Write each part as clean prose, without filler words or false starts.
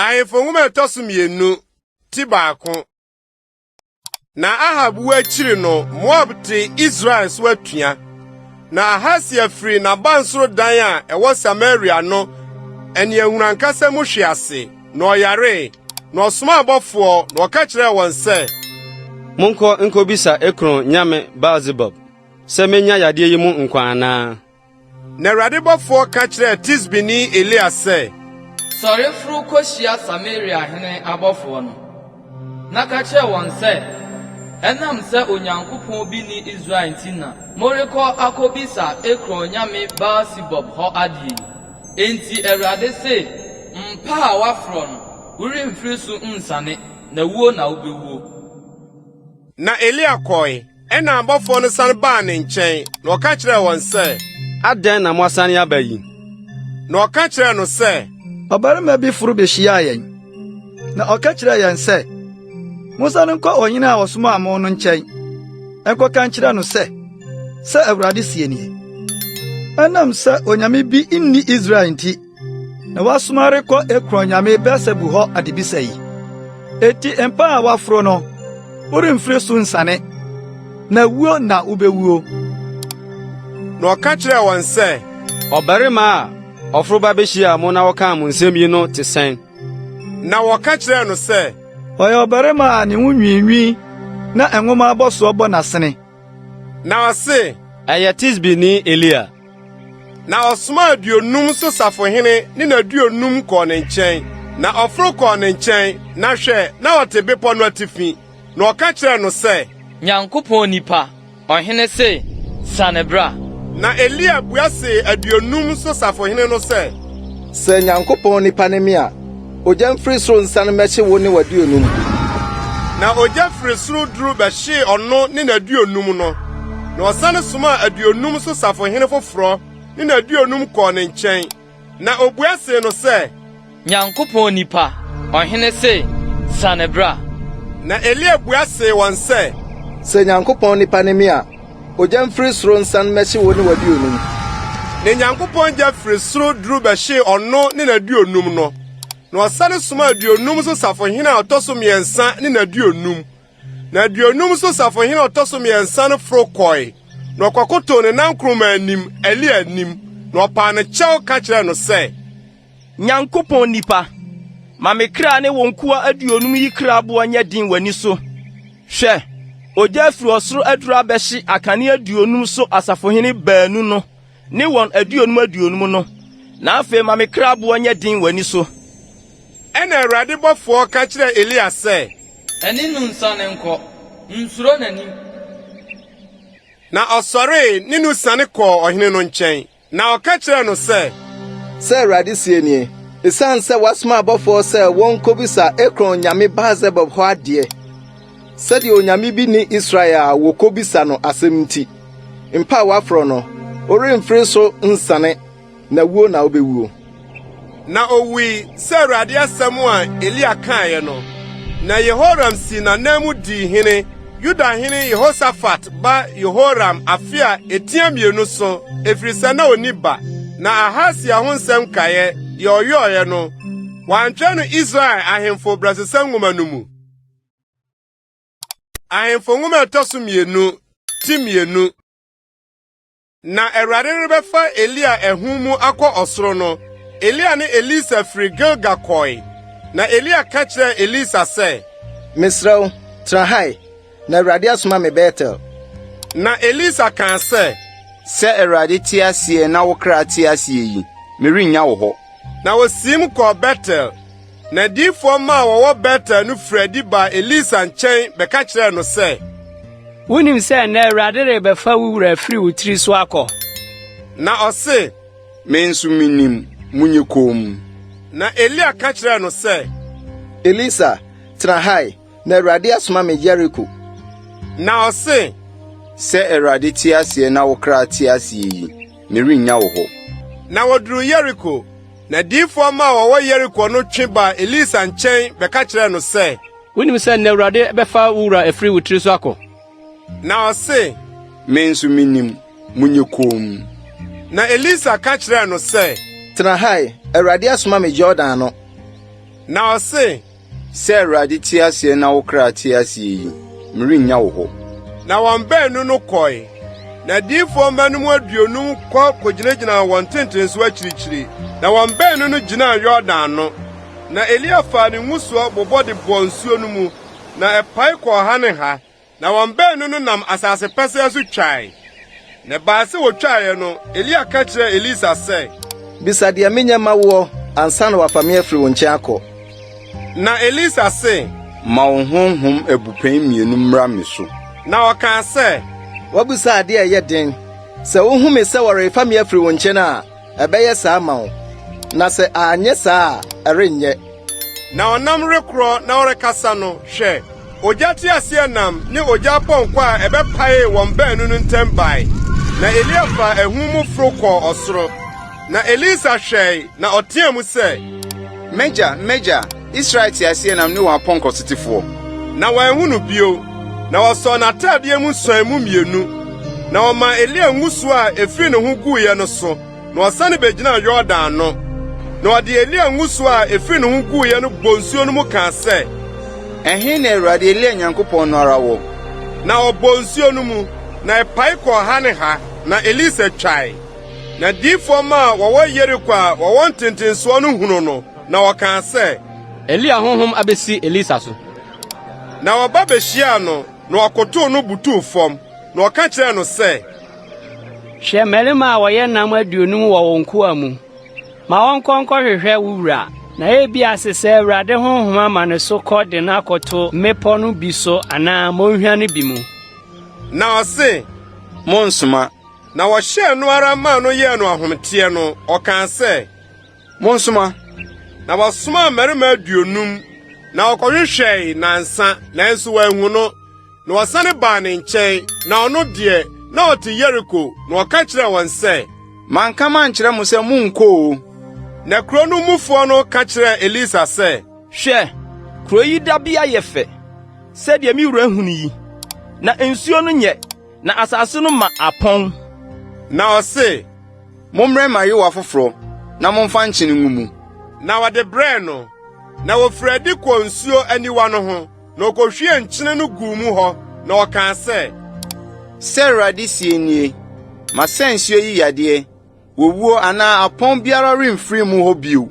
Ahemfo nwoma etosum yenu ti baako. Na Ahab wu akiri no Moab te Israel so atua. Na Ahasia firi na bansoro dan a ewo Samaria no eni ehurankasa mu hwe ase na oyare na osoma abofo na oka kire won se Monko nkobisa ekron nyame Baal-zebub se menya yade yi mu nkwa ana. Na Awurade bofo ka kire Tisbini Elia se sɔre furu kohyia Samaria hene abɔfoɔ no na ka kyerɛ wɔn sɛ ɛnam sɛ Onyankopɔn bi ni Israel nti na morekɔ akɔbisa ekron nyame Baal-zebub hɔ adeɛ. Enti Awurade se mpa a wafrɔ no woremfiri so nsane na wuo na wobɛwuo. Na Elia kɔe ɛna abɔfo no san baa ne nkyɛn na ɔka kyerɛ wɔn sɛ Aden na moasane aba yi. Na ɔka kyerɛ no sɛ Obarima bi furu behia yɛn. Na ɔka kyerɛ yɛn sɛ Musa no nkɔ ɔhene a ɔsoma amo no nkyɛn. Ɛnkɔka kyerɛ no sɛ Awurade sie nie. Ɛnam sɛ onyame bi inni Israel nti na wasoma rekɔ ekron nyame Beelzebub hɔ adebisa yi. Eti mpa a waforo no woremfiri so nsane na wuo na wobɛwuo. Na ɔka kyerɛ wɔn sɛ Obarima a ofro ba behia mo na woka mo nsɛm yi no te sɛn. Na wɔka kyerɛ no sɛ Ɔyɛ ɔbarima a ne ho nwinwi na enwoma abɔso bɔ n'asene. Na ɔse Ɛyɛ Tisbini Elia. na ɔsoma aduonum so safohene ne na aduonum kɔ ne nkyɛn. Na ɔforo kɔ ne nkyɛn na hwɛ na ɔte bepɔ no atifi. Na ɔka kyerɛ no sɛ Nyankopɔn nipa ɔhene se sanebra. Na Elia bua se aduonum so safohene no sɛ sɛ Nyankopɔn nipa ne me a ogya mfiri soro nsan mɛhye wo ne w'aduonum. Na ogya firi soro duru bɛhye ɔno ne n'aduonum no. Na ɔsane soma aduonum so safohene foforo ne n'aduonum kɔ ne nkyɛn. Na obua se no sɛ Nyankopɔn nipa ɔhene se sanebra. Na Elia bua se wɔn sɛ sɛ Nyankopɔn nipa ne me a ogya mfiri soro nsan mɛhye wo ne w'aduonum. Na Nyankopɔn gya firi soro duru bɛhye ɔno ne n'aduonum no. Na ɔsane soma aduonum so safohene a ɔtɔ so mmiɛnsa ne n'aduonum. Na aduonum so safohene a ɔtɔ so mmiɛnsa no foro kɔe. Na ɔkɔkotow ne nankroma anim Elia anim. Na ɔpaa ne kyɛw ka kyerɛ no sɛ Nyankopɔn nipa ma me kra ne wo nkoa aduonum yi kraboa nya din w'ani so. Hwɛ ogya firi ɔsoro adura bɛhye akane aduonum so asafohene baanu no ne wɔn aduonum no. Na afei ma me kraboa nya din w'ani so. Ɛna Awurade bɔfoɔ ka kyerɛ Elia sɛ ɛne no nsane nkɔ nsuro n'anim. Na ɔsɔree ne no sane kɔɔ ɔhene no nkyɛn. Na ɔka kyerɛ no sɛ Awurade sie nie. Esiane sɛ wasoma abɔfoɔ sɛ wɔn kobisa ekron nyame Baal-zebub hɔ adeɛ. Sɛdeɛ onyame bi ne Israel a wokobisa no asɛm nti. Mpa a waforo no oremfiri so nsane na wuo na wobɛwuo. Na owui sɛ Awurade asɛm a Elia kaeɛ no. Na Yehoram si n'anan mu di hene. Yuda hene Yehosafat ba Yehoram afe a etia mmienu so efiri sɛ na oni ba. Na Ahasia ho nsɛm kaeɛ deɛ ɔyɔɔyɛ no wantwɛ no Israel ahemfo brɛsesɛm nwoma no mu. Ahemfo nwoma ɛtɔ so mmienu ti mmienu. Na Awurade rebɛfa Elia ɛho mu akɔ ɔsoro no. Elia ne Elisha firi Gilgal kɔe. Na Elia ka kyerɛ Elisha sɛ mesrɛ wo tena hae na Awurade asoma me Betel. Na Elisha kaa sɛ Awurade te aseɛ na wo kra te aseɛ yi merennya wo hɔ. Na wosim kɔ Betel. Na diifo ma wɔwɔ Betel no frɛdi ba Elisha nkyɛn bɛka kyerɛ no sɛ wonim sɛ na Awurade rebɛfa wo wura firi wo tiri so akɔ. Na ɔse Me nso minim munye kom. Na Elia ka kyerɛ no sɛ Elisha tena hae na Awurade asoma me Jericho. Na ɔse Awurade te aseɛ na wo kra te aseɛ yi merennya wo hɔ. Na woduru Jericho. Na diifo ma wɔwɔ Jericho no twe ba Elisha nkyɛn bɛka kyerɛ no sɛ wonim sɛ na Awurade bɛfa wo wura afiri wo tiri so akɔ. Na ɔse Me nso minim munye kom. Na Elisha ka kyerɛ no sɛ tena hae Awurade asoma me Jordan no. Na ɔse, sɛ Awurade te aseɛ na wo kra te aseɛ yi, merennya wo hɔ. na wɔn baanu no kɔe. Na diifo mmanom aduonum kɔ kogyinagyina wɔn tentenso akyirikyiri. Na wɔn baanu no gyinaa Yordan no. Na Elia faa ne ngusoɔ bobɔ de bɔ nsuo no mu, na ɛpae kɔ ha ne ha. Na wɔn baanu no nam asase pɛsɛɛ so twae. Na baase wotwaeɛ no, Elia ka kyerɛ Elisha sɛ, bisa deɛ menyɛ ma woɔ ansa na wafa me afiri wo nkyɛn akɔ. na Elisha se, Ma wo honhom abupɛn mmienu mmra me so. na ɔkaa sɛ, Wabisa ade a ɛyɛ den. Sɛ wohu me sɛ wɔrefa me afiri wo nkyɛn a, ɛbɛyɛ saa ma wo. Na sɛ anyɛ saa a, ɛrenyɛ. na ɔnam rekorɔ na ɔrekasa no, hwɛ, ogya te aseɛ nam ne ogya pɔnkɔ a ɛbɛpaee wɔn baanu no ntam bae. Na Elia fa ahum mu foro kɔɔ ɔsoro. Na Elisha hwɛe na ɔteɛ mu sɛ, Mɛgya, Israel te aseɛ nam ne wɔn apɔnkɔ tetefoɔ. na wɔanhu no bio. Na wɔsɔɔ n'atadeɛ mu suan mu mmienu. Na ɔma Elia nguso a efiri ne ho guiɛ no so, na ɔsane begyinaa Yordan no. Na ɔde Elia nguso a efiri ne ho guiɛ no bɔ nsuo no mu kaa sɛ, Ɛhe na Awurade Elia Nyankopɔn no ara wɔ? na ɔbɔ nsuo no mu, na ɛpae kɔɔ ha ne ha, na Elisha twae. Na diifo ma a wɔwɔ Yeriko a wɔwɔ ntentensoɔ no hunu no, na wɔkaa sɛ, Elia honhom abesi Elisha so. na wɔba behyiaa no, na wɔkotow no butuu fam, na ɔka kyerɛɛ no sɛ, Hwɛ mmarima a wɔyɛ nam aduonum wɔ wɔn koa mu. Ma wɔnkɔ nkɔhwehwɛ wo wura. Na ebi ase sɛ Awurade honhom ama ne so kɔ de no akɔto mmepɔ no bi so anaa mmɔnhwa no bi mu. na ɔse, Monsoma, na wɔhyɛɛ no ara maa no yɛɛ no ahometeɛ no, ɔkaa sɛ, monsoma. na wɔsomaa mmarima aduonum, na wɔkɔhwehwɛe nansa, nanso wɔanhu no. Na wɔsane baa ne nkyɛn, na ɔno deɛ, na ɔte Yeriko, na ɔka kyerɛɛ wɔn sɛ, Manka mankyerɛ mo sɛ monkɔ o. na kuro no mufoɔ no ka kyerɛɛ Elisha sɛ, Hwɛ, kuro yi da bi ayɛ fɛ. Sɛdeɛ me wura hunu yi. Na nsuo no nyɛ, na asase no ma apɔn. na ɔse, Mommrɛ mmayewa foforɔ, na momfa nkyene ngu mu. na wɔde brɛɛ no. Na wofiri adi kɔ nsuo aniwa no ho, na okohwie nkyene no guu mu hɔ, na ɔkaa sɛ, Sɛ Awurade sie nie, masɛ nsuo yi yadeɛ, wowuo anaa apɔn biara remfiri mu hɔ bio.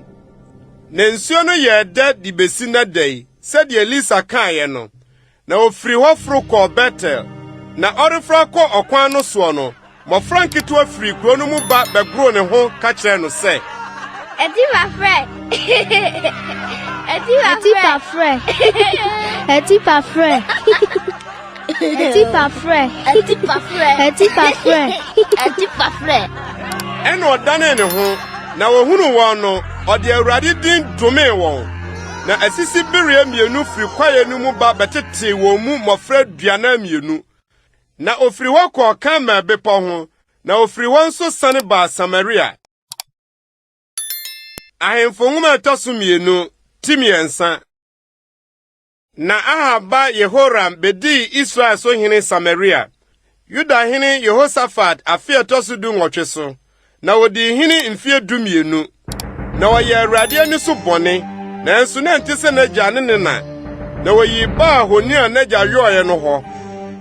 na nsuo no yɛɛ dɛ de besi nnɛ da yi, sɛdeɛ Elisha kaeɛ no. Na ofiri hɔ foro kɔɔ Betel. Na ɔrefra kɔ ɔkwan no soɔ no, mmɔfra nketewa firi kuro no mu ba bɛgoroo ne ho ka kyerɛɛ no sɛ, Etipa frɛ. ɛna ɔdanee ne ho, na wohunu wɔn no, ɔde Awurade din domee wɔn. Na asisi bereɛ mmienu firi kwaeɛ no mu ba bɛtetee wɔn mu mmɔfra 42. Na ofiri hɔ kɔɔ Karmel bepɔw ho, na ofiri hɔ nso sane baa Samaria. Ahemfo nwoma ɛtɔ so 2, Timiɛnsa. Na Ahab ba Yehoram bedii Israel so hene Samaria. Yuda hene Yehosafat afe ɛtɔ so 18 so. Na wodii hene mfeɛ 12. Na wɔyɛ Awurade ani so bɔne, nanso na ɛnte sɛ n'agya ne ne na. Na woyi ba ahoni a n'agya yɔɔɛ no hɔ.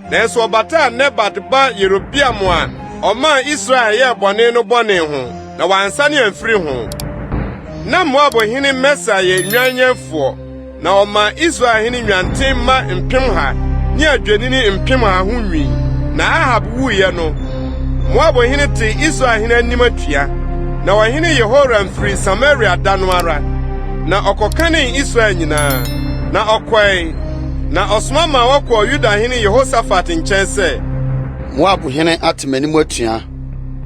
Nanso ɔbataa Nebat ba Yerobiam a ɔmaa Israel yɛɛ bɔne no bɔne ho, na wansane amfiri ho. Na Moab hene Mesa yɛ nwannyɛfoɔ, na ɔma Israel hene nwanten ma 1,000 ne adwennini 1,000 ho nwi. Na Ahab wuiɛ no, Moab hene te Israel hene anim atua. Na ɔhene Yehoram firi Samaria da no ara, na ɔkɔkanee Israel nyinaa. Na ɔkɔe, na ɔsoma ma wɔkɔɔ Yuda hene Yehosafat nkyɛn sɛ, Moab hene ate m'anim atua,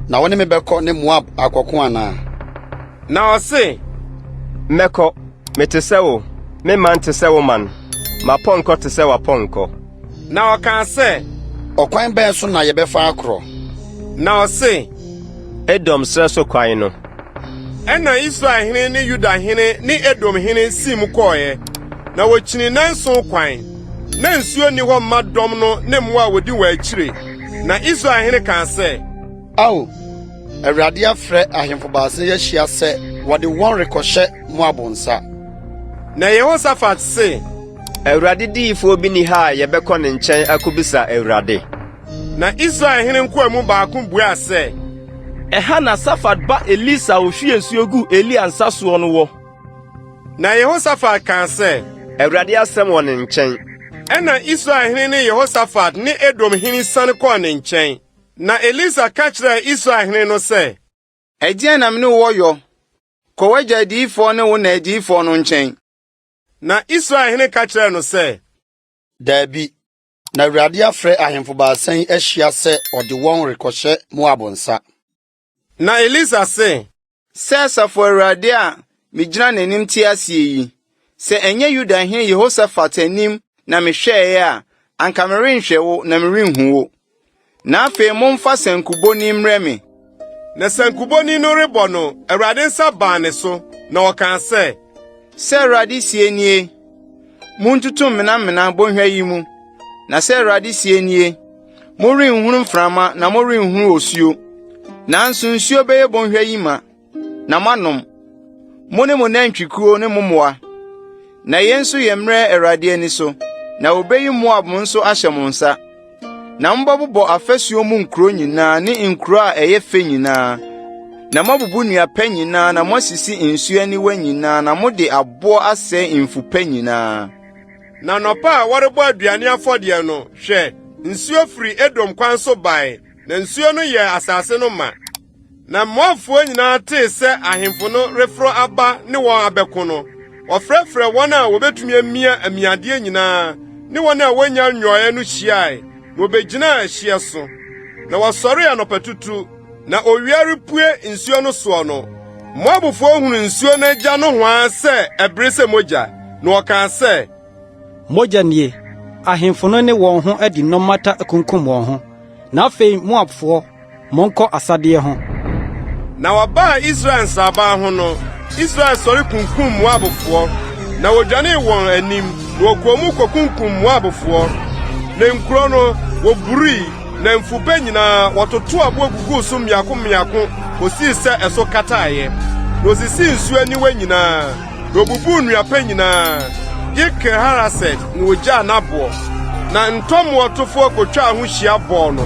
na wɔne me bɛkɔ ne Moab akɔko anaa? na ɔse, Mɛkɔ, mete sɛ wo, me man te sɛ wo man, mapɔnkɔ te sɛ wapɔnkɔ. na ɔkaa sɛ, Ɔkwan bɛn so na yɛbɛfa akorɔ? na ɔse, Edom srɛ so kwan no. ɛna Israel hene ne Yuda hene ne Edom hene sii mu kɔɔeɛ, na wokyini 9 kwan. Na nsuo ni hɔ mma dɔm no ne mmoa a wodi wɔ akyire. Na Israel hene kaa sɛ, Ao, Awurade afrɛ ahemfo baase yɛahyia sɛ wɔde wɔn rekɔhyɛ Moab nsa. Na Yehosafat se, Awurade diyifo bi ni ha yɛbɛkɔ ne nkyɛn akobisa Awurade. Na Israel hene nkoamu baako bua se, ɛha na Safat ba Elisha ohwie nsuo gu Elia nsa soɔ no wɔ. Na Yehosafat kan se, Awurade asɛm wɔ ne nkyɛn. Ɛna Israel hene ne Yehosafat ne Edom hene san kɔɔ ne nkyɛn. Na Elisha ka kyerɛ Israel hene no se, Ɛdeɛn na me ne wo yɔ? Kɔ w'agya adiyifo ne wo na adiyifo no nkyɛn. Na Israel hene ka kyerɛ no se, Dabi, na Awurade afrɛ ahemfo baasan ahyia sɛ ɔde wɔn rekɔhyɛ Moab nsa. Na Elisha se, Sɛ asafo Awurade a migyina n'anim te asie yi, sɛ ɛnyɛ Yuda hene Yehosafat anim na mehwɛe a, anka merenhwɛ wo na merenhu wo. Na afei momfa sankuboni mmrɛ me. Na sankuboni no rebɔ no, Awurade nsa baa ne so, na ɔka sɛ, Sɛ Awurade sie nie, muntutu mena bɔnhwa yi mu. Na sɛ Awurade sie nie, morenhunu mframa na morenhunu osuo. Nanso nsuo bɛyɛ bɔnhwa yi ma, na manom. Mo ne mo nantwikuo ne mo mmoa. Na yɛn nso yɛ mmerɛ Awurade ani so, na obeyi Moab nso ahyɛ mo nsa. Na mbɔbobɔ afasuo mu nkuro nyinaa ne nkuro a ɛyɛ fɛ nyinaa. Na mobubu nnua pa nyinaa na mosisi nsuo aniwa nyinaa na mode aboɔ asɛe mfupa nyinaa. Na nɔpa a wɔrebɔ aduane afɔdeɛ no, hwɛ, nsuo firi Edom kwan so bae, na nsuo no yɛ asase no ma. Na Moabfoɔ nyinaa tee sɛ ahemfo no reforo aba ne wɔn abɛko no, wɔfrɛfrɛ wɔn a wobetumi amia amiadeɛ nyinaa, ne wɔn a wonya nnwɔe no hyiae, na wobegyinaa ahyia so. Na wɔsɔre anɔpatutu, na owia repue nsuo no soɔ no. Moabfoɔ hunu nsuo no agya no hwaa sɛ ɛbere sɛ mogya, na wɔkaa sɛ, Mogya nie, ahemfo no ne wɔn ho adi nnɔmmata akunkum wɔn ho. Na afei Moabfoɔ, monkɔ asadeɛ ho. Na wɔbaa Israel nsraban ho no, Israel sɔre kunkum Moabfoɔ, na wodwanee wɔn anim, na wɔkɔɔ mu kɔkunkum Moabfoɔ. Na nkuro no, woburii, na mfupa nyinaa wɔtoto abo gugu so mmiako kosii sɛ ɛso kataeɛ. Na osisi nsuo aniwa nyinaa, na obubu nnua pa nyinaa, Yike Haraset na ogyaa n'aboɔ. Na ntɔmmoɔtofoɔ kotwaa ho hyia bɔɔ no.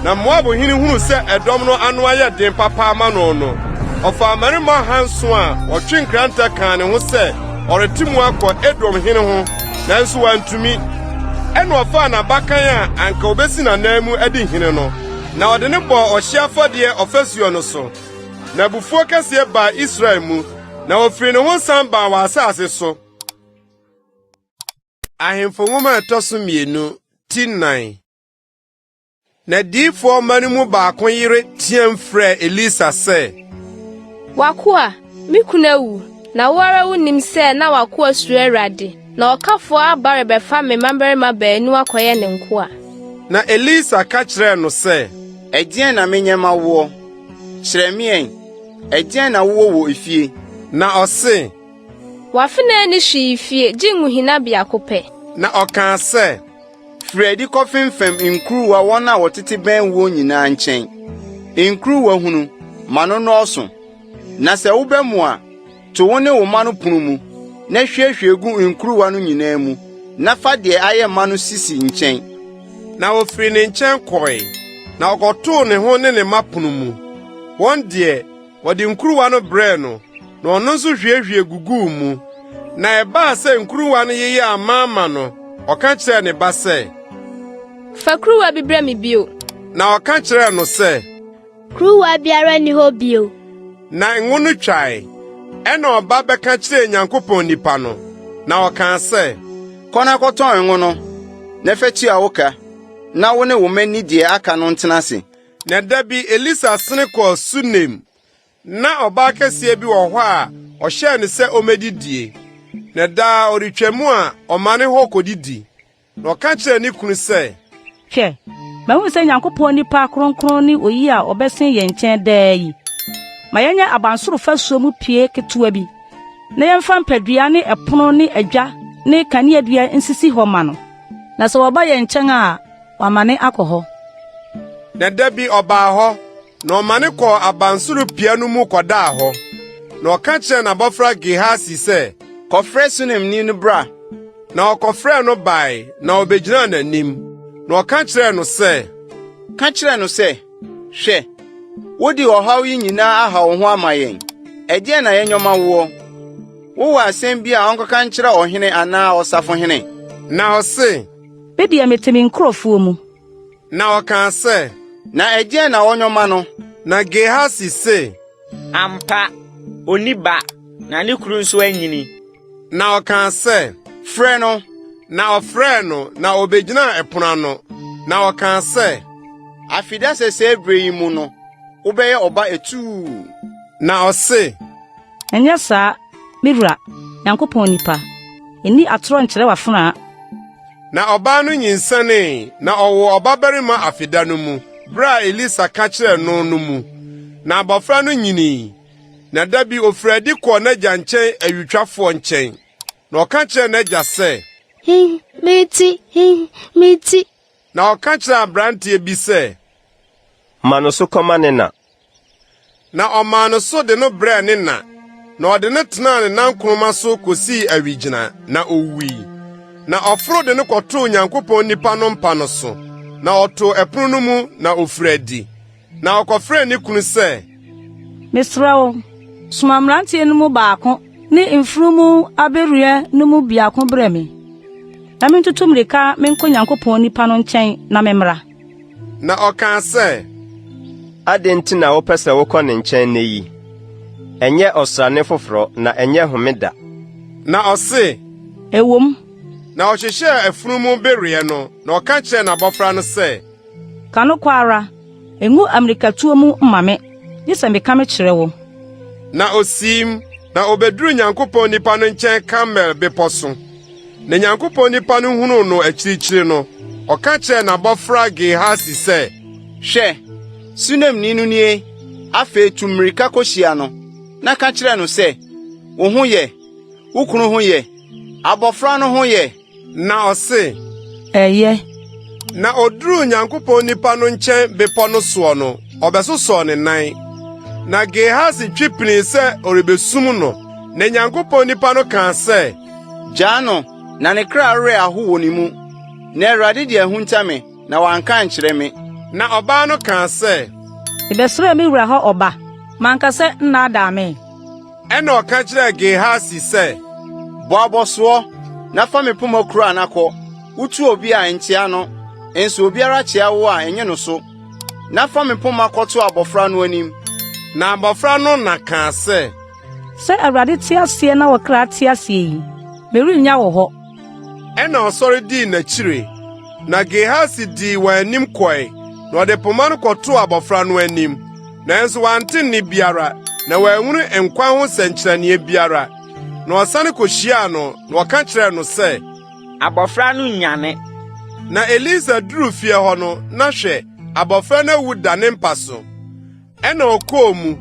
Na Moab hene hunu sɛ ɛdɔm no ano ayɛ den papa ama no no, ɔfa mmarima 700 a wɔtwe nkranta kaa ne ho sɛ ɔrete mu akɔ Edom hene ho, nanso wantumi. Ɛna ɔfaa n'abakan a anka obesi n'anan mu adi hene no, na ɔde ne bɔ ɔhye afɔdeɛ ɔfasuo no so. Na abufuo kɛseɛ baa Israel mu, na ofiri ne ho san baa wɔ asase so. Ahemfo nwoma ɛtɔ so 2 ti 9. Na diifo mani mu baako yere tiam frɛ Elisha sɛ, Wakoa, me kuna wu, na wara wunim sɛ na wakoa suro Awurade, na ɔkafo aba rebɛfa me mmabarima baanu akɔyɛ ne nkoa. Na Elisha ka kyerɛ no sɛ, Ɛdeɛn na menyɛ ma woɔ? Kyerɛ me ɛn, ɛdeɛn na wowɔ wɔ efie? Na ɔse, Wafena ni hwii fie, gye nguhina biako pɛ. Na ɔka sɛ, Firi adi kɔfemfam nkuruwa wɔn a wɔtete bɛn wo nyinaa nkyɛn. Nkuruwa hunu, ma no nɔɔso. Na sɛ wobɛ mu a, to wo ne wo ma no pono mu, na hwiehwie gu nkuruwa no nyinaa mu, na fa deɛ ayɛ ma no sisi nkyɛn. Na ofiri ne nkyɛn kɔe, na ɔkɔtoo ne ho ne ne ma pono mu. Wɔn deɛ, wɔde nkuruwa no brɛɛ no, na ɔno nso hwiehwie guguu mu. Na ɛbaa sɛ nkuruwa no yɛyɛ amaama no, ɔka kyerɛɛ ne ba sɛ, Fa kuruwa bi brɛ me bio. Na ɔka kyerɛɛ no sɛ, Kuruwa biara ni hɔ bio. Na ngo no twae. Ɛna ɔba bɛka kyerɛɛ Nyankopɔn nipa no, na ɔka sɛ, Kɔ na kɔtɔn ngo no, na fɛkyi a woka, na wo ne wo mani deɛ aka no ntena ase. Na da bi Elisha sene kɔɔ Sunem. Na ɔbaa kɛseɛ bi wɔ hɔ a ɔhyɛɛ ne sɛ ɔmɛdidie. Na daa ɔretwa mu a ɔma ne hɔ kɔdidi. Na ɔka kyerɛɛ ne kunu sɛ, Hwɛ, mahu sɛ Nyankopɔn nipa kronkron ne oyi a ɔbɛsen yɛn nkyɛn daa yi. Ma yɛnyɛ abansoro fasuo mu pie ketewa bi. Na yɛmfa mpadua ne ɛpono ne adwa ne kaneadua nsisi hɔ ma no. Na sɛ wɔba yɛn nkyɛn a, wamane akɔ hɔ. Na da bi ɔbaa hɔ, na ɔmane kɔɔ abansoro pia no mu kɔdaa hɔ. Na ɔka kyerɛɛ n'abɔfra Gehasi sɛ, kɔfrɛ Sunemni no bra. Na ɔkɔfrɛ no bae na obegyina n'anim. Na ɔka kyerɛ no sɛ, ka kyerɛ no sɛ, hwɛ, wodi ɔhaw yi nyinaa aha wo ho ama yɛn. Ɛdeɛn na yɛnyɔma woɔ? Wowɔ asɛm bi a ɔnkɔka nkyerɛ ɔhene anaa ɔsafohene? Na ɔse, Bedia metemi nkurɔfoɔ mu. Na ɔka sɛ, na ɛdeɛn na ɔnyɔma no? Na Gehasi se, Ampa, oni ba, na ne kuru nso anyini. Na ɔka sɛ, frɛ no. Na ɔfrɛ no na obegyina ɛpono ano. Na ɔka sɛ, afida sɛsɛ bere yi mu no, wobɛyɛ ɔba etuu. Na ɔse, Ɛnyɛ saa, mewura, Nyankopɔn nipa. Eni atoro nkyerɛ wafuna. Na ɔbaa no nyinsɛnee na ɔwɔ ɔbabarima afida no mu. Bere a Elisha ka kyerɛ no mu. Na abɔfra no nyinii. Na da bi ofiradi kɔɔ n'agya nkyɛn awitwafoɔ nkyɛn. Na ɔka kyerɛ n'agya sɛ, Meti. Na ɔka kyerɛ aberanteɛ bi sɛ, Ma no so kɔma ne na. Na ɔmaa no so de no brɛɛ ne na. Na ɔde no tenaa ne nankroma so kosii awigyina na owui. Na ɔforo de no kɔtoo Nyankopɔn nipa no mpa no so. Na ɔtoo ɛpono no mu na ofiradi. Na ɔkɔfrɛ ne kunu sɛ, Mesrɛ wo, soma mmeranteɛ no mu baako ne mfurumu aberua no mu biako brɛ me. Na mentoto mmirika menkɔ Nyankopɔn nipa no nkyɛn na memmra. Na ɔka sɛ, Adɛn nti na wopɛ sɛ wokɔ ne nkyɛn nne yi? Ɛnyɛ ɔsrane foforɔ na ɛnyɛ homeda. Na ɔse, Ewom. Na ɔhyehyɛɛ afunumu bereɛ no. Na ɔka kyerɛ n'abɔfra no sɛ, Ka no kɔ ara, engu Amerikatuo mu mma me. Gye sɛ meka me kyerɛ wo. Na osiim, na obeduru Nyankopɔn nipa no nkyɛn Kamel bepɔ so. Na Nyankopɔn nipa no hunu no akyirikyiri no, ɔka kyerɛ n'abɔfra Gehasi sɛ, hwɛ, Sunemni no nie. Afei tu mmirika kɔhyia no. Na ka kyerɛ no sɛ, wo ho yɛ, wo kunu ho yɛ, abɔfra no ho yɛ. Na ɔse, Ɛyɛ. Na oduru Nyankopɔn nipa no nkyɛn bepɔ no soɔ no, ɔbɛsosɔɔ ne nan. Na Gehasi twipini sɛ ɔrebesum no. Na Nyankopɔn nipa no kaa sɛ, gyaa no, na ne kra werɛ aho wɔ ne mu. Na Awurade de ahunta me, na wanka nkyerɛ me. Na ɔbaa no kaa sɛ, Ebɛsrɛ me wura hɔ ɔba. Manka sɛ nnaadaa me. Ɛna ɔka kyerɛ Gehasi sɛ, bɔ abɔsoɔ, na fa me poma kuro anakɔ. Wotu obi a nkyea no, enso obiara kyea wo a enye no so. Na fa me poma kɔto abɔfra no anim. Na abɔfra no na kaa sɛ, Sɛ Awurade te aseɛ na wɔkra te aseɛ yi, merennya wɔ hɔ. Ɛna ɔsɔre dii n'akyire. Na Gehasi dii wɔn anim kɔe. Na ɔde poma no kɔtoo abɔfra no anim. Nanso wante nne biara, na wɔanhunu nkwa ho nsɛnkyerɛnneɛ biara. Na ɔsane kohyiaa no, na ɔka kyerɛɛ no sɛ, Abɔfra no nyane. Na Elisha duru fie hɔ no, na hwɛ, abɔfra no awu da ne mpa so. Ɛna ɔkɔɔ mu,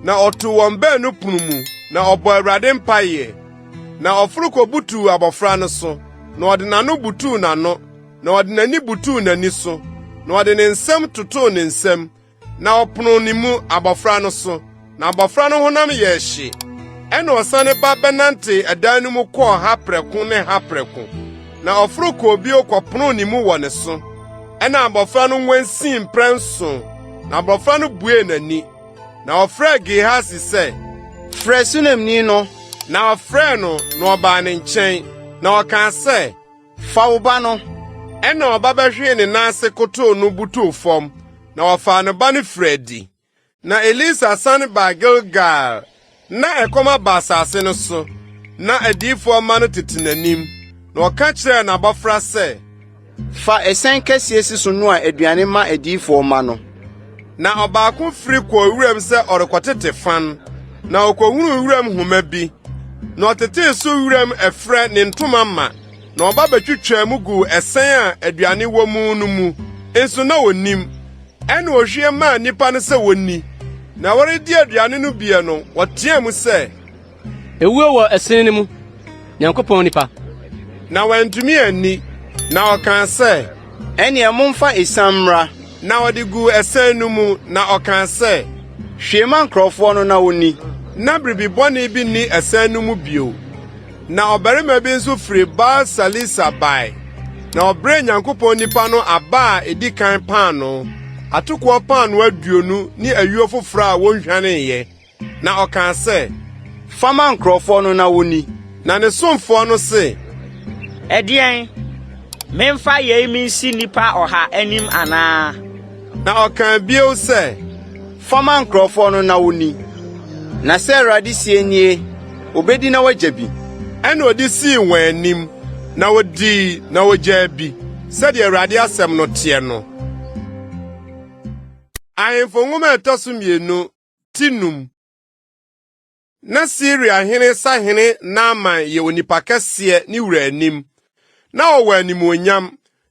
na ɔtoo wɔn baanu pono mu, na ɔbɔ Awurade mpaeɛ. Na ɔforo kɔbutuu abɔfra no so, na ɔde n'ano butuu n'ano, na ɔde n'ani butuu n'ani so, na ɔde ne nsam totoo ne nsam, na ɔpono ne mu abɔfra no so, na abɔfra no honam yɛɛ hye. Ɛna ɔsane ba bɛnante ɛdan no mu kɔɔ ha prɛko ne ha prɛko. Na ɔforo kɔɔ bio kɔpono ne mu wɔ ne so. Ɛna abɔfra no nwansii mprɛnson, na abɔfra no buee n'ani. Na ɔfrɛɛ Gehasi sɛ, frɛ Sunemni no. Na ɔfrɛɛ no na ɔbaa ne nkyɛn. Na ɔkaa sɛ, fa wo ba no. Ɛna ɔba bɛhwee ne nan ase kotoo no butuu fam. Na ɔfaa ne ba no firi adi. Na Elisha sane baa Gilgal. Na ɛkɔm aba asase no so. Na adiyifoɔ ma no tete n'anim. Na ɔka kyerɛɛ n'abɔfra sɛ, fa ɛsɛn kɛseɛ si so no a aduane ma adiyifoɔ ma no. Na ɔbaako firi kɔɔ wuram sɛ ɔrekɔtete fan. Na ɔkɔhunu wuram homa bi. Na ɔtetee so wuram ɛfrɛ ne ntoma ma. Na ɔba betwitwaa mu gu ɛsɛn a aduane wɔ mu no mu. Nso na onim. Ɛna ohwie maa nipa no sɛ wonni. Na wɔredi aduane no bie no, wɔteɛ mu sɛ, Ewuo wɔ ɛsɛn no mu. Nyankopɔn nipa. Na wantumi anni. Na ɔkaa sɛ, ɛnea momfa esiam mmra. Na ɔde gu ɛsɛn no mu. Na ɔkaa sɛ, hwie ma nkurɔfoɔ no na wonni. Na biribi bɔne bi nni ɛsɛn no mu bio. na obarima bi nso firi Baal Salisa bai na obre Nyankopɔn nipa no aba a edi kan pan no atoko pan no aduonu ni ayuo foforo a wonhwane ye na ɔka sɛ fama nkrɔfo no na woni na ne somfo no se Ɛdeɛn memfa yei minsi nipa ɔha anim anaa na ɔka bio sɛ fama nkrɔfo no na woni na sɛ Awurade sie nie obedi na wagya bi ɛna odi sii wɔn anim na wodi na wogya bi sɛdeɛ Awurade asɛm no teɛ no. Ahemfo nwoma ɛtɔ so mmienu tinum. Na Syria hene sahene Naaman yɛ onipa kɛseɛ ne wura anim. Na ɔwɔ animuonyam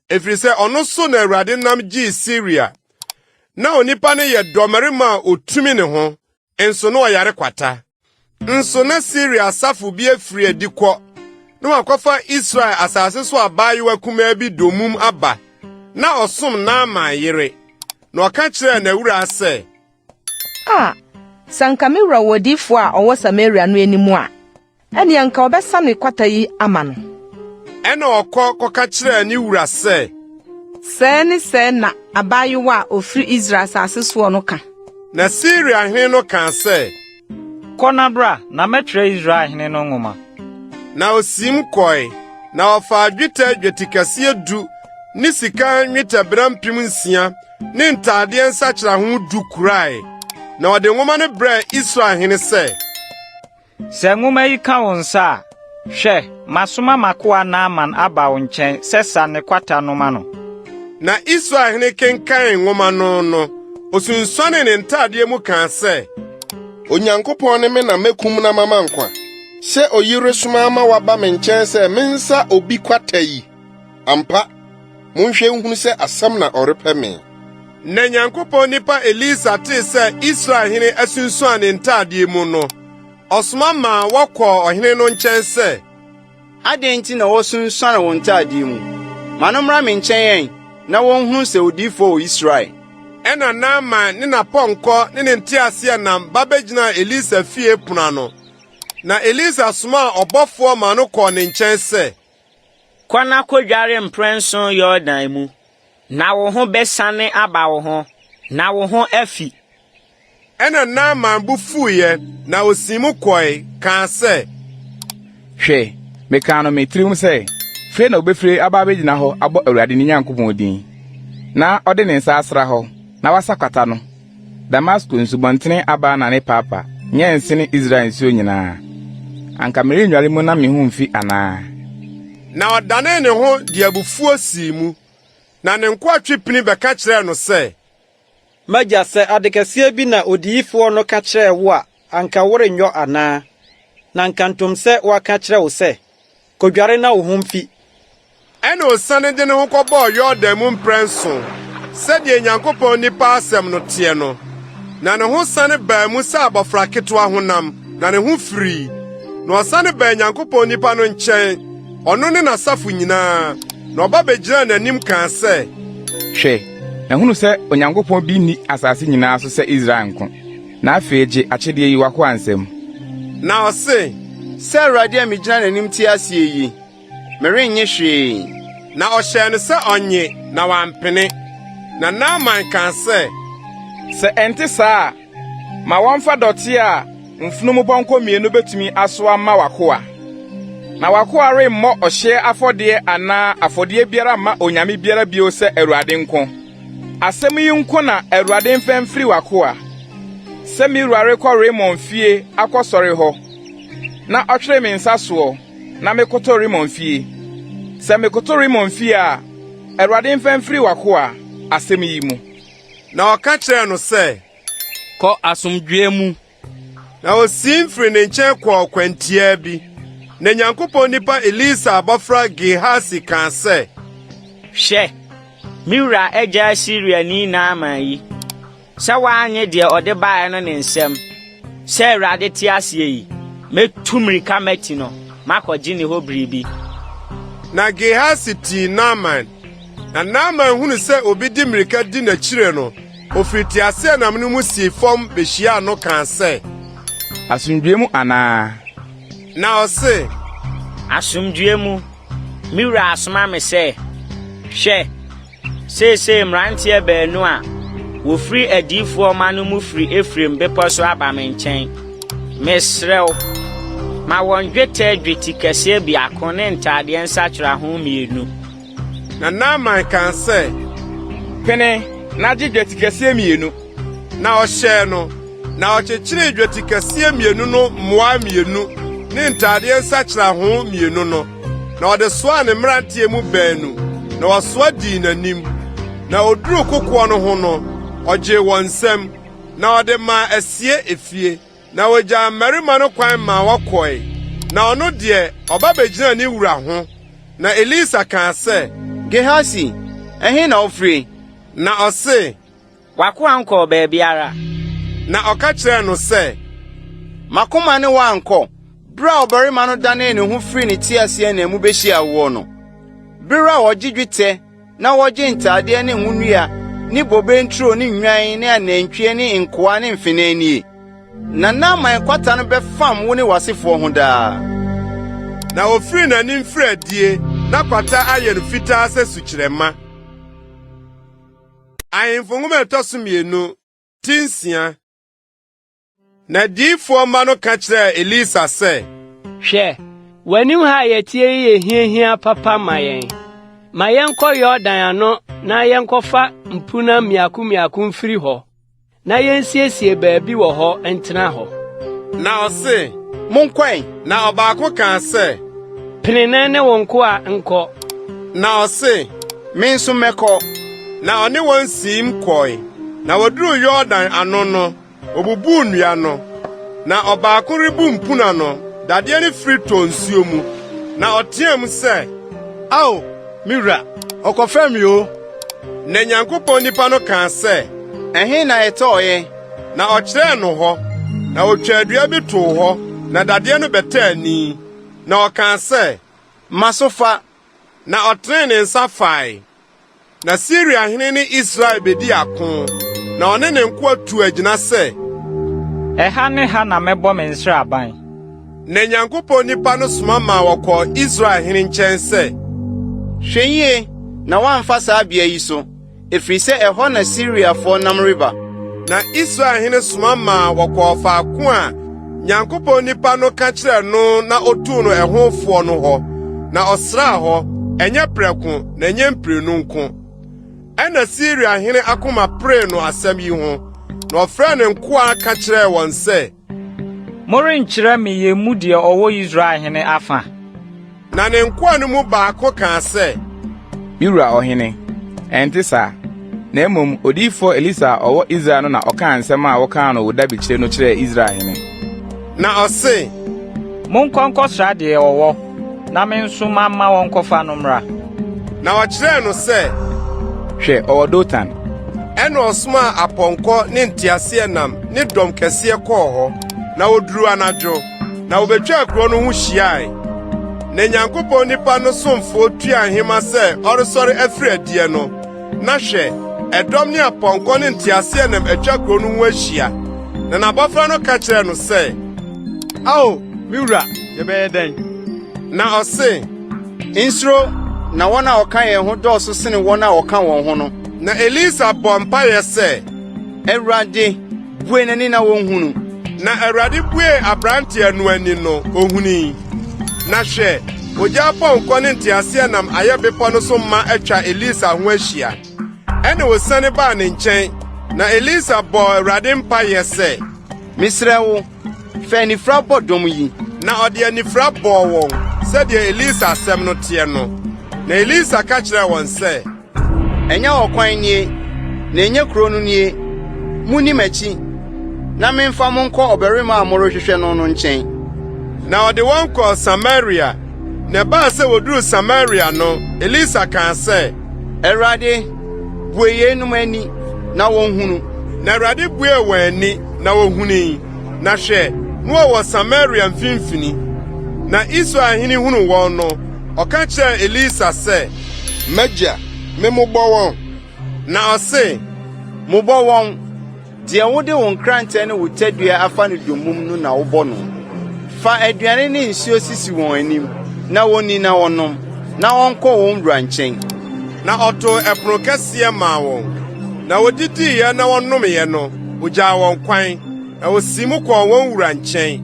efiri sɛ ɔno so na Awurade nam gyee Syria. Na onipa no yɛ dɔmmarima a otumi ne ho, nso na ɔyare kwata. Nso na Syria asafo bi afiri adi kɔ. Na wakɔfa Israel asase so abaayewa kumaa bi domum aba. Na ɔsom Naaman yere. Na ɔka kyerɛ n'awura sɛ, sanka me wura wodifo a ɔwɔ Samaria no anim a, ɛne anka ɔbɛsa ne kwata yi ama no. Ɛna ɔkɔ kɔka kyerɛ ne wura sɛ, sɛɛ ne sɛɛ na abaayewa a ofiri Israel asase soɔ no ka. Na Syria hene no ka sɛ, Kɔnabra na mɛtrɛ Israel hene no nwoma. Na osim kɔe, na ɔfa dwetɛ dwetikɛseɛ 10 ne sika nwetɛ brampim 6 ne ntadeɛ nsakyerɛho 10 kurae. Na ɔde nwoma no brɛ Israel hene sɛ, sɛ nwoma yi ka wo nsa a, hwɛ, masoma makoa Naaman aba wo nkyɛn sɛ sa ne kwata no ma no. Na Israel hene kenkan nwoma no, osunsuane ne ntadeɛ mu kaa sɛ, Onyankopɔn ne me na mekum na mama nkwa. Sɛ oyi resoma ama waba me nkyɛn sɛ mensa obi kwata yi. Ampa, monhwɛ nhunu sɛ asɛm na ɔrepɛ me. Na Nyankopɔn nipa Elisha tee sɛ Israel hene asunsuane ne ntadeɛ mu no, ɔsoma ma wɔkɔ ɔhene no nkyɛn sɛ, adɛn nti na wɔsunsuane wɔn ntadeɛ mu? Ma no mmra me nkyɛn na wɔnhunu sɛ odiyifo wɔ Israel. Ɛna Naaman ne napɔnkɔ ne ne nteaseɛnam ba bɛgyina Elisha fie pona no. Na Elisha soma ɔbɔfoɔ ma no kɔɔ ne nkyɛn sɛ, kɔ na kodware mprɛnson Yordan mu, na wo ho bɛsane aba wo ho, na wo ho afi. Ɛna Naaman bu fuiɛ, na osim kɔe, kaa sɛ, hwɛ, meka no metirim sɛ, fei na obɛfiri aba bɛgyina hɔ abɔ Awurade ne Nyankopɔn din. Na ɔde ne nsa asra hɔ, na wasa kwata no. Damasko nsubɔntene aba na ne papa, nyɛ nsene Israel nsuo nyinaa. Anka merennware mu na me ho mfi anaa. Na ɔdane ne ho de abufuo sii mu. Na ne nkoatwe pini bɛka kyerɛ no sɛ, magya sɛ adekɛseɛ bi na odiyifoɔ no ka kyerɛ wo a anka worenyɔ anaa. Na anka ntom sɛ waka kyerɛ wo sɛ, kodware na wo ho mfi. Ɛna osane de ne ho kɔbɔɔ Yordan mu mprɛnson, sɛdeɛ Nyankopɔn nipa asɛm no teɛ no. Na ne ho sane baa mu sɛ abɔfra ketewa honam, na ne ho firi. Na ɔsane baa Nyankopɔn nipa no nkyɛn, ɔno ne n'asafo nyinaa. Na ɔba bɛgyina n'anim kaa sɛ, hwɛ, ɛhunu sɛ Onyankopɔn bi nni asase nyinaa so sɛ Israel nko. Na afei gye akyɛdeɛ yi wako ansɛm. Na ɔse, sɛ Awurade a migyina n'anim te aseɛ yi, merenyɛ hwee. Na ɔhyɛ no sɛ ɔnye, na wampene. Na Naaman kaa sɛ, sɛ ɛnte saa a, ma wɔmfa dɔte a mfunumu pɔnkɔ mmienu betumi asoa ma wakoa. Na wakoa remmɔ ɔhye afɔdeɛ anaa afɔdeɛ biara ma onyame biara bio sɛ Awurade nko. Asɛm yi nko na Awurade mfɛmfiri wakoa. Sɛ me wurare kɔ Ramon fie akɔsɔre hɔ, na ɔtwere me nsa soɔ, na mekoto Ramon fie. Sɛ mekoto Ramon fie a, Awurade mfɛmfiri wakoa asɛm yi mu. Na ɔka kyerɛ no sɛ, kɔ asomdwoe mu. Na osim firi ne nkyɛn kɔɔ kwantia bi. Na Nyankopɔn nipa Elisha abɔfra Gehasi kaa sɛ, hwɛ, me wura agya Syriani Naaman yi, sɛ woanyɛ deɛ ɔde baeɛ no ne nsɛm, sɛ Awurade te aseɛ yi, mɛtu mmirika mati no, makɔgye ne hɔ biribi. Na Gehasi tii Naaman. Na Naaman hunu sɛ obi di mmirika di n'akyire no, ofiri teaseɛnam no mu sii fam behyiaa no kaa sɛ, asomdwoe mu anaa. Na ɔse, asomdue mu miwura asoma me sɛ hwɛ sese mrantie baanu a wofiri adifo ma no mu firi Efrem bepɔ so aba me nkyɛn mesrew ma wɔn dwetɛ kɛseɛ biako ne ntadeɛ nsakra ho mienu na Naaman kan sɛ pene na gye dwetɛ kɛseɛ mienu na ɔhyɛ no na ɔkyekyere dwetɛ kɛseɛ mienu no mmoa mienu ne ntadeɛ nsakra ho mienu no na ɔde soa ne mrantie mu baanu na ɔsoa dii n'anim na oduru kokoɔ no ho no ɔgye wɔn nsam na ɔde ma asie efie na wogya mmarima no kwan ma wɔkɔe na ɔno deɛ ɔba begyina ne wura ho na Elisha kaa sɛ Gehasi ɛhe na ofiri na ɔse wako ankɔ baabiara na ɔka kyerɛ no sɛ makoma ne wankɔ bra ɔbarima no dane ne ho firi ne tiaseɛ na mu behyia wo no bra wɔgye dwetɛ na wɔgye ntadeɛ ne nwunua ne bobe nturo ne nwan ne anantwie ne nkoa ne mfenanie na Naaman kwata no bɛfam wo ne wasefo ho daa na ofiri n'anim firi adie na kwata ayɛ no fitaa sɛ sukyerɛma ahemfo nwoma ɛtɔ so mmienu tinsia na diifoɔ mma no ka kyerɛ Elisha sɛ hwɛ w'anim ha yɛtie yɛ hiahia papa ma yɛn ma yɛnkɔ Yordan ano na yɛnkɔfa mpuna miako mfiri hɔ na yɛnsiesie baabi wɔ hɔ ntena hɔ na ɔse monkɔe na ɔbaako kaa sɛ penene ne wo nko a nkɔ na ɔse me nso mɛkɔ na ɔne wɔn siim kɔe na wɔduru Yordan ano no obubu nnua no na ɔbaako rebu mpuna no dadeɛ ne firi tɔ nsuo mu na ɔteɛ mu sɛ ao miwura ɔkɔfɛ mi o na Nyankopɔn nipa no kaa sɛ ɛhe na ɛtɔɔyɛ na ɔkyerɛɛ no hɔ na otwa adua bi too hɔ na dadeɛ no bɛtɛɛ ani na ɔkaa sɛ ma so fa na ɔtenee ne nsa fae na Siriahene ne Israel bedi ako na ɔne ne nkoa tu agyina sɛ ɛha ne ha na mɛbɔ me nsraban na Nyankopɔn nipa no soma ma wɔkɔ Israelhene nkyɛn sɛ hwɛ yie na woamfa saa bea yi so efiri sɛ ɛhɔ na Siriafoɔ nam reba na Israelhene soma ma wɔkɔ faako a Nyankopɔn nipa no ka kyerɛ no na otuu no ɛhofoɔ no hɔ na ɔsraa hɔ ɛnyɛ prɛko na ɛnyɛ mprenu nko ɛna Siriahene akoma pere no asɛm yi ho na ɔfrɛ ne nkoa ka kyerɛ wɔn sɛ morenkyerɛ me yɛ mu deɛ ɔwɔ Israelhene afa na ne nkoa no mu baako kaa sɛ miwura ɔhene ɛnte saa na mmom odiyifoɔ Elisha ɔwɔ Israel no na ɔka nsɛm a wɔkaa no wo da bikyire no kyerɛ Israelhene na ɔse monkɔnkɔ sra deɛ ɔwɔ na me nso mamma wɔn kɔfa no mmra na ɔkyerɛɛ no sɛ hwɛ ɔwɔ Dotan ɛna ɔsoma apɔnkɔ ne nteaseɛnam ne dɔm kɛseɛ kɔɔ hɔ na woduru anadwo na wobetwa kuro no ho hyiae na Nyankopɔn nipa no somfo tua ahema sɛ ɔresɔre afiri adie no na hwɛ ɛdɔm ne apɔnkɔ ne nteaseɛnam atwa kuro no ho ahyia na n'abɔfra no ka kyerɛ no sɛ ao miwura yɛbɛyɛ dɛn na ɔse nsuro na wɔn a ɔka yɛn ho dɔɔso sene wɔn a ɔka wɔn ho no na Elisha bɔ mpaeɛ sɛ Awurade bue n'ani na wɔnhunu na Awurade bue aberanteɛ no ani no ohunii na hwɛ ogya apɔnkɔ ne nteaseɛnam ayɛ bepɔ no so ma atwa Elisha ho ahyia ɛne wosiane baa ne nkyɛn na Elisha bɔ Awurade mpaeɛ sɛ mesrɛ wo fɛ anifra bɔ dɔm yi na ɔde anifra bɔɔ wɔn sɛdeɛ Elisha asɛm no teɛ no na Elisha ka kyerɛ wɔn sɛ ɛnyɛ ɔkwan nie na ɛnyɛ kuro no nie muni m'akyi na memfa mo nkɔ ɔbarima a morehwehwɛ no no nkyɛn na ɔde wɔn kɔɔ Samaria na ɛbaa sɛ woduru Samaria no Elisha kaa sɛ Awurade bue yeinom ani na wɔnhunu na Awurade bue wɔn ani na wɔhunii na hwɛ na wɔwɔ Samaria mfimfini na Israelhene hunu wɔn no ɔka kyerɛ Elisha sɛ Magya me mobɔ wɔn na ɔse mobɔ wɔn deɛ wode wo nkrantɛ ne wo tadua afa no domum no na wobɔ no fa aduane ne nsuo sisi wɔn anim na woni na wonom na wonkɔ wɔn wura nkyɛn. Na ɔto ɛpono kɛseɛ maa wɔn. Na wodidiiɛ na wɔnomeɛ no, ogyaa wɔn kwan. Na wosi mu kɔɔ wɔn wura nkyɛn.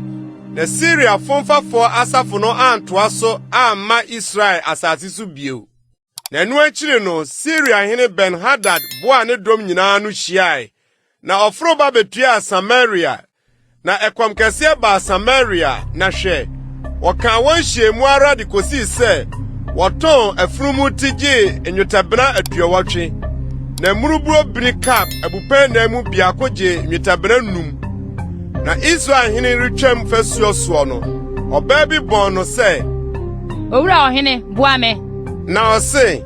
Na Syria fomfafoɔ asafo no antoa so amma Israel asase so bio. Na ɛno akyiri no, Syria hene Ben-Hadad boaa ne dɔm nyinaa no hyiae. Na ɔforo ba betuaa Samaria. Na ɛkɔm kɛseɛ baa Samaria na hwɛ. Wɔkaa wɔn hyiamu ara de kosii sɛ wɔtɔn afurumu ti gyee nnwotabena 20. Na mmuruburo bini kap abupɛn na mu biako gyee nnwotabena 5. Na Israel hene retwam fasuo soɔ no, ɔbaa bi bɔn no sɛ, Owura ɔhene, boa me. Na ɔse,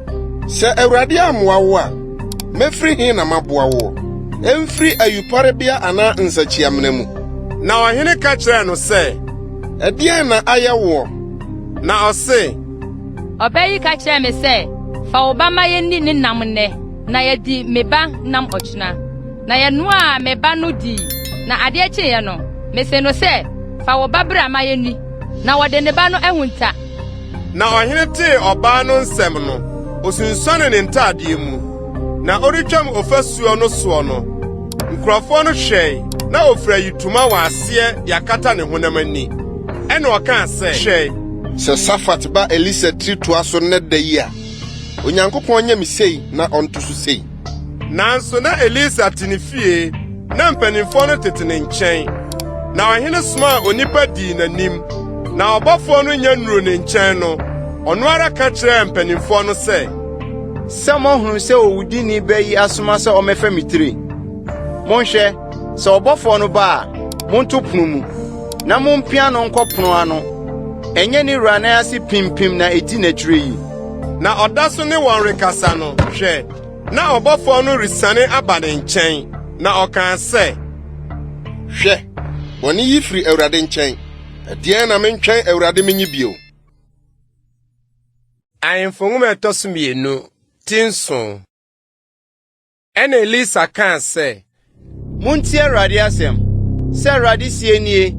sɛ Awurade amoa wo a, mefiri he na maboa wo? Emfiri ayuparebea anaa nsakyiamena mu. Na ɔhene ka kyerɛɛ no sɛ, ɛdeɛn na ayɛ wo? Na ɔse, Ɔbaa yi ka kyerɛ me sɛ, fa wo ba ma yɛnni ne nam nnɛ, na yɛdi me ba nam ɔkyena. Na yɛnoa me ba no di, na adeɛ kyeeɛ no, mese no sɛ, fa wo ba bra ma yɛnni, na wɔde ne ba no ahunta. Na ɔhene tee ɔbaa no nsɛm no, osunsuane ne ntaadeɛ mu. Na ɔretwam ofasuo no soɔ no, nkurɔfoɔ no hwɛe, na ofira yituma wɔ aseɛ de akata ne honam ani. Ɛna ɔkaa sɛ, hwɛ, sɛ Safat ba Elisha tiri toa so ne da yi a, Onyankopɔn nyɛ me sei na ɔnto so sei. Nanso na Elisha te ne fie, na mpanimfoɔ no tete ne nkyɛn. Na ɔhene somaa onipa dii n'anim. Na ɔbɔfoɔ no nya nnuro ne nkyɛn no, ɔno ara ka kyerɛɛ mpanimfoɔ no sɛ, sɛ mohunu sɛ owudini ba yi asoma sɛ ɔmɛfa me tiri. Monhwɛ, sɛ ɔbɔfoɔ no ba a, monto pono mu, na mompia no nkɔ pono ano. Ɛnyɛ ne wura na ase pimpim na edi n'akyire yi. Na ɔda so ne wɔn rekasa no, hwɛ, na ɔbɔfoɔ no resane aba ne nkyɛn. Na ɔkaa sɛ, hwɛ, bɔne yi firi Awurade nkyɛn. Ɛdeɛn na mentwɛn Awurade menyi bio? Ahemfo nwoma ɛtɔ so 2, ti 9. Ɛna Elisha kaa sɛ, Muntie Awurade asɛm. Sɛ Awurade sie nie,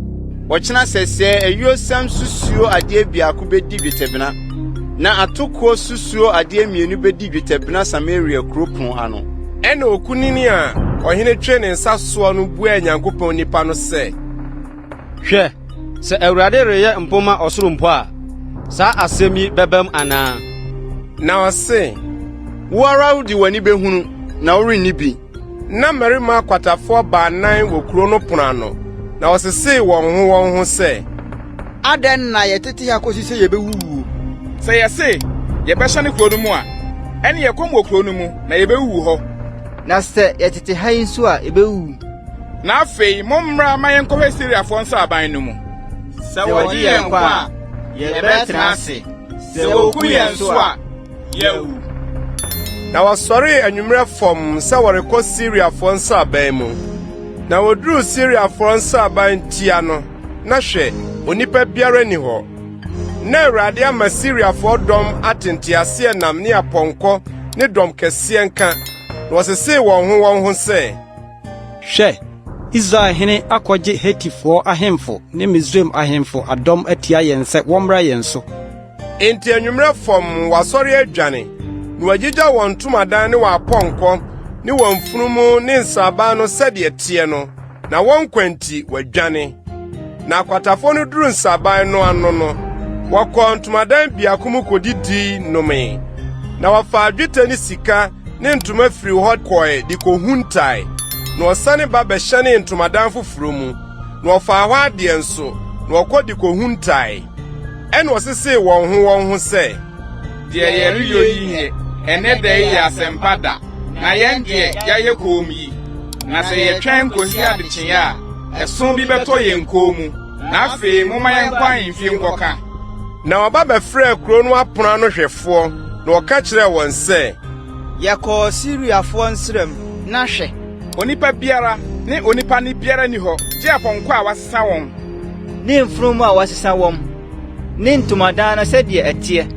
wɔkyena sɛsɛ ayuosam susuo adeɛ biako bedi dwetɛbena, na atokoɔ susuo adeɛ 2 bedi dwetɛbena Samaria kuropɔn ano. Ɛna okunini a ɔhene twe ne nsa soɔ no buaa Nyankopɔn nipa no sɛ, hwɛ, sɛ Awurade reyɛ mpoma ɔsoro mpo a, saa asɛm yi bɛbam anaa? Na ɔse, wo ara wodi w'ani behunu, na worenni bi. Na mmarima akwatafoɔ 4 wɔ kuro no pono ano, na wɔsesee wɔn ho sɛ, adɛn na yɛtete ha kɔsi sɛ yɛbɛwuwu? Sɛ yɛse, yɛbɛhyɛ ne kuro no mu a, ɛne yɛkɔm wɔ kuro no mu na yɛbɛwuwu hɔ. Na sɛ yɛtete ha yi nso a yɛbɛwuwu. Na afei, mommra ma yɛnkɔhwɛ Syriafoɔ nsaban no mu. Sɛ wɔgye yɛn nkwa a, yɛbɛtena ase. Sɛ woku yɛn nso a, yɛwu. Na wɔsɔree anwummerɛ fam sɛ wɔrekɔ Syriafoɔ nsaban mu. Na woduruu Syriafoɔ nsaban tia no, na hwɛ, onipa biara ni hɔ. Na Awurade ama Syriafoɔ dɔm atenteaseɛ nam ne apɔnkɔ ne dɔm kɛseɛ nka. Na wɔsesee wɔn ho sɛ, hwɛ, Israel hene akɔgye Hetifoɔ ahemfo ne Misraim ahemfo adɔm atia yɛn sɛ wɔmmra yɛn so. Enti anwummerɛ fam wɔasɔre adwane, na wɔagyigya wɔn ntomadan ne wɔn apɔnkɔ ne wɔn mfunumu ne nsaban no sɛdeɛ teɛ no, na wɔn kwanti wɔadwane. Na akwatafoɔ no duru nsaban no ano no, wɔkɔɔ ntomadan biako mu kodidi nomee. Na wɔfaa dwetɛ ne sika ne ntoma firi hɔ kɔe de kohuntae. Na wɔsane ba bɛhyɛne ntomadan foforo mu, na wɔfaa hɔ adeɛ nso, na wɔkɔ de kohuntae. Ɛna wɔsesee wɔn ho sɛ, deɛ yɛreyɛ yi nye, ɛnɛ da yi yɛ asɛmpa da, na yɛn deɛ yɛayɛ koom yi. Na sɛ yɛtwɛn kosi adekyeɛ a, ɛso bi bɛtɔ yɛn kɔn mu, na afei momma yɛnkɔ ahemfie nkɔka. Na wɔba bɛfrɛɛ kuro no apono ano hwɛfoɔ, na wɔka kyerɛɛ wɔn sɛ, yɛkɔɔ Syriafoɔ nsrɛm, na hwɛ, onipa biara ne onipa ni biara ni hɔ, gye apɔnkɔ a wasesa wɔn, ne mfurum a wasesa wɔn, ne ntomadan na sɛdeɛ ɛteɛ.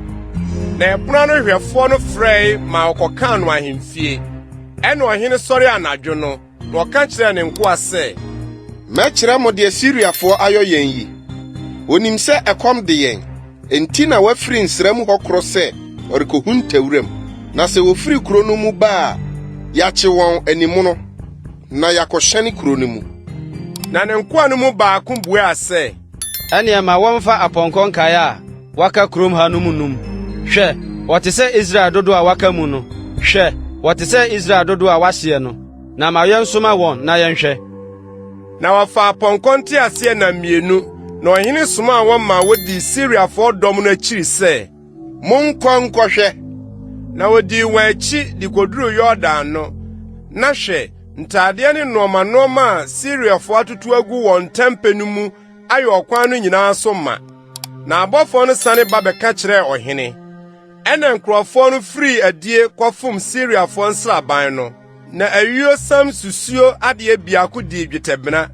Na ɛpono no hwɛfoɔ no frɛe ma ɔkɔkaa no ahemfie. Ɛna ɔhene sɔre anadwo no, na ɔka kyerɛɛ ne nkoa sɛ, mɛkyerɛ mo deɛ Syriafoɔ ayɔ yɛn yi. Onim sɛ ɛkɔm de yɛn, enti na wafiri nsram hɔ koro sɛ ɔrekohu ntawuram na sɛ wofiri kuro no mu ba a yɛakye wɔn animu no na yɛakɔhyɛne kuro no mu. Na ne nkoa no mu baako buaa sɛ, ɛnea ma wɔmfa apɔnkɔ nkae a waka kurom ha no mu num. Hwɛ, wɔte sɛ Israel dodo a waka mu no. Hwɛ, wɔte sɛ Israel dodo a wahyeɛ no. Na ma yɛnsoma wɔn na yɛnhwɛ. Na wɔfa apɔnkɔ nteaseɛ na mmienu, na ɔhene somaa wɔn ma wodi Syriafoɔ dɔm no akyiri sɛ, monkɔ nkɔhwɛ. Na wodi wɔn akyi de koduru Yordan no. Na hwɛ, ntadeɛ ne nnoɔma a Syriafoɔ atoto agu wɔn ntɛmpɛ no mu ayɛ ɔkwan no nyinaa so ma. Na abɔfoɔ no sane ba bɛka kyerɛɛ ɔhene. Ɛna nkurɔfoɔ no firi adie kɔfom Syriafoɔ nsraban no. Na ayuo sam susuo adeɛ biako di dwetɛbena.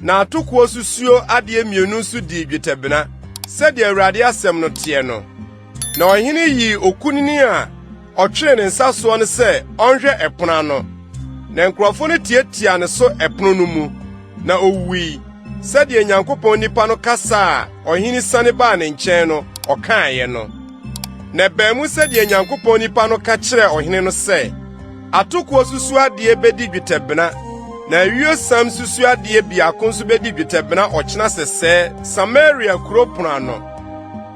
Na atokuo susuo adeɛ mmienu nso di dwetɛbena. Sɛdeɛ Awurade asɛm no teɛ no. Na ɔhene yi okunini a ɔtwere ne nsa soɔ no sɛ ɔnhwɛ ɛpono ano. Na nkurɔfoɔ no tiatia ne so ɛpono no mu. Na owui. Sɛdeɛ Nyankopɔn nipa no kasa a ɔhene sane baa ne nkyɛn no ɔkaeɛ no. Na baamu sɛdeɛ Nyankopɔn nipa no ka kyerɛ ɔhene no sɛ, atokuo susu adeɛ bedi dwetɛbena, na ayuo sam susu adeɛ biako nso bedi dwetɛbena ɔkyena sɛsɛɛ Samaria kuro pono ano.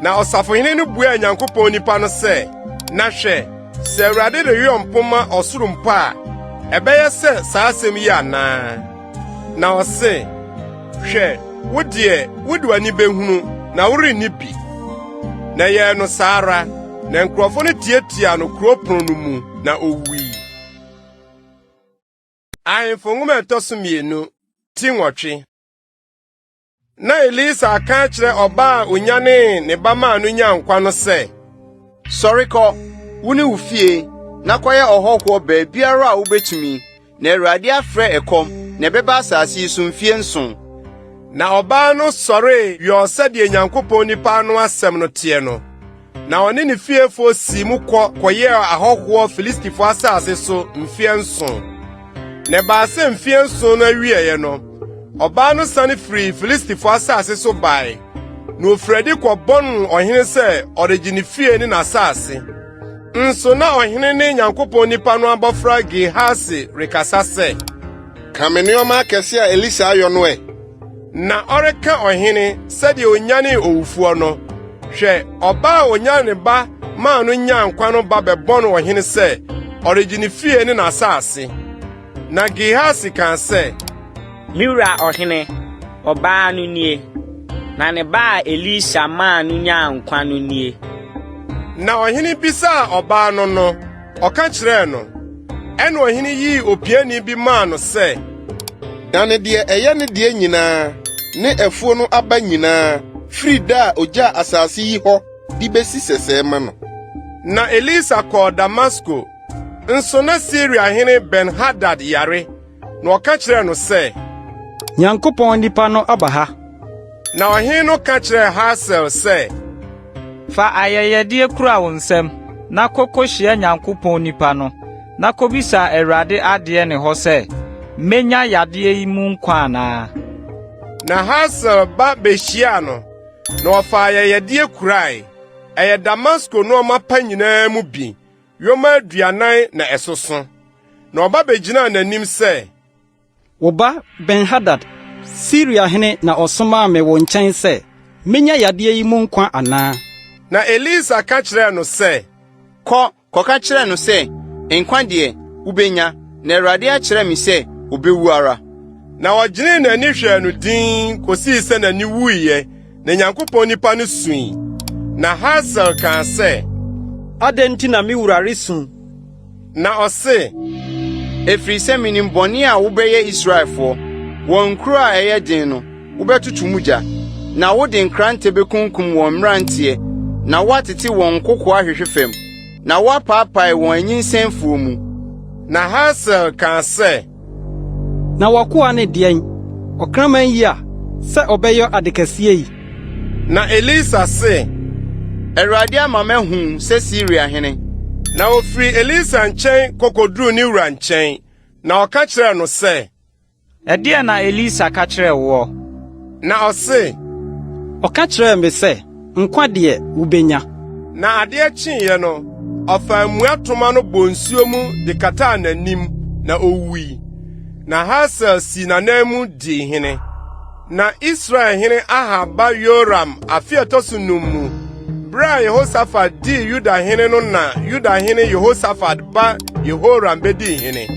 Na ɔsafohene no buaa Nyankopɔn nipa no sɛ, na hwɛ, sɛ Awurade reyɔ mpoma ɔsoro mpo a, ɛbɛyɛ sɛ saa asɛm yi anaa. Na ɔse, hwɛ, wo deɛ wode w'ani behunu na worenni bi. Na yɛɛ no saa ara, na nkurɔfo no tiatia no kuro pono no mu na owui. Ahemfo nwoma ɛtɔ so mmienu, ti nwɔtwe. Na Elisha aka kyerɛ ɔbaa onyane ne ba maa no nya nkwa no sɛ, sɔre kɔ, wo ne wo fie, na kɔyɛ ɔhɔhoɔ baabiara a wobetumi, na Awurade afrɛ ɛkɔm, na ɛbɛba asase yi so mfie nson. Na ɔbaa no sɔree yɔɔ sɛdeɛ Nyankopɔn nipa no asɛm no teɛ no. Na ɔne ne fiefoɔ sii mu kɔyɛɛ ahɔhoɔ Filistifo asase so mfie nson. Na ɛbaa sɛ mfie nson no awieɛ no, ɔbaa no sane firi Filistifo asase so bae. Na ofiradi kɔbɔn ɔhene sɛ ɔregye ne fie ne n'asase. Nso na ɔhene ne Nyankopɔn nipa no abɔfra Gehasi rekasa sɛ, ka me nneɔma akɛse a Elisha ayɔ no ɛ. Na ɔreka ɔhene sɛdeɛ onyane owufoɔ no. Hwɛ, ɔbaa onyane ne ba maa no nya nkwa no ba bɛbɔ no ɔhene sɛ ɔregye ne fie ne n'asase. Na Gehasi ka sɛ, miwura ɔhene, ɔbaa no nie, na ne ba a Elisha maa no nya nkwa no nie. Na ɔhene bisaa ɔbaa no ɔka kyerɛɛ no. Ɛna ɔhene yii opiani bi maa no sɛ, dane deɛ ɛyɛ ne deɛ nyinaa, ne ɛfuo no aba nyinaa, firi da a ogya asase yi hɔ de besi sɛsɛɛ ma no. Na Elisha kɔɔ Damasko, nso na Syriahene Ben-Hadad yare, na ɔka kyerɛɛ no sɛ, Nyankopɔn nipa no aba ha. Na ɔhene no ka kyerɛɛ Hasael sɛ, fa ayɛyɛdeɛ kura wo nsɛm, na kɔkɔhyia Nyankopɔn nipa no, na kɔbisa Awurade adeɛ ne hɔ sɛ, menya yadeɛ yi mu nkwa anaa. Na Hasael ba behyiaa no, na ɔfa ayɛyɛdeɛ kurae. Ɛyɛ Damasko nneɛma pa nyinaa mu bi, yoma 40 na ɛsoso. Na ɔba begyinaa n'anim sɛ, wo ba Ben-Hadad, Syriahene na ɔsomaa me wo nkyɛn sɛ, menya yadeɛ yi mu nkwa anaa. Na Elisa ka kyerɛɛ no sɛ, kɔka kyerɛ no sɛ, nkwa deɛ wubenya, na Awurade akyerɛ me sɛ obewu ara. Na ɔgyinee n'ani hwɛɛ no din kosii sɛ n'ani wuiɛ, na Nyankopɔn nipa no sui. Na Hasael kaa sɛ, adɛn nti na me wura resu? Na ɔse, efiri sɛ minim bɔne a wobɛyɛ Israelfoɔ, wɔn nkuro a ɛyɛ den no, wobɛtoto mu gya, na wode nkrante bekunkum wɔn mmeranteɛ, na woatete wɔn nkokoa ahwehwe fam, na woapaapae wɔn anyinsɛnfuo mu. Na Hasael kaa sɛ, na wakoa ne deɛn, ɔkraman yi a, sɛ ɔbɛyɛ adekɛseɛ yi. Na Elisa se, Awurade ama mahu sɛ Syriahene. Na ofiri Elisa nkyɛn kokoduru ne wura nkyɛn, na ɔka kyerɛɛ no sɛ, ɛdeɛ na Elisa ka kyerɛɛ wo? Na ɔse, ɔka kyerɛɛ me sɛ, nkwa de ubenya. Na ade chiye no, ofa muatoma no bonsuo mu de kata nanim na owui. Na Hazael si na namu di hene. Na Israel hene Ahaba Yoram afiatosu numu. Bra Yehoshaphat di Yuda hene no na Yuda hene Yehoshaphat ba Yehoram bedi hene.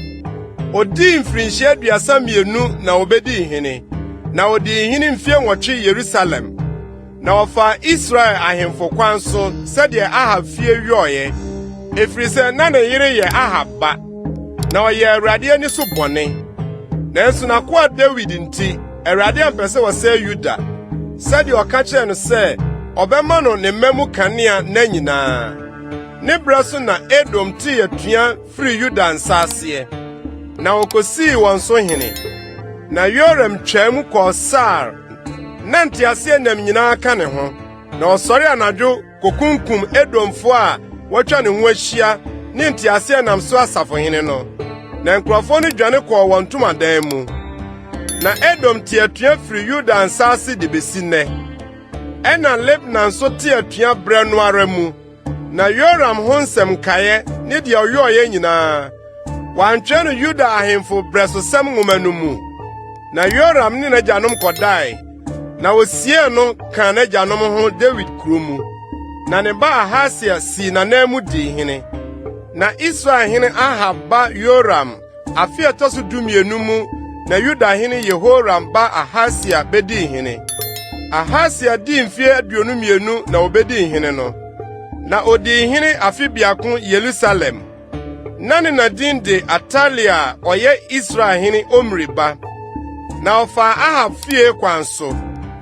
Odi mfrinhyia aduasa mienu na obedi hene. Na odi hene mfie nwɔtwe Yerusalem. Na ofa Israel ahemfo kwan so sɛdeɛ Ahab fie yoye. Efrise na ne yere ye Ahab ba. Na ɔyɛ Awurade ani so bɔne. Nanso na kwa David nti Awurade ampɛsɛ wɔsɛ Yuda. Sɛdeɛ ɔka kyerɛ no sɛ ɔbɛma no ne mmɛmu kanea na nyinaa. Ne bra so na Edom ti atua firi Yuda nsase. Na okosii wɔn so hene. Na Yoram twam kɔ Sar. Na ntiase nam nyinaa ka ne ho. Na ɔsɔre anadwo kokunkum Edomfo a wɔtwa ne ho ahyia ne ntiase nam so asafo hene no. Na nkurɔfo no dwane kɔ wɔn ntomadan mu. Na Edom ti atua firi Yuda nsase de besi nnɛ. Ɛna Lebanon so ti atua brɛ no ara mu. Na Yoram ho nsɛm kaeɛ ne deɛ ɔyɔɔyɛ nyinaa. Wantwɛ no Yuda ahemfo brɛ so sɛm nwoma no mu. Na Yoram ne n'agyanom kɔdae. Na osie no ka n'agyanom ho David kuro mu. Na ne ba Ahasia si na namu di hene. Na Israel hene Ahab ba Yoram afi etosu dumienu mu na Yuda hene Yehoram ba Ahasia bedi hene. Ahasia di mfie aduonu mienu na obedi hene no. Na odi hene afi biako Yerusalem. Na ne nadin de Atalia oye Israel hene Omri ba. Na ofa Ahab fie kwanso.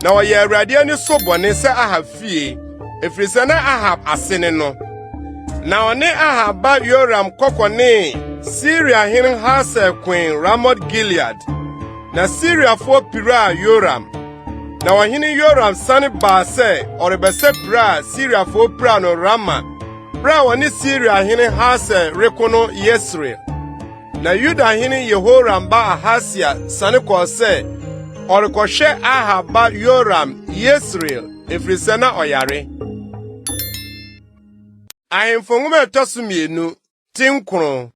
Na oye Awurade ani so bɔne sɛ Ahab fie. Efirisa na Ahab asene no. Na one Ahab ba Yoram kɔkɔne Syria hene Hazael queen Ramoth Gilead. Na Syria fo pira Yoram. Na ɔhene Yoram sane ba sɛ ɔrebɛsɛ pira Syria fo pira no Rama. Bra wɔne Syria hene Hazael reko no Yesreel. Na Yuda hene Yehoram ba Ahasia sane kɔ sɛ ɔrekɔhwɛ Ahab ba Yoram Yesreel efirisa na ɔyare. Ahemfo nwoma ɛtɔso mienu tinkron.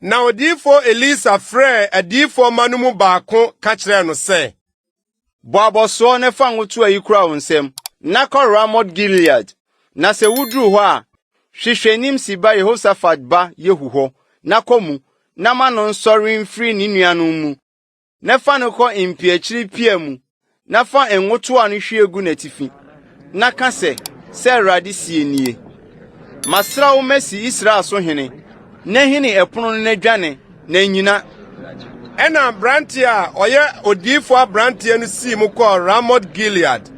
Na odiyifo Elisha frɛ adiyifo ma no mu baako ka kyerɛ no sɛ, bɔ abɔsoɔ ne fa nwoto ayi kura wo nsɛm na kɔ Ramoth Gilead. Na sɛ wuduru hɔ a hwehwɛnim si ba Yehoshaphat ba Yehu hɔ na kɔ mu na ma no nsɔre mfiri ne nuanom mu. Na fa no kɔ mpiakyiri pia mu na fa nwoto a no hwie gu n'atifi. Na ka sɛ Awurade sie nie. Masra wo masi Israel so hene. Na hene ɛpono no n'adwane na nyina. Ɛna brante a ɔyɛ odiyifo abrante no sii mu kɔ Ramoth Gilead.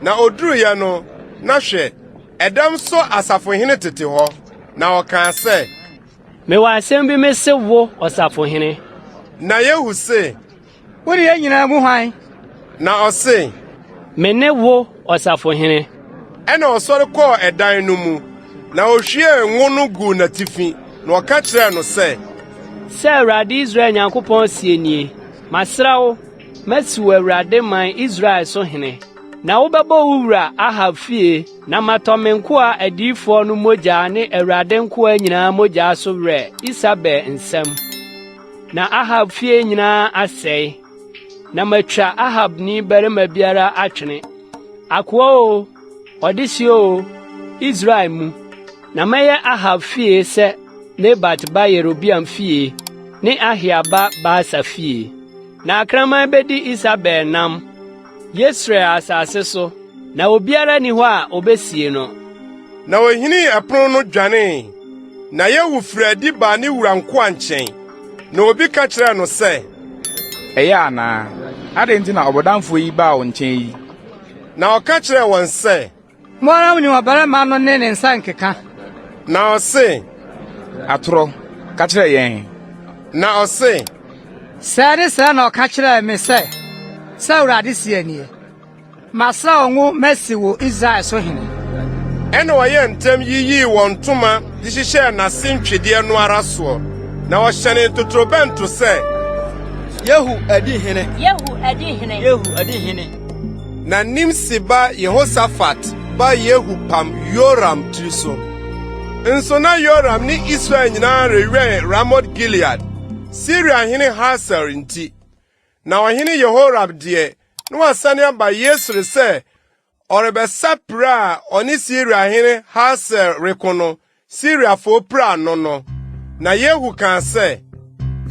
Na oduru ya no na hwɛ ɛdam so asafo hene tete hɔ. Na ɔka sɛ, mewɔ asɛm bi mese wo ɔsafo hene. Na Yehu se, wo de nyina mu hwan? Na ɔse, me ne wo ɔsafo hene. Ɛna ɔsɔre kɔɔ ɛdan no mu. Na ohwie ngo no gu n'atifi. Na ɔka kyerɛ no sɛ, Awurade Israel Nyankopɔn sie nie, masra wo, masi wo Awurade man Israel so hene. Na wobɛbɔ wo wura Ahab fie, na matɔ me nkoa adiyifoɔ no mogya ne Awurade nkoa nyinaa mogya so werɛ Isabel nsɛm. Na Ahab fie nyinaa asɛe. Na matwa Ahab ni barima biara atwene. Akoa o, ɔdehye o, Israel mu. Na mɛyɛ Ahab fie sɛ Nebat ba Yerobiam fie, ne Ahia ba Baasa fie. Na akraman bedi Isabel nam, Yesreel asase so, na obiara ni hɔ a obesie no. Na ohini ɛpono no dwane. Na Yehu firi adi ba ne wura nkoa nkyɛn. Na obi ka kyerɛ no sɛ, ɛyɛ ana, ade nti na ɔbɔdamfo yi baa wo nkyɛn yi. Na ɔka kyerɛ wɔn sɛ, Mwana ni ɔbarima no ne nsa nkeka. Na ɔse, atorɔ, ka kyerɛ yɛn. Na ɔse, sɛ na ɔka kyerɛ me sɛ Awurade sie nie. Masra wo masi wo Israel so hene. Ɛna ɔyɛ ntɛm yiyii wɔn ntoma de hyehyɛɛ n'ase ntwedeɛ no ara soɔ. Na ɔhyɛne totorobɛnto sɛ, Yehu adi hene. Yehu adi hene. Yehu adi hene. na Nimsi ba Yehoshaphat ba Yehu pam Yoram triso. Nso na Yoram ni Israel nyinaa rewe Ramoth Gilead, Syria hene Hazael nti. Na ɔhene Yehoram de no wasane aba Yesre se orebesapra oni Syria hene Hazael rekono Syria fo pra no. Na Yehu kan se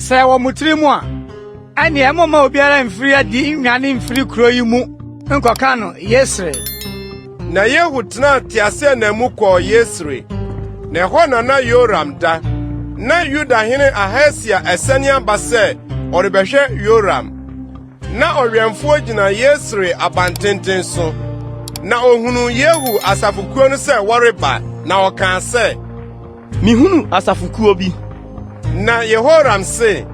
wo mutiri mu a ane emoma obiara mfiri adi nwane mfiri kuro yi mu nkoka no Yesre. Na Yehu tena tiase na mu kɔ Yesre. Na hɔ na Yoram da. Na Yuda hene Ahasia esani aba se orebɛhwɛ Yoram. Na ɔwɛmfo gyina Yesre abantenten so. Na ohunu Yehu asafukuo no se wɔreba na ɔka se mihunu asafukuo bi. Na Yehoram se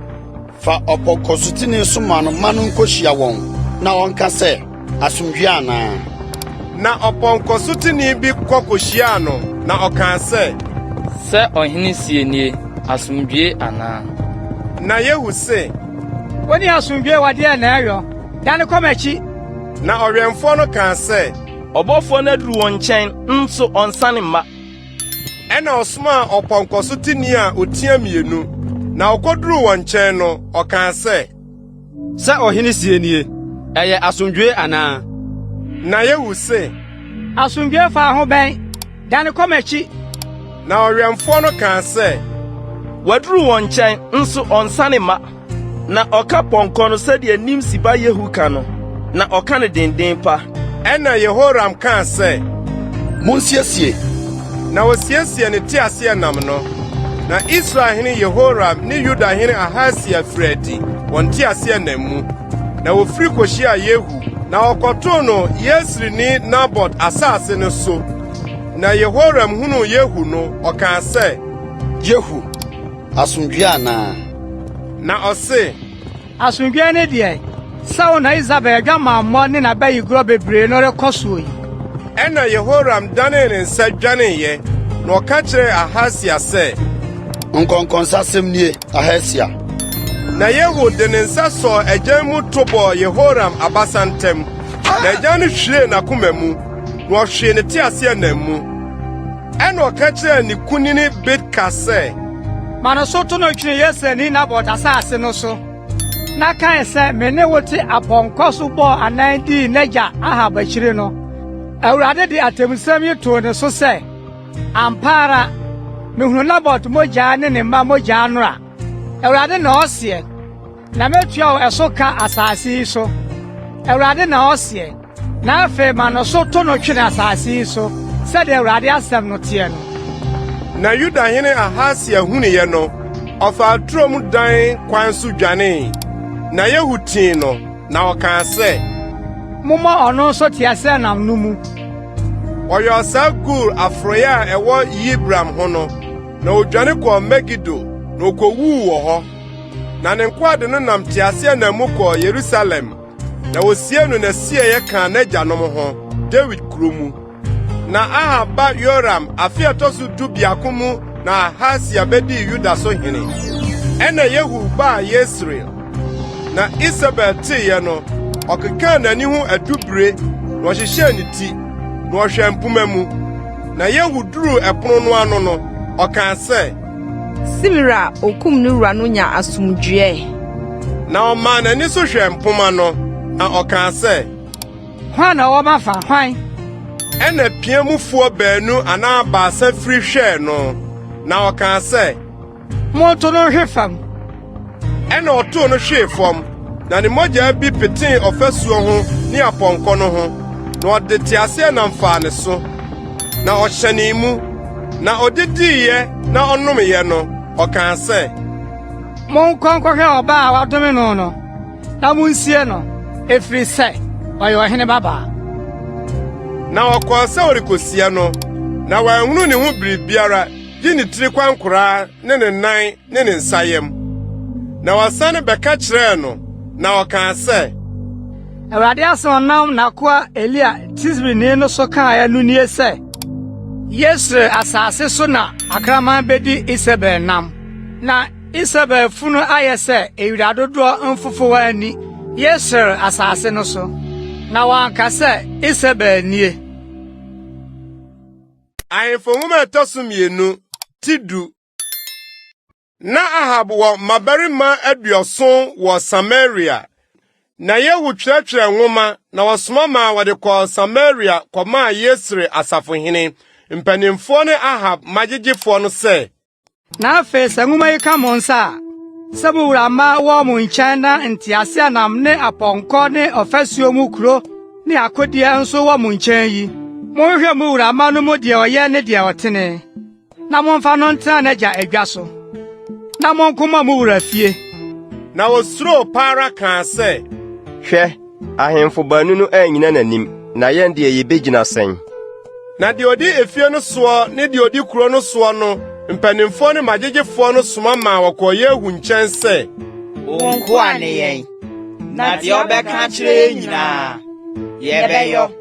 fa ɔpɔnkɔsotini soma no ma no nkohyia wɔn na ɔnka sɛ asomdwe anaa. Na ɔpɔnkɔsotini bi kɔkohyia no na ɔka se sɛ ɔhene sie nie asomdwe anaa. Na Yehu se woni asomdwe wade na ɛyɔ dan kɔmachi. Na ɔwɛmfo no ka se ɔbɔfo no aduru wɔn nkyɛn nso ɔnsane mma. Ɛna ɔsoma ɔpɔnkɔsotini a otia mienu na ɔkɔduru wɔn nkyɛn no ɔka se sɛ ɔhene sie nie ɛyɛ asomdwe anaa. Na Yehu se asomdwe fa ho bɛn dan kɔmachi. Na ɔwɛmfo no ka se waduru wɔn nkyɛn nso ɔnsane mma. Na ɔka pɔnkɔ no sɛdeɛ Nimsi ba Yehu ka no na ɔka ne denden pa. Ɛna Yehoram ka se monsiesie. Na osiesie ne tiase nam no. Na Israel hene Yehoram ne Yuda hene Ahasia fredi wɔn tiase nam mu. Na wofiri kohyia Yehu na ɔkɔtoo no Yesri ni Nabot asase no so. Na Yehoram hunu Yehu no ɔka se Yehu asomdwe anaa. Na ɔse asomdwe ne deɛ sawo na Isabel dwamammɔ ne nabayi goro bebree no rekɔso yi. Ɛna Yehoram dane ne nsa dwaneyɛ na ɔka kyerɛ Ahasia se nkɔnkɔnsasɛm nie Ahasia. Na Yehu de ne nsa sɔ agyan mu tobɔ Yehoram abasantem. Na agyan no hwiree n'akoma mu na ɔhwee ne tiase nam mu. Ɛna ɔka kyerɛ ne kunini Bidka se ma no so to no twene Yesre ni Nabot asase no so. Na kan sɛ me ne wote apɔnkɔ so bɔ anan di n'agya Ahab akyire no. Awurade de atemsɛm yi to ne so sɛ ampara mehunu Nabot mogya ne ne mma mogya no a Awurade na ɔseɛ na metua wo ɛso ka asase yi so. Awurade na ɔseɛ na afei ma no so to no twene asase yi so sɛdeɛ Awurade asɛm no teɛ no. Na Yuda hene Ahasia huniye no ɔfa atrom dan kwan so dwane. Na Yehu tii no na ɔka se momma ɔno nso tiase nam no mu. Ɔyɛ ɔsa Gur afroye a ɛwɔ Yibram ho no. Na odwane kɔ Megido na okowuu wɔ hɔ. Na ne nkwade no nam tiase na mu kɔ Yerusalem. Na wosie no na sie ka n'agyanom ho David kuromu. Na Ahab ba Yoram afi ɛtɔ so biako mu na Ahasia bedi Yuda so hene. Ɛna Yehu ba Yesreel. Na Isabel tiye no ɔkeka n'ani ho adubire na ɔhyehyɛ ne ti na ɔhwɛ mpoma mu. Na Yehu duru ɛpono no ano no ɔka se Simira okum ne wura no nya asomdwe. Na ɔma n'ani so hwɛ mpoma no na ɔka se hwan na wɔma fa hwan. Ɛna piamufoɔ baanu anaa baasa firi hwɛ no na ɔka se moto no hwe fam. Ɛna ɔtoo no hwee fam na ne mogya bi petee ɔfasuo ho ne apɔnkɔ no ho na ɔde tiase nam faa ne so na ɔhyɛ ne mu na ɔde diiɛ na ɔnomeyɛ no ɔka se monkɔ nkɔhwɛ ɔbaa a wadome no no na munsie no efiri sɛ ɔyɛ ɔhene babaa. Na ɔkɔɔ sɛ ɔrekosia no na wanhunu ne ho biribiara gye ne tiri kwankoraa ne ne nan ne ne nsayam. Na wasane bɛka kyerɛɛ no na ɔka sɛ Awurade asɛm nam n'akoa Elia Tisbini no so kaeɛ no nie sɛ Yesre asase so na akraman bedi Isabel nam. Na Isabel funu ayɛ sɛ ewira dodoɔ mfofowa ani Yesre asase no so. na wanka sɛ Isabel nie. Ahemfo nwoma ɛtɔ mienu tidu. Na Ahab wɔ mabarima 70 wɔ Samaria. Na Yehu twerɛtwerɛ nwoma na wɔsoma ma wɔde kɔ Samaria kɔmaa Yesre asafohene. Mpanimfoɔ ne Ahab magyegyefoɔ no sɛ, Na afei sɛ nwoma yi ka mo nsa a, sɛ muwura mma wɔ mo nkyɛn na nteaseɛnam ne apɔnkɔ ne ɔfasuo mu kuro ne akodeɛ nso wɔ mo nkyɛn yi. Monhwɛ muwura mma no mu deɛ ɔyɛ ne deɛ ɔtene. Na momfa no ntena n'agya adwa so. Na monkoma muwura fie. Na wosuro para kaa sɛ, Hwɛ, ahemfo baanu no anyina n'anim, na yɛn deɛ yɛbɛgyina sɛn. Na deɛ odi efie no soɔ ne deɛ odi kuro no soɔ no, mpanimfoɔ ne magyegyefoɔ no soma ma wɔkɔ Yehu nkyɛn sɛ, Wonko ane yɛn, na deɛ ɔbɛka kyerɛ yɛn nyinaa, yɛbɛyɔ.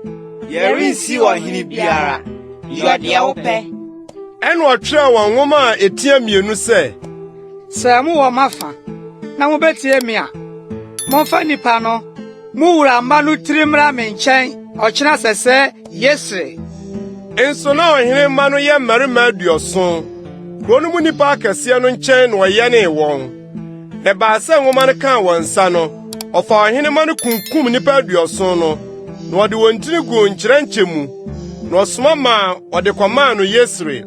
Yɛrensi ɔhene biara, yɔ deɛ wopɛ. Ɛna ɔtwerɛɛ wɔn nwoma a etia mienu sɛ, Sɛ mowɔ mafa, na mobɛtie me a, momfa nipa no, muwura mma no tiri mmra me nkyɛn, ɔkyena sɛsɛ Yesre. Nso na ɔhene mma no yɛ mmarima 70. Kuro no mu nipa akɛseɛ no nkyɛn na ɔyɛnee wɔn. Ɛbaa sɛ nwoma no kaa wɔn nsa no, ɔfa ɔhene mma no kunkum nipa 70 no, na ɔde wɔn tiri gu nkyerɛnkyɛ mu, na ɔsoma ma ɔde kɔmaa no Yesre.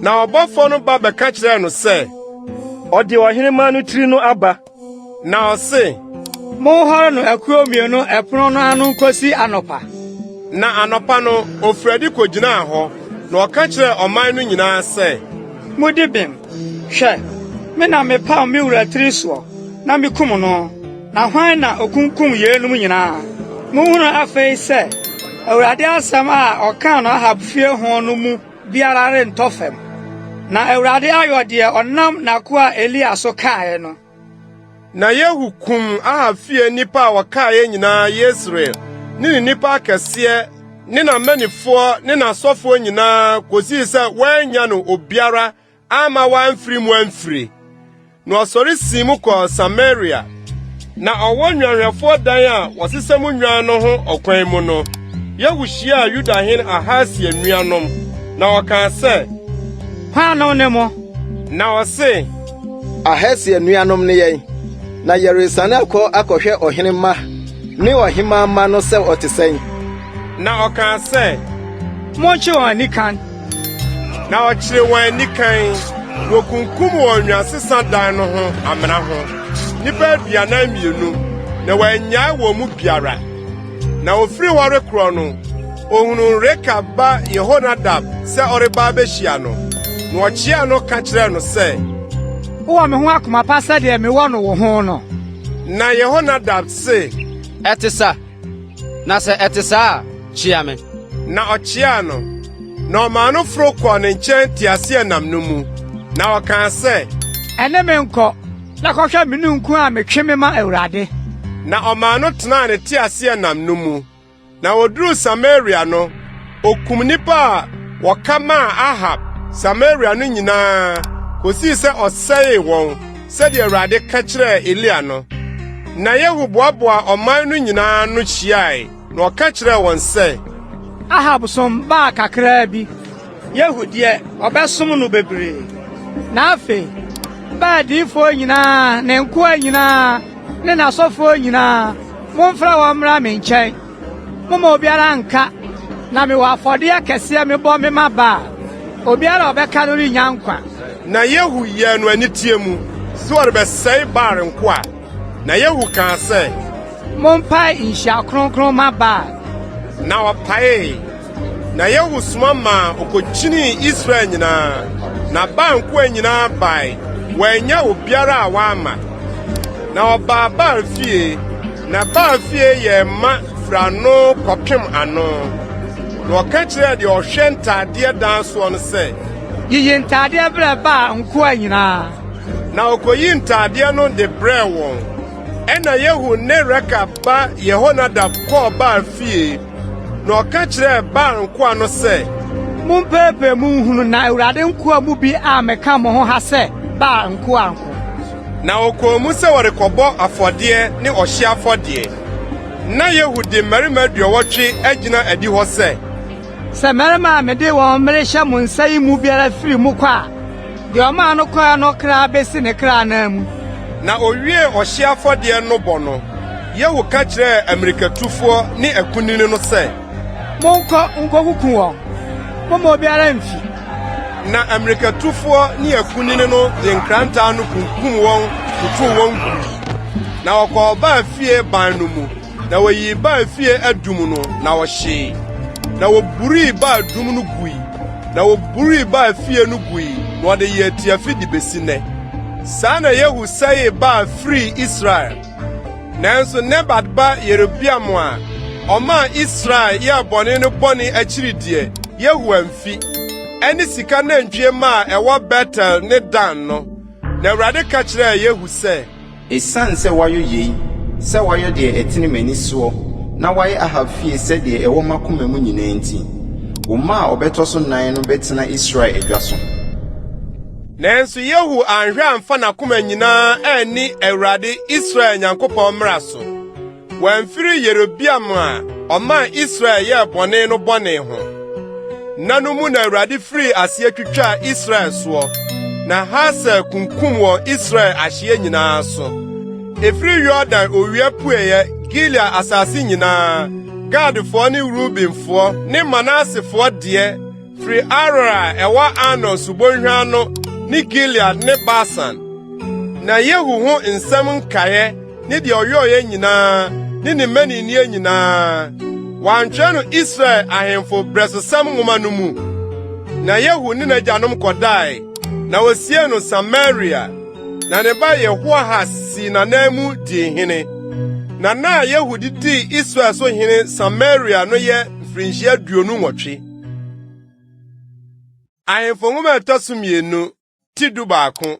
Na ɔbɔfo no ba bɛka kyerɛɛ no sɛ, ɔde ɔhene mma no tiri no aba. Na ɔse, Monhɔre no akuo mmienu ɛpono no ano nkosi anɔpa. Na anɔpa no, ofuradi kogyinaa hɔ, na ɔka kyerɛɛ ɔman no nyinaa sɛ, Mudi bem, hwɛ, me na mepam me wura tiri soɔ, na mekum no, na hwan na okunkum yeinom nyinaa? Monhunu afei sɛ, Awurade asɛm a ɔkaa no Ahab fie ho no mu biara rentɔ fam. Na Awurade ayɔ deɛ ɔnam n'akoa Elia so kaeɛ no. Na Yehu kum Ahab fie nipa a wɔkaeɛ nyinaa Yesreel, ne ne nipa akɛseɛ, ne n'amanifoɔ, ne n'asɔfoɔ nyinaa, kosii sɛ wɔanya no obiara ama wɔamfiri mu amfiri. Na ɔsɔre sii mu kɔɔ Samaria. Na ɔwɔ nnwanhwɛfoɔ dan a wɔsesɛ mu nnwan no ho ɔkwan mu no, Yehu hyiaa Yudahene Ahasia nuanom, na ɔkaa sɛ, Hwan ne mo? Na ɔse, Ahasia nuanom ne yɛn, na yɛresane akɔhwɛ ɔhene mma ne ɔhemmaa mma no sɛ ɔte sɛn. Na ɔkaa sɛ, Monkye wɔn anikan. Na ɔkyerɛ wɔn anikan, na okunkum wɔn nnuasesa dan no ho amena ho, nnipa 42, na wɔannyae wɔn mu biara. Na ofiri hɔ rekorɔ no, ohunu Rekab ba Yehonadab sɛ ɔreba abɛhyia no, na ɔkyeaa no ka kyerɛɛ no sɛ, Wowɔ me ho akoma pa sɛdeɛ mewɔ no wo ho no. Na Yehonadab se, Ɛte sa, na sɛ ɛte saa a, kyia me. Na ɔkyeaa no, na ɔmaa no foro kɔɔ ne nkyɛn teaseɛnam no mu, na ɔkaa sɛ, Ɛne me nkɔ, na kɔhwɛ me nunku a metwe me ma Awurade. Na ɔmaa no tenaa ne teaseɛnam no mu. Na woduruu Samaria no, okum nipa a wɔka maa Ahab Samaria no nyinaa, kosii sɛ ɔsɛee wɔn, sɛdeɛ Awurade ka kyerɛɛ Elia no. Na Yehu boaboa ɔman no nyinaa no hyiae, na ɔka kyerɛɛ wɔn sɛ, Ahab som baa kakraa bi, Yehu deɛ ɔbɛsom no bebree. Na afei, baa adiyifoɔ nyinaa, ne nkoa nyinaa, ne n'asɔfoɔ nyinaa, momfrɛ wɔn mmra me nkyɛn. Moma obiara nka, na mewɔ afɔdeɛ kɛseɛ mebɔ me ma Baal. Obiara ɔbɛka no rennya nkwa. Na Yehu yɛɛ no anitie mu, sɛ ɔde bɛsɛe Baal nko a. Na Yehu kaa sɛ, Mompae nhyia kronkron ma Baal. Na ɔpaee. Na Yehu soma ma okokyinii Israel nyinaa, na Baal nkoa nyinaa bae, wɔanya obiara a wɔama. Na ɔbaa Baal fie, na Baal fie yɛ ma frano kɔpem ano. Na ɔka kyerɛɛ deɛ ɔhwɛ ntadeɛ dan soɔ no sɛ, Yiyi ntadeɛ brɛ Baal nkoa nyinaa. Na okoyi ntadeɛ no de brɛɛ wɔn. Ɛna Yehu ne Rekab ba Yehonadab kɔɔ Baal fie, na ɔka kyerɛɛ Baal nkoa no sɛ, Mompeepee mu nhunu na Awurade nkoa mu bi a meka mo ho ha sɛ Baal nkoa nko. Na okɔɔ mu sɛ wɔrekɔbɔ afɔdeɛ ne ɔhye afɔdeɛ. na Yehudi mmarima aduɔwɔtwe agyina adi hɔ sɛ sɛ mmarima a mede wɔn mmere hyɛ mo nsa yi mu biara firi mu kɔ a deɛ ɔmaa no kɔɛ no kra besi ne kra anaa mu. Na owie ɔhye afɔdeɛ no bɔ no, Yehu ka kyerɛɛ amirikatufoɔ ne akunini no sɛ, monkɔ nkɔkuku wɔn, momma obiara mfi. Na amirikatufoɔ ne akunini no de nkrantaa no kunkum wɔn, tutuu wɔn gu. Na wɔkɔɔ baa fie ban no mu, na wɔyii baa fie adum no, na wɔhyee. Na wɔburii baa dum no gui, na wɔburii baa fie no gui, na wɔde yɛ atiafi de besi nnɛ. Saa na Yehu sɛee baa firi Israel. Nanso Nebat ba Yerobiam a ɔmaa Israel yɛ bɔne no bɔne akyiri deɛ Yehu amfi. Ɛne sika nantwie ma a ɛwɔ Betel ne Dan no. Na Awurade ka kyerɛɛ Yehu sɛ, Esiane sɛ wayɛ yei, sɛ wayɛ deɛ ɛtene m'ani soɔ, na wayɛ Ahab fie sɛdeɛ ɛwɔ m'akoma mu nyinaa nti, wo ma a ɔbɛtɔ so 9 no bɛtena Israel adwa so. Nanso Yehu anhwɛ amfa n'akoma nyinaa anni Awurade Israel Nyankopɔn mmara so. Wɔamfiri Yerobiam a ɔmaa Israel yɛ bɔne no bɔne ho. Na no mu na Awurade firi aseɛ twitwaa Israel soɔ, na Hasael kunkum wɔ Israel ahyeɛ nyinaa so. Efiri Yordan owia pueyɛ Gilead asase nyinaa, Gadfoɔ ne Rubenfoɔ ne Manasefoɔ deɛ, firi Arora ɛwɔ Arnon subonhwa no ne Gilead ne Basan. Na Yehu ho nsɛm nkaeɛ ne deɛ ɔyɛɔyɛ nyinaa ne ne mmaninnie nyinaa, wɔantwerɛ no Israel ahemfo brɛsosɛm nwoma no mu. Na Yehu ne n'agyanom kɔdae, na wosie no Samaria, na ne ba Yehoahas sii n'anan mu dii hene. Na Yehu didi Israel so hene Samaria no yɛ mfirinhyia 28. Ahemfo nwoma ɛtɔ so 2 Tidu baako.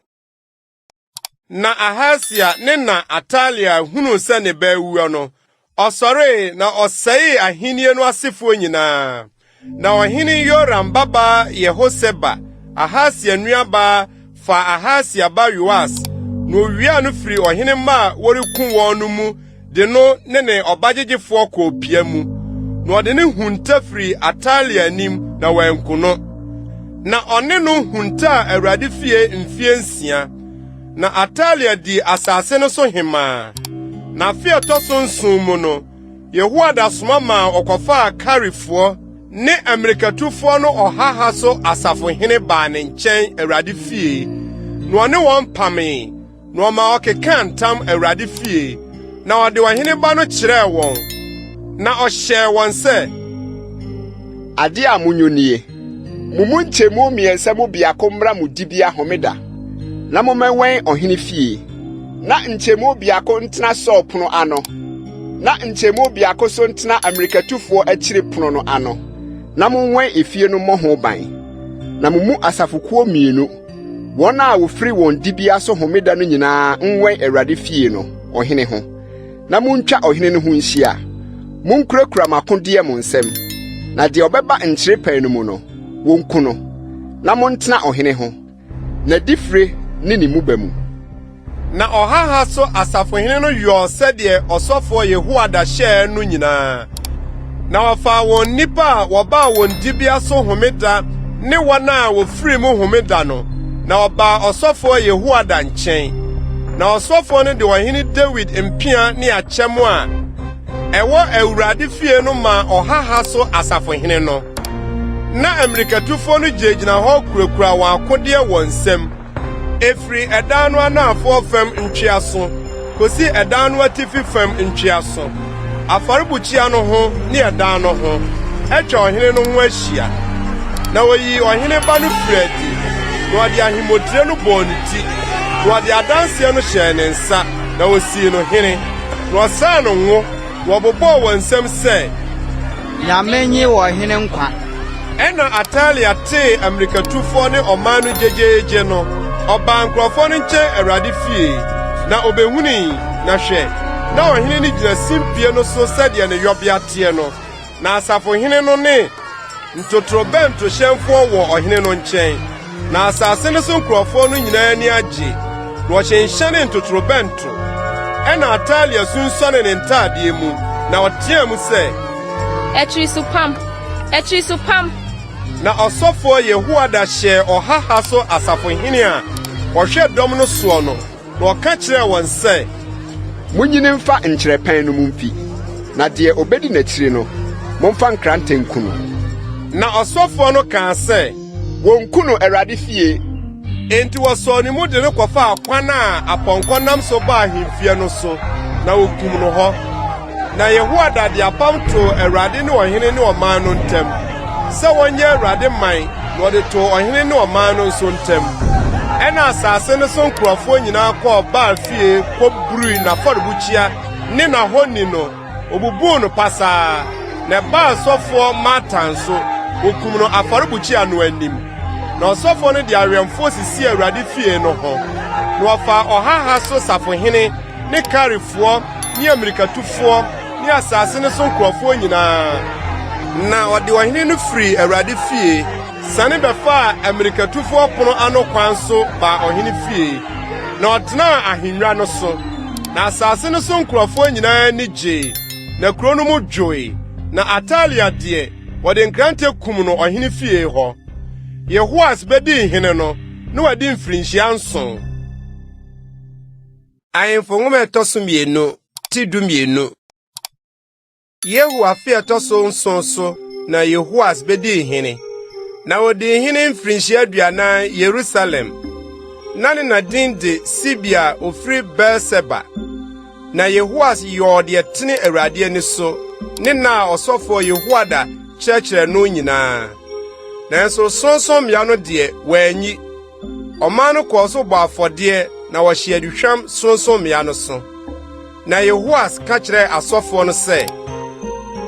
Na Ahasia ne na Atalia hunu sɛ ne ba awuo no, ɔsɔree na ɔsɛee ahenni no asefoɔ nyinaa. Na ɔhene Yoram baba Yehoseba, Ahasia nuabaa, fa Ahasia ba Yoas, na owia no firi ɔhene ma a wɔreku wɔn no mu, de no ne ɔbagyegyefoɔ kɔɔpia mu. Na ɔde ne hunta firi Atalia anim na wanku no. Na ɔne no hunta Awurade fie mfie 6. Na Atalia di asase no so hemaa. Na fie ɛtɔ so 9 mu no, Yehoada soma ma ɔkɔfaa Karifoɔ ne amirikatufoɔ no ɔhaha so asafohene baa ne nkyɛn Awurade fie. Na ɔne wɔn pamee, na ɔma ɔkeka ntam Awurade fie. Na ɔde ɔhene ba no kyerɛɛ wɔn. Na ɔhyɛɛ wɔn sɛ, ade a munyonie, mumu nkyɛmu 3 mu biako mmra mu dibea homeda, na momɛwɛn ɔhene fie. Na nkyɛmu biako ntena Saul pono ano, na nkyɛmu biako so ntena amirikatufoɔ akyiri pono no ano, na monwɛn efie no mmɔho ban. Na mumu asafokuo 2, wɔn a wofiri wɔn dibea so homeda no nyinaa nwɛn Awurade fie no, ɔhene ho. Na muntwa ɔhene no ho nhyia. Munkurakura makodeɛ mo nsɛm. Na deɛ ɔbɛba nkyere pɛn no mu no, wonku no. Na montena ɔhene ho. Na difire ne ne mu ba mu. Na ɔhaha so asafohene no yɔɔ sɛdeɛ ɔsɔfoɔ Yehoada hyɛɛ no nyinaa. Na wɔfaa wɔn nnipa a wɔbaa wɔn dibea so homeda ne wɔn a wofiri mu homeda no, na ɔbaa ɔsɔfoɔ Yehoada nkyɛn. Na ɔsɔfoɔ no de ɔhene David mpia ne akyɛm a ɛwɔ Awurade fie no ma ɔhaha so asafohene no. Na amirikatufoɔ no gyinagyina hɔ kurakura wɔn akodeɛ wɔ nsam. Efiri ɛdan no anafoɔ fam ntwea so, kosi ɛdan no atifi fam ntwea so. Afɔrebukyia no ho ne ɛdan no ho, ɛtwa ɔhene no ho ahyia. Na woyi ɔhene ba no firi adi, na ɔde ahemotire no bɔɔ ne ti, na ɔde adanseɛ no hyɛɛ ne nsa, na wosii no hene. Na ɔsaa no ngo, na ɔbobɔɔ wɔn nsam sɛ, Nyame nyi wɔ hene nkwa. Ɛna Atalia tee amirikatufoɔ ne ɔman no gyegyeegye no, ɔbaa nkurɔfoɔ no nkyɛn Awurade fie, na obehunii, na hwɛ, na ɔhene no gyina simpie no so sɛdeɛ ne yɔbea teɛ no. Na asafohene no ne ntotorobɛnto hyɛnfoɔ wɔ ɔhene no nkyɛn. Na asase no so nkurɔfoɔ no nyinaa ani agye, na ɔhyɛnhyɛne ntotorobɛnto. Ɛna Atalia sunsuane ne ntadeɛ mu, na ɔteɛ mu sɛ, Etri so pam. Na ɔsɔfo Yehoiada hyɛ ɔhaha so asafohene a ɔhwɛ dɔm no soɔ no, na ɔka kyerɛɛ wɔn sɛ, Munyini mfa nkyerɛpɛn no mu mfi, na deɛ obedi n'akyiri no, momfa nkrante nku no. Na ɔsɔfo no kaa sɛ, wonku no Awurade fie. Enti wɔsɔɔ ne mu de no kɔfa akwan a apɔnkɔ nam so baa ahemfie no so, na wokum no hɔ. Na Yehoiada de apam to Awurade ne ɔhene ne ɔman no ntam, sɛ wɔnyɛ Awurade man, na ɔde to ɔhene ne ɔman no nso ntam. Ɛna asase no so nkurɔfoɔ nyinaa kɔɔ Baal fie kɔburui n'afɔrebukyia ne n'ahoni no, obubuu no pasaa. Na Baal sɔfoɔ Matan so, wokum no afɔrebukyia no anim. Na ɔsɔfoɔ no de awɛmfo sisi Awurade fie no ho. Na ɔfa ɔhaha so safohene ne karifoɔ ne amirikatufoɔ ne asase no so nkurɔfoɔ nyinaa. Na ɔde ɔhene no firi Awurade fie, sane bɛfaa amirikatufoɔ pono ano kwan so ba ɔhene fie. Na ɔtenaa ahengua no so. Na asase no so nkurɔfoɔ nyinaa ni gyee. Na kuro no mu dwoe. Na Atalia deɛ, wɔde nkrante kum no ɔhene fie hɔ. Yehoas bedi hene no, na wadi mfirinhyia 9. Ahemfo nwoma ɛtɔ so 2, ti 12. Yehu afe ɛtɔ so 9 so, na Yehoas bedi hene. Na wodi hene mfirinhyia 40 Yerusalem. Na ne nadin de Sibia ofiri Berseba. Na Yehoas yɔɔ deɛ tene Awurade ani so, ne na ɔsɔfo Yehoiada kyerɛkyerɛ no nyinaa. Nanso sonsommea no deɛ wanyi. Ɔman no kɔɔ so bɔ afɔdeɛ na wɔhyɛ aduhwam sonsommea no so. Na Yehoas ka kyerɛ asɔfoɔ no sɛ,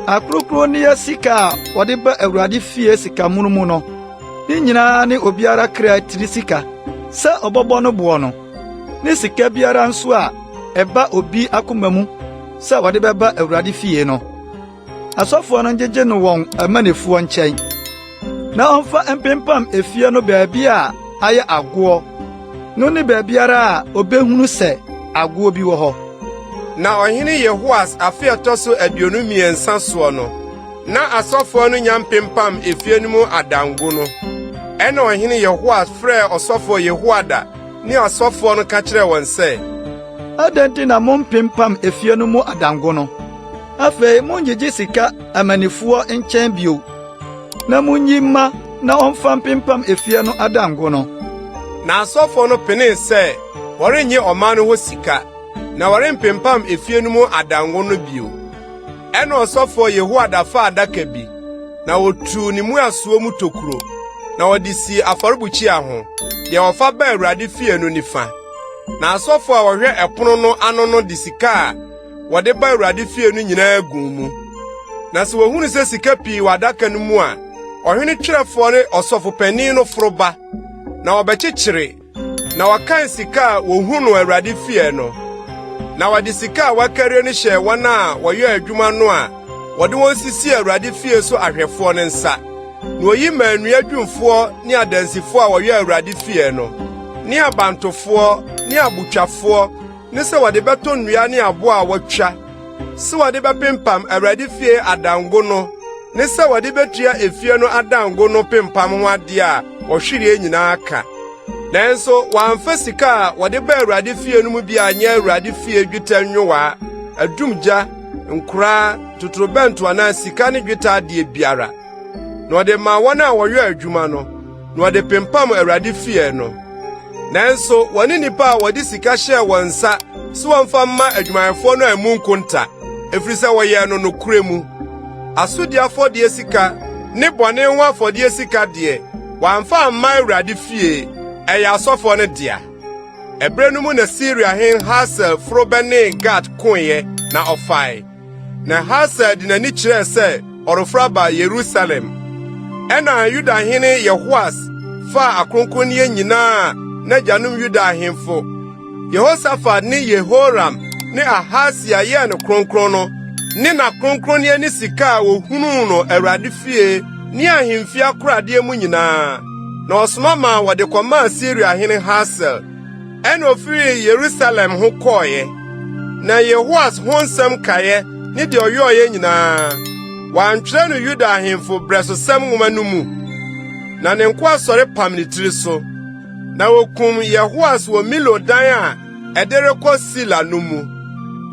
Akrokro ne yɛ sika a wɔde ba Awurade fie sika munumu no, ne nyinaa ne obiara kra tiri sika, sɛ ɔbɔbɔ no boɔ no, ne sika biara nso a ɛba obi akoma mu, sɛ wɔde bɛba Awurade fie no. Asɔfoɔ no gyegye no wɔn amanefoɔ nkyɛn. Na ɔmfa mpempam efie no baabi a ayɛ agoɔ, no ne baabiara a obehunu sɛ agoɔ bi wɔ hɔ. Na ɔhene Yehoas afe ɛtɔ so 23 soɔ no, na asɔfoɔ no nya mpempam efie no mu adango no. Ɛna ɔhene Yehoas frɛ ɔsɔfo Yehoiada ne asɔfoɔ no ka kyerɛ wɔn sɛ, Adɛn nti na mompempam efie no mu adango no? Afei mongyegye sika amanifoɔ nkyɛn bio. Na munyi mma na ɔmfa mpempam efie no adango no. Na asɔfoɔ no penee sɛ, wɔrenye ɔman no hɔ sika, na wɔrempempam efie no mu adango no bio. Ɛna ɔsɔfo Yehoiada fa adaka bi, na wotuu ne mu asoɔ mu tokuro, na wɔde si afɔrebukyia ho, deɛ wɔfa ba Awurade fie no nifa. Na asɔfo a wɔhwɛ ɛpono no ano no de sika a wɔde ba Awurade fie no nyinaa gu mu. Na sɛ wohunu sɛ sika pii wɔ adaka no mu a, ɔhene twerɛfoɔ ne ɔsɔfopanyin no foro ba, na wɔbɛkyekyere, na wɔkan sika a wohu no Awurade fie no. Na wɔde sika a wɔakarie no hyɛ wɔn a wɔyɛ adwuma no a wɔde wɔn sisi Awurade fie so ahwɛfoɔ no nsa. Na oyi ma nnua dwumfoɔ ne adansifoɔ a wɔyɛ Awurade fie no, ne abantofoɔ ne abutwafoɔ, ne sɛ wɔde bɛtɔ nnua ne abo a wɔtwa, sɛ wɔde bɛpempam Awurade fie adango no, ne sɛ wɔde betua efie no adango no pempam ho ade a wɔhwirie nyinaa ka. Nanso wɔamfa sika a wɔde ba Awurade fie no mu bi anyɛ Awurade fie dwetɛ nwowa, adumgya, nkora, totorobɛnto anaa sika ne dwetɛ adeɛ biara. Na wɔde ma wɔn a wɔyɛ adwuma no, na wɔde pempam Awurade fie no. Nanso wɔne nipa a wɔde sika hyɛɛ wɔn nsa sɛ wɔmfa mma adwumayɛfoɔ no amu nkonta, ɛfiri sɛ wɔyɛ no nokure mu. Asodi afɔdeɛ sika ne bɔne ho afɔdeɛ sika deɛ wɔamfa amma Awurade fie, ɛyɛ asɔfoɔ no dea. Ɛberɛ no mu na Siriahene Hasel foro bɛne Gad koeɛ na ɔfae. Na Hasel de n'ani kyerɛɛ sɛ ɔreforo aba Yerusalem. Ɛna Yudahene Yehoas faa akronkronneɛ nyinaa a n'agyanom Yuda ahemfo Yehosafat ne Yehoram ne Ahasia yɛɛ no kronkron no, ne na kronkronneɛ ne sika a wohunuu no Awurade fie ne ahemfie akoradeɛ mu nyinaa. Na ɔsoma ma wɔde kɔmaa Siriahene Hasel. Ɛna ofiri Yerusalem ho kɔɔeɛ. Na Yehoas ho nsɛm kaeɛ ne de oyoye nyinaa wantwerɛ no Yuda ahemfo brɛsosɛm nwoma no mu na ne nko asɔre pam ne tiri so na wokum Yehoas wɔ Milo dan a ɛderekɔ Sila no mu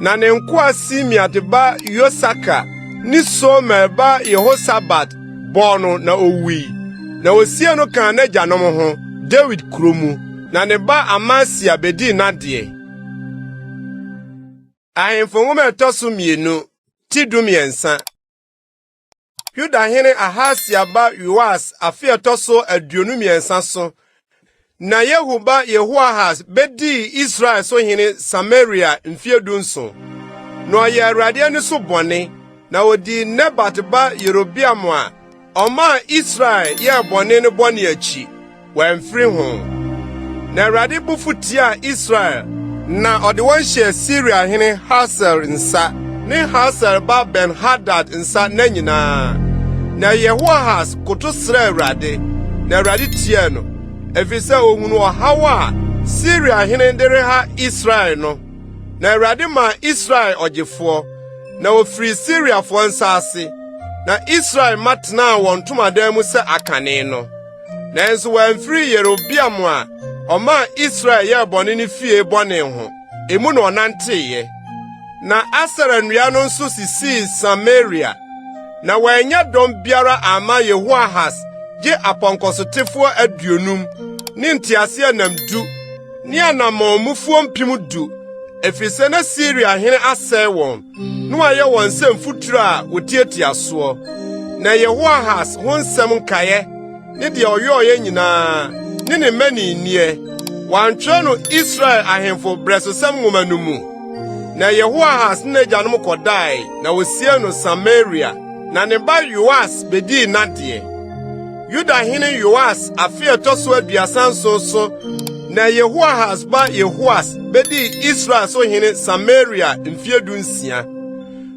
na ne nko Asimiat ba Yosaka ni Somer ba Yehosabat bɔɔ na owui na osie no kan n'agyanom ho David kuromu na ne ba Amasia bedi n'adeɛ. Ahemfo nwoma ɛtɔ so mmienu ti dumiɛnsa. Yuda hene Ahasia ba Yoas afe ɛtɔ so aduonu mmiɛnsa so na Yehu ba Yehoahaz bedi Israel so hene Samaria mfe dunso na ɔyɛ Awurade ani so bɔne na odi Nebat ba Yerobiam a ɔma Israel yɛ bɔne no bɔne akyi wɔamfiri ho na Awurade bufu tia Israel na ɔde wɔn hyɛ Syria hene Hasael nsa ne Hasael ba Ben-Hadad nsa na nyinaa na Yehoahaz koto srɛ Awurade na Awurade tie no efisɛ ohunu ɔhaw a Syria hene de reha Israel no na Awurade ma Israel ɔgyefoɔ na ofiri Syriafoɔ nsa ase na Israel matena wɔn ntomadan mu sɛ akane no nanso wɔamfiri Yerobiam a ɔma Israel yɛ bɔne ne fie bɔne ho emu na ɔnanteyɛ na Asera nnua no nso sisii Samaria na wɔanya dɔm biara ama Yehoahaz gye apɔnkɔsotefoɔ 50 ne nteaseɛnam 10 ne anammɔnmufoɔ mpem 10 efisɛ na Syria hene asɛe wɔn na wayɛ wɔn sɛ mfuturo a wotiatia soɔ na Yehoahaz ho nsɛm nkaeɛ ne deɛ ɔyɛɔyɛ nyinaa ne ne mani nniɛ wantwerɛ no Israel ahemfo brɛsosɛm nwoma no mu na Yehoahaz ne n'agyanom kɔdae na wosie no Samaria na ne ba Yoas bedii n'adeɛ. Yuda hene Yoas afe ɛtɔ so 37 so na Yehoahaz ba Yehoas bedi Israel so hene Samaria mfe 16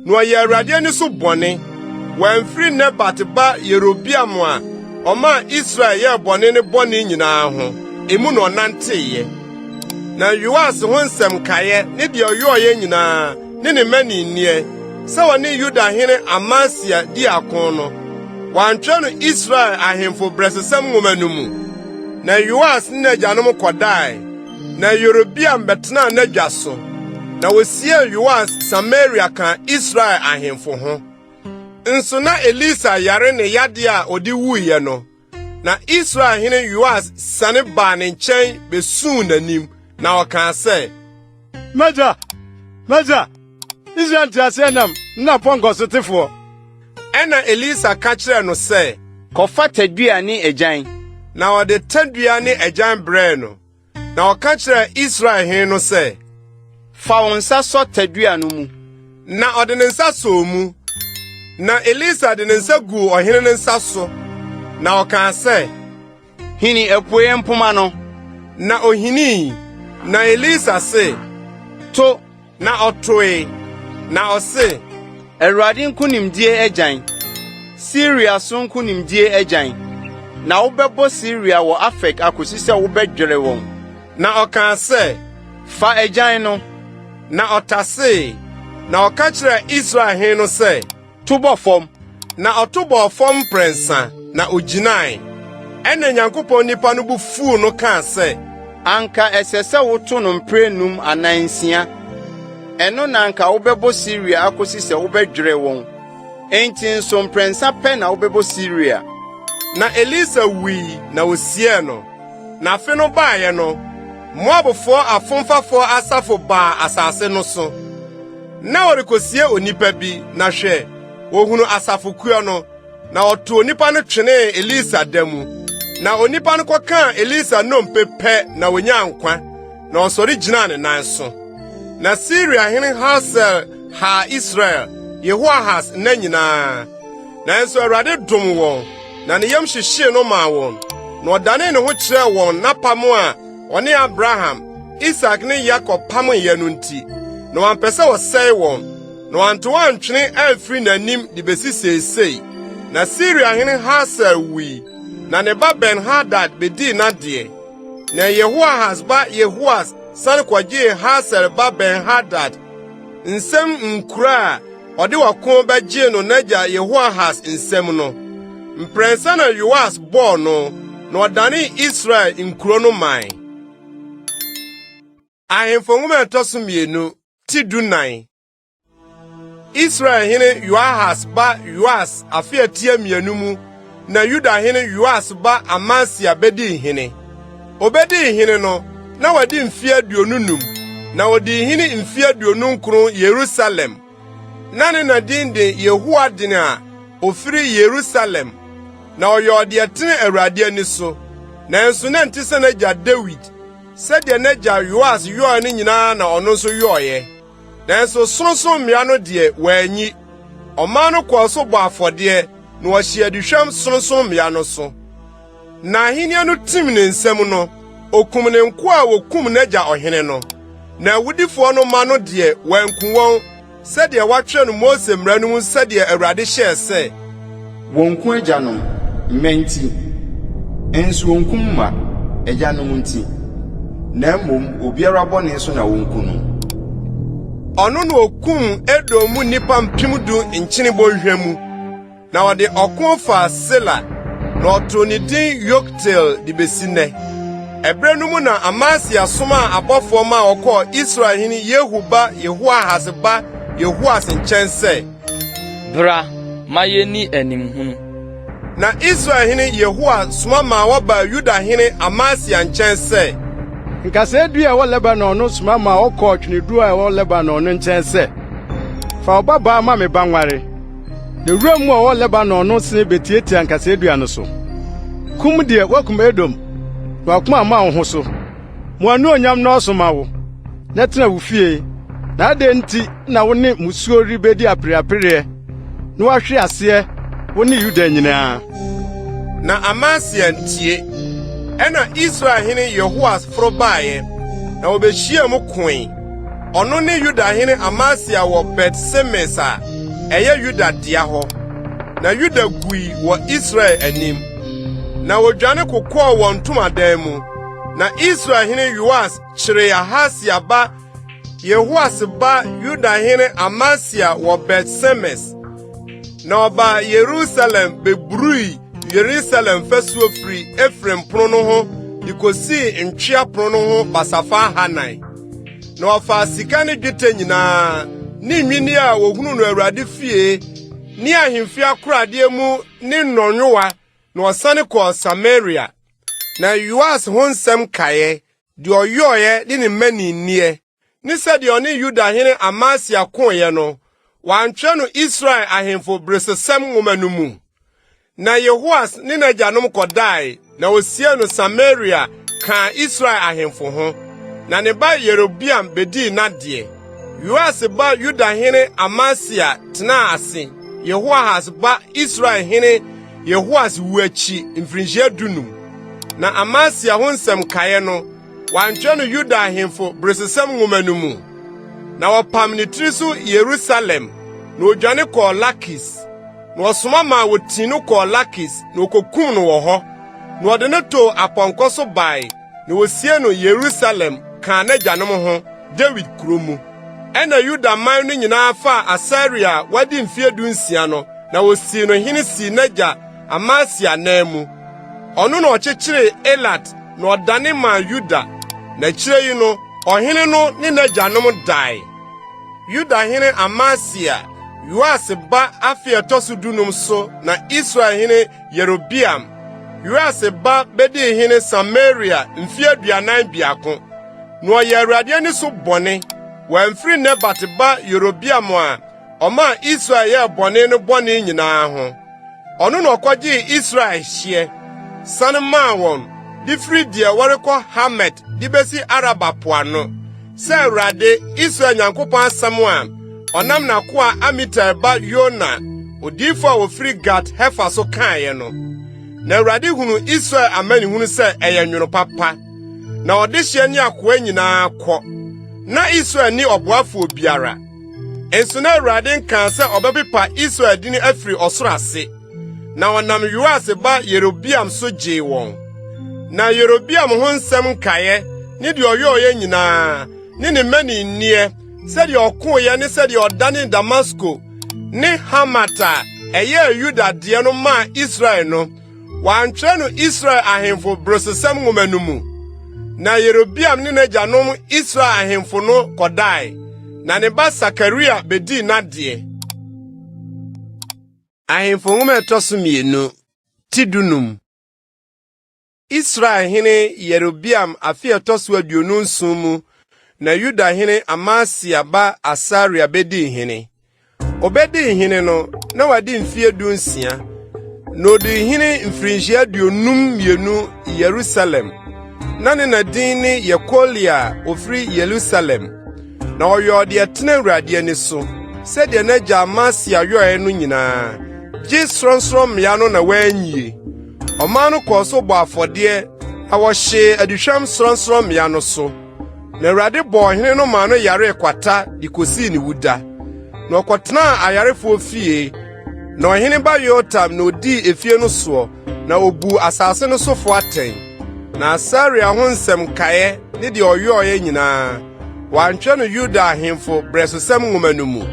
na ɔyɛ Awurade ani so bɔne wɔamfiri Nebat ba Yerobiam a ɔma Israel yɛ bɔne ne bɔne nyinaa ho emu na ɔnanteyɛ na Yoas ho nsɛm kaeɛ ne deɛ ɔyɛɔyɛ nyinaa ne ne mani nniɛ sɛ wɔne Yuda hene Amasia di akon no wantwerɛ no Israel ahemfo brɛsesɛm nwoma no mu na Yoas ne n'agyanom kɔdae na Yerobiam bɛtenaa n'adwa so na wosie Yoas Samaria ka Israel ahemfo ho nso na Elisha yare ne yade a odi wuiɛ no na Israel hene Yoas sane baa ne nkyɛn besuu n'anim na ɔkaa sɛ Maja Israel nteaseɛnam na pɔnkɔsotefoɔ ɛna Elisha ka kyerɛɛ no sɛ kɔfa tadua ne agyan na ɔde tadua ne agyan brɛɛ no na ɔka kyerɛɛ Israel hene no sɛ fa wo nsa sɔ tadua no mu na ɔde ne nsa sɔɔ mu na Elisha de ne nsa guu ɔhene ne nsa so na ɔkaa sɛ hini apuei mpoma no na ohinii na Elisha se to na ɔtoe na ɔse Awurade nkonimdie agyan Syria so nkonimdie agyan na wobɛbɔ Syria wɔ Afek akosi sɛ wobɛdwere wɔn na ɔkaa sɛ fa agyan no na ɔtasee na ɔka kyerɛ Israel hene no sɛ to bɔ fam na ɔto bɔ fam prensa na ogyinae ɛna Nyankopɔn nipa no bu fuu no kaa sɛ anka ɛsɛ sɛ woto no mprɛnum anansia ɛno na anka wobɛbɔ Syria akosi sɛ wobɛdwere wɔn enti nso mprɛnsa pɛ na wobɛbɔ Syria na Elisha wui na osie no na afe no baeɛ no Moabfoɔ afomfafoɔ asafo baa asase no so na ɔrekosie onipa bi na hwɛ ohunu asafo kuo no na ɔto onipa no twenee Elisha da mu na onipa no kɔkaa Elisha nnompe pɛ na onya nkwa na ɔsɔre gyinaa ne nan so na Syria hene Hasael ha Israel Yehoahaz na nyinaa nanso Awurade dom wɔn na ne yam hyehyee no maa wɔn na ɔdane ne ho kyerɛɛ wɔn napam a ɔne Abraham Isak ne Yakob pamyɛ no nti na wampɛ sɛ wɔsɛe wɔn na wanto antwene amfiri n'anim de besi seesei na Syria hene Hasael wui na ne ba Ben-Hadad bedii n'adeɛ na Yehoahaz ba Yehoas sane kɔgyee Hasael ba Ben-Hadad nsɛm nkura a ɔde wako bɛgye no n'agya Yehoahas nsɛm no. Mprɛnsa na Yoas bɔɔ no, na ɔdane Israel nkuro no man. Ahemfo nwoma ɛtɔ so 2 ti 14. Israel hene Yoahas ba Yoas afe atia 2 mu, na Yuda hene Yoas ba Amasia bedi hene. Obedi hene no, na wadi mfe 25, na wadi hene mfe 29 Yerusalem. Nane na din de Yehoadin a ofiri Yerusalem, na oyode etene Awurade ani so. Na enso na ntise na agya David, sɛdeɛ n'agya Yoas yɔɔ ne nyinaa na ɔno nso yɔɔyɛ. Na enso sonson mmea no de wanyi. Ɔman no kɔɔ so bɔ afɔdeɛ, na wɔhyɛ aduhwam sonson mmea no so. Na ahenia no tim ne nsɛm no, okum ne nko a wokum n'agya ɔhene no. Na awudifoɔ no ma no de wanku wɔn, sɛdeɛ watwerɛ no Mose mmara no mu sɛdeɛ Awurade hyɛɛ sɛ, Wonku agyanom mmenti, enso wonkum ma agyanom nti, na mmom obiara bɔne so na wonku no. Ɔno no okum Edom mu nipa 10,000 nkyene bɔhwɛ mu, na ɔde ɔko fa Sela, na ɔto ne din Yoktel de besi nnɛ. Ɛbrɛ no mu na Amasia soma abɔfoɔ ma ɔkɔɔ Israel hene Yehu ba Yehoahas ba Yehoas nkyɛn sɛ, Bra, ma yɛni animhunu. Na Israel hene Yehoas soma ma wɔba Yuda hene Amasia nkyɛn sɛ, Nkasedu a ɛwɔ Lebanon no soma ma ɔkɔ tweneduru a ɛwɔ Lebanon no nkyɛn sɛ, fa ɔbabaa ma me ba nware. Na wura mu a ɛwɔ Lebanon no sene betietia nkasedu no so. Kum deɛ wakum Edom, na wakum ama wo ho so. Mo anu onyam no ɔsoma wo, na tena wo fie. Na ade nti na wo ne musuo ribedi apreapere, na wahwe aseɛ wo ne Yuda nyinaa. Na Amasia ntie. Ɛna Israel hene Yehoas foro baeɛ, na obehyia mu koe. Ɔno ne Yuda hene Amasia wɔ Bet-Semes a ɛyɛ Yuda dea hɔ. Na Yuda gui wɔ Israel anim. Na wodwane kokɔɔ wɔn ntomadan mu. Na Israel hene Yoas kyeree Ahasia ba Yehoas ba Yuda hene Amasia wɔ Bet-Semes. Na ɔba Yerusalem bebrui Yerusalem fasuo firi Efrem pono no ho, de kosi ntwea pono no ho basafa hanan. Na ɔfa sika ne dwetɛ nyinaa, ne nwini a wohunu no Awurade fie, ne ahemfi akoradeɛ mu ne nnɔnwowa, na ɔsane kɔ Samaria. Na Yoas ho nsɛm kaeɛ, de ɔyɔɔyɛ de ne mani nniɛ, ne sɛdeɛ ɔne Yuda hene Amasia koeɛ no, wantwerɛ no Israel ahemfo beresesɛm nwoma no mu. Na Yehoas ne n'agyanom kɔdae, na osie no Samaria ka Israel ahemfo ho. Na ne ba Yerobiam bedii n'adeɛ. Yoas ba Yuda hene Amasia tenaa ase. Yehoahas ba Israel hene Yehoas wu akyi mfirinhyia 15. Na Amasia ho nsɛm kaeɛ no, wantwerɛ no Yuda ahemfo beresesɛm nwoma no mu. Na wɔpam ne tiri so Yerusalem, na odwane kɔɔ Lakis. Na ɔsoma ma wotin no kɔɔ Lakis, na okokum no wɔ hɔ. Na ɔde no to apɔnkɔ so bae, na wosie no Yerusalem ka n'agyanom ho, David kuro mu. Ɛna Yuda man no nyinaa fa Asaria wadi mfe 16 no, na wosie no hene si n'agya Amasia nan mu. Ɔno na ɔkyekyere Elat, na ɔdane ma Yuda. Na kyerɛ yi no, ɔhene no ne n'agyanom dae. Yuda hene Amasia, Yoas ba afe ɛtɔ so 15 so, na Israel hene Yerobiam. Yoas ba bedi hene Samaria mfe 42. Na ɔyɛ Awurade ani so bɔne, wɔamfiri Nebat ba Yerobiam a ɔma Israel yɛ bɔne no bɔne nyinaa ho. Ɔno na ɔkɔgyee Israel hyeɛ, sane maa wɔn, de firi deɛ wɔrekɔ Hamet de besi Araba poano. Sɛ Awurade Israel Nyankopɔn asɛm a ɔnam n'akoa Amitai ba Yona, odiyifo a wofiri Gat Hefa so kaeɛ no. Na Awurade hunu Israel amanehunu sɛ ɛyɛ nwono papa, na ɔde hyɛ ne akoa nyinaa kɔ. Na Israel ni ɔboafo biara. Enso na Awurade nka sɛ ɔbɛpepa Israel dini afiri ɔsoro ase. Na ɔnam Yoas ba Yerobiam so gyee wɔn. Na Yerobiam ho nsɛm nkaeɛ, ne deɛ ɔyɔɔyɛ nyinaa, ne mani nniɛ, sɛdeɛ ɔkoeɛ ne sɛdeɛ ɔdane Damasko ne Hamata eye Yuda de no ma Israel no wantwe no Israel ahemfo brosesam ngomanu mu na Yerobiam ne n'agyanom Israel ahemfo no kodai na ne ba Sakaria bedi nade ahemfo ngoma etoso mienu tidunum Israel hene Yerobiam afi etoso aduonu nson mu na Yuda hene Amasia ba Asaria bedi hene obedi hene no na wadi mfie dunsia no di hene mfrinjia aduonum mienu Yerusalem na ne nadin ne Yekolia ofri Yerusalem na oyo de etena Awurade ani so se de na gya Amasia yoe no nyina gi sronstrom ya no na wanyie omano koso bo afode a wo hye aduhwam sronstrom ya no so na Awurade bo hene no ma no yare kwata di kosi ni wuda na okotena ayarefo fie na ohene ba Yotam na odi efie no so na obu asase no so fo aten na Asaria ho nsem kae ne de oyoye nyina wantwe no Yuda ahemfo bresosem ngomanu mu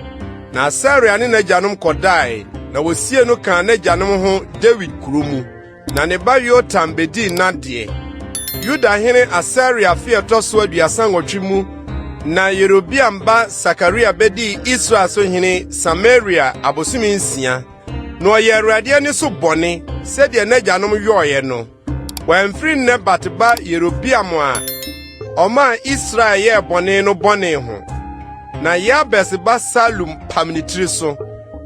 na Asaria ne n'agyanom kodai na wosie no kan n'agyanom ho David kuromu na ne ba Yotam bedi nade Yuda hene Asaria fi etoso aduasa nwotwe mu na Yerobiam ba Sakaria bedi Israel so hene Samaria abosumi nsia no ye Awurade ani so bone se de n'agyanom yoye no wamfiri Nebat ba Yerobiam a Oma Israel ye bone no bone ho na Yabes ba Salum pamnitiri so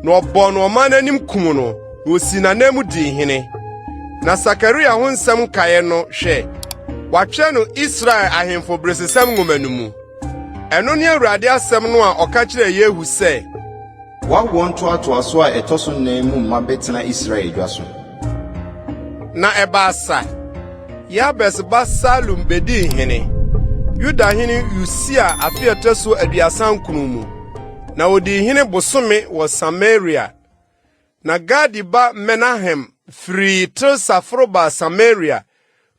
no obono oma nanim kum no osi na namu di hene na Sakaria ho nsem kae no hwe watwe no Israel ahemfo bresesam ngomanu mu eno ne Awurade asem no a oka kire Yehu se wawo nto aso a etoso nan mu ma betena Israel dwaso na ebasa Yabes ba Salum bedi hene Yuda hene Usia afi etoso aduasan kunu mu na odi hene bosome wo Samaria na Gadi ba Menahem free Tirsa froba Samaria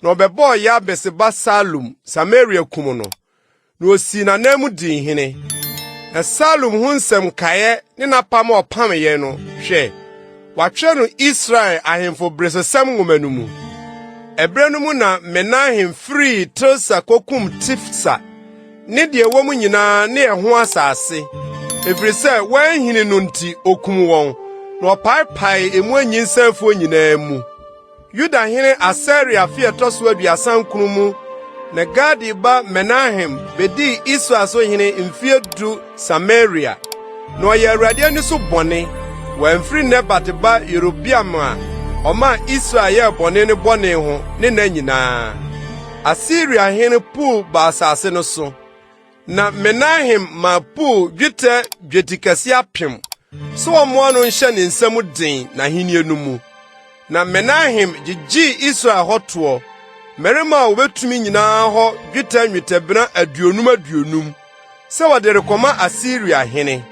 na obebo Yabes ba Salum Samaria kumuno na osi na namu di hene na Salum hunsem kae ne napam opam ye no hwe watwe no Israel ahemfo bresesam ngomanu mu ebrenu mu na Menahem free Tirsa kokum Tifsa ne de wo mu nyina ne eho asase efrise wan hini no nti okum won na opaipai emu anyinsanfo nyina mu Yuda hene Asaria fi etoso aduasan kunu mu na Gadi ba Menahem bedi Israel so hene mfie du Samaria na oye Awurade ani so bone wamfiri Nebat ba Yerobiam a oma Israel ye bone ne bone ho ne na nyina Asiria hene Pul ba asase no so na Menahem ma Pul dwetikasi apem so omo no nhye ne nsam den na henie no mu na Menahem gigi Israel hoto merema obetumi nyina ho nwitebena aduonum se wode rekoma Asiria hene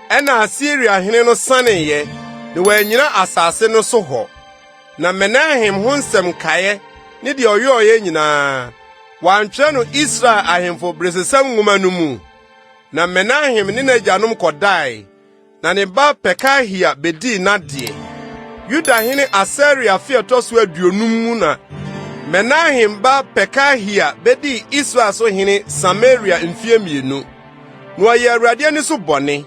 ena Asiria hene no sane ye ne wanyina asase no so ho na Menahem ho nsem kae ne de oyoye nyina wantwe no Israel ahemfo bresesam ngomanu mu na Menahem ne n'agyanom kodai na ne ba Pekahia bedi nade Yuda hene Asaria fi etoso aduonum mu na Menahem ba Pekahia bedi Israel so hene Samaria mfie mienu no ye Awurade ani so bone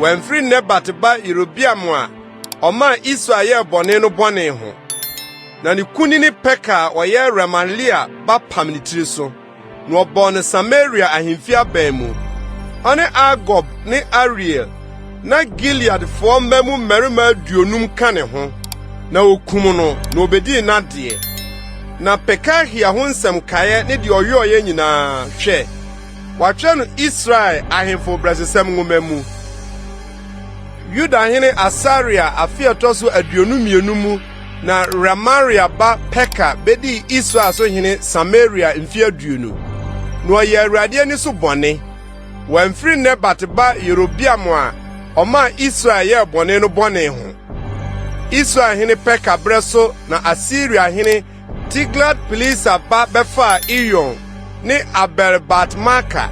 wamfiri Nebat ba Yerobiam a oma Israel ye bone no bone ho na ne kuni ne Peka oye Remalia ba pamnitiri so no obone Samaria ahemfie abamu ane Agob ne Ariel na Gilead fo mamu merima aduonum kane ho na okum no na obedi nade na Pekahia ho nsem kae ne de oyoye nyina hwe watwe no Israel ahemfo bresesam ngomamu Yuda hene Asaria afi etoso aduonum mienu mu na Ramaria ba Peka bedi Israel so hene Samaria mfie aduonu no ye Awurade ani so bone wamfiri Nebat ba Yerobiam a oma Israel ye bone no bone ho Israel hene Peka breso na Asiria hene Tiglat-Pilesa ba befa Iyon ne Abel-Bat-Maka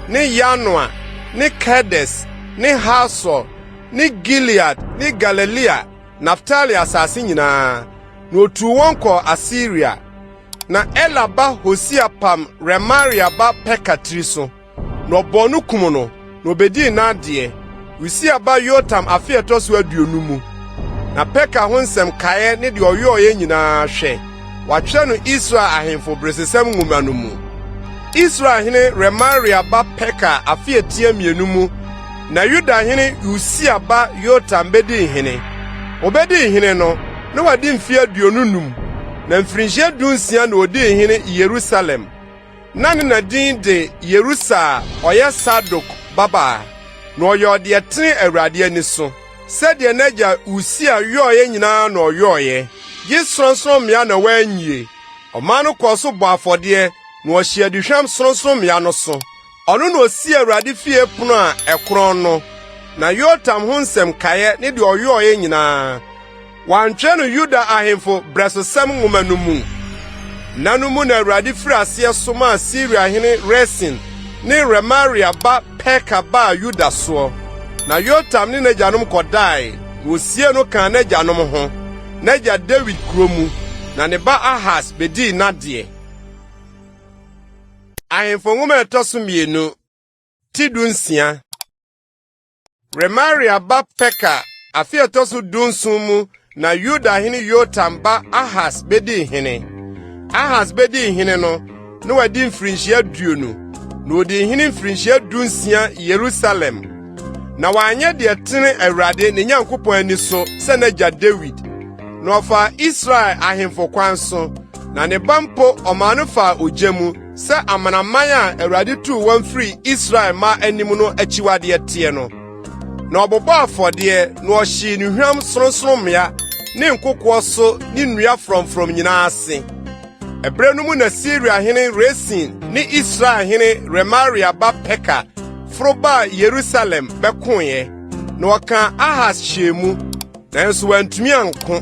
ne Yanoa ne Kedes ne Hasor ni Gilead ni Galilea Naftali asase nyinaa na otu wɔn kɔ Asiria na Ela ba Hosea pam Remaria ba Peka tiri so na ɔbɔ no kum no na obedi n'adeɛ Usia ba Yotam afe ɛtɔ so aduonu mu na Peka ho nsɛm kae ne de ɔyɔɔyɛ nyinaa hwɛ watwerɛ no Israel ahemfo bresesɛm nwoma no mu Israel hene Remaria ba Peka afe etia mienu mu na Yuda hene Usia ba Yotam bedi hene obedi hene no na wadi mfe aduonu num na mfirinhyia dunsia na odi hene Yerusalem na ne nadin de Yerusa ɔyɛ Sadok baba na ɔyɛ ɔde ɛtene Awurade ani so sɛdeɛ n'agya Usia yɔɔyɛ nyinaa na ɔyɔɔyɛ gye sorɔnsorɔmmea na wanyie ɔman no kɔɔ so bɔ afɔdeɛ na ɔhyɛ aduhwam sorɔnsorɔmmea no so ɔno na osi Awurade fie pono a ɛkorɔn no na Yotam ho nsɛm kaeɛ ne de ɔyɔɔyɛ nyinaa wantwɛ no Yuda ahemfo bresesɛm nwoma no mu nanu mu na Awurade firi aseɛ soma Asiria hene Resin ne Remaria ba Peka ba Yuda soɔ na Yotam ne n'agyanom kɔdae wosie no kan n'agyanom ho n'agya David kuro mu na ne ba Ahas bedi n'adeɛ ahemfo nwoma ɛtɔ so mmienu ti dunsia Remaria ba Peka afe ɛtɔ so dunsun mu na Yuda hene Yotam ba Ahas bedi hene Ahas bedi hene no na wadi mfirinhyia aduonu na odi hene mfirinhyia dunsia Yerusalem na wanyɛ de ɛtene Awurade ne Nyankopɔn ani so sɛ n'agya David na ɔfa Israel ahemfo kwan so na ne bampo ɔma fa ogya mu sɛ amanaman a Awurade tuu wɔn firi Israel ma anim no akyiwade tie no na ɔbɔbɔ afɔdeɛ na ɔhye nnuhwam sorosorommea ne nkokoɔ so ne nnua frɔmfrɔm nyinaa ase ɛbrɛ no mu na Siria hene Resin ne Israel hene Remaria ba Peka foro ba Yerusalem bɛkoeɛ na ɔka Ahas hyɛ mu nanso wantumi anko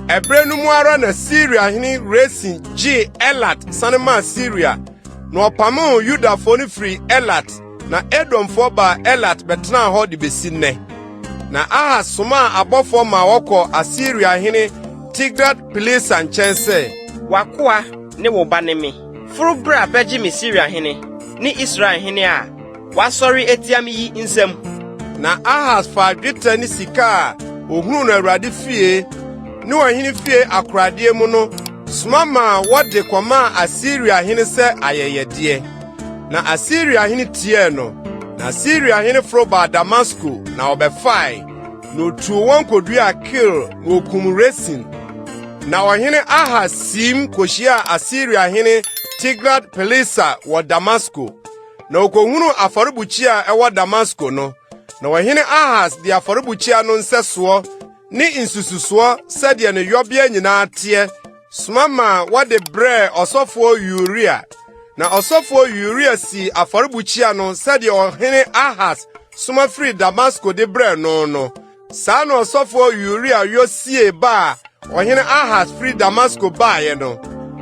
ɛbrɛ no mu ara na Siria hene Resin gye Elat sane ma Siria na ɔpamo Yudafo no firi Elat na Edomfo ba Elat bɛtena hɔ de besi nnɛ na Ahas soma abɔfo ma wɔkɔ Asiria hene Tiglat-Pileser nkyɛn sɛ wakoa ne wo ba ne me foro bra bɛgye me Siria hene ne Israel hene a wasɔre etia me yi nsɛm na Ahas fa dwetɛ ne sika a ohunu na Awurade fie ne ɔhene fie akoradeɛ mu no soma ma wɔde kɔma Asiria hene sɛ ayɛyɛdeɛ na Asiria hene tie no na Asiria hene foro ba Damasko na ɔbɛfae na otu wɔn kodua Kir na okum Resin na ɔhene Ahas sim kohyia Asiria hene Tiglat-Pileser wɔ Damasko na okohunu afɔrebukyia a ɛwɔ Damasko no na ɔhene Ahas de afɔrebukyia no nsɛsoɔ ne nsususoɔ sɛdeɛ ne yɔbea nyinaa teɛ soma ma wɔde brɛ ɔsɔfoɔ Uria na ɔsɔfoɔ Uria si afɔrebukyia no sɛdeɛ ɔhene Ahas soma firi Damasko de brɛ no saa na ɔsɔfoɔ Uria yosie ba ɔhene Ahas firi Damasko baeɛ no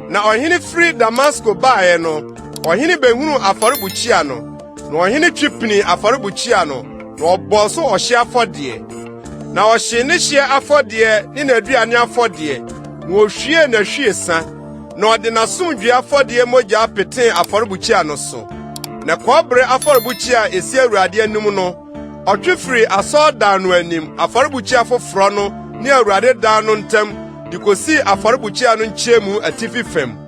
na ɔhene firi Damasko baeɛ no ɔhene behunu afɔrebukyia no na ɔhene twipini afɔrebukyia no na ɔbɔ so ɔhye afɔdeɛ na ɔhye ne hye afɔdeɛ ne n'aduane afɔdeɛ na ohwie na hwie sa na ɔde n'asomdwe afɔdeɛ mogya apete afɔrebukyia no so na kɔbere afɔrebukyia esi Awurade anim no ɔtwe firi asɔredan no anim afɔrebukyia foforɔ no ne Awurade dan no ntam de kosi afɔrebukyia no nkyɛmu atifi fam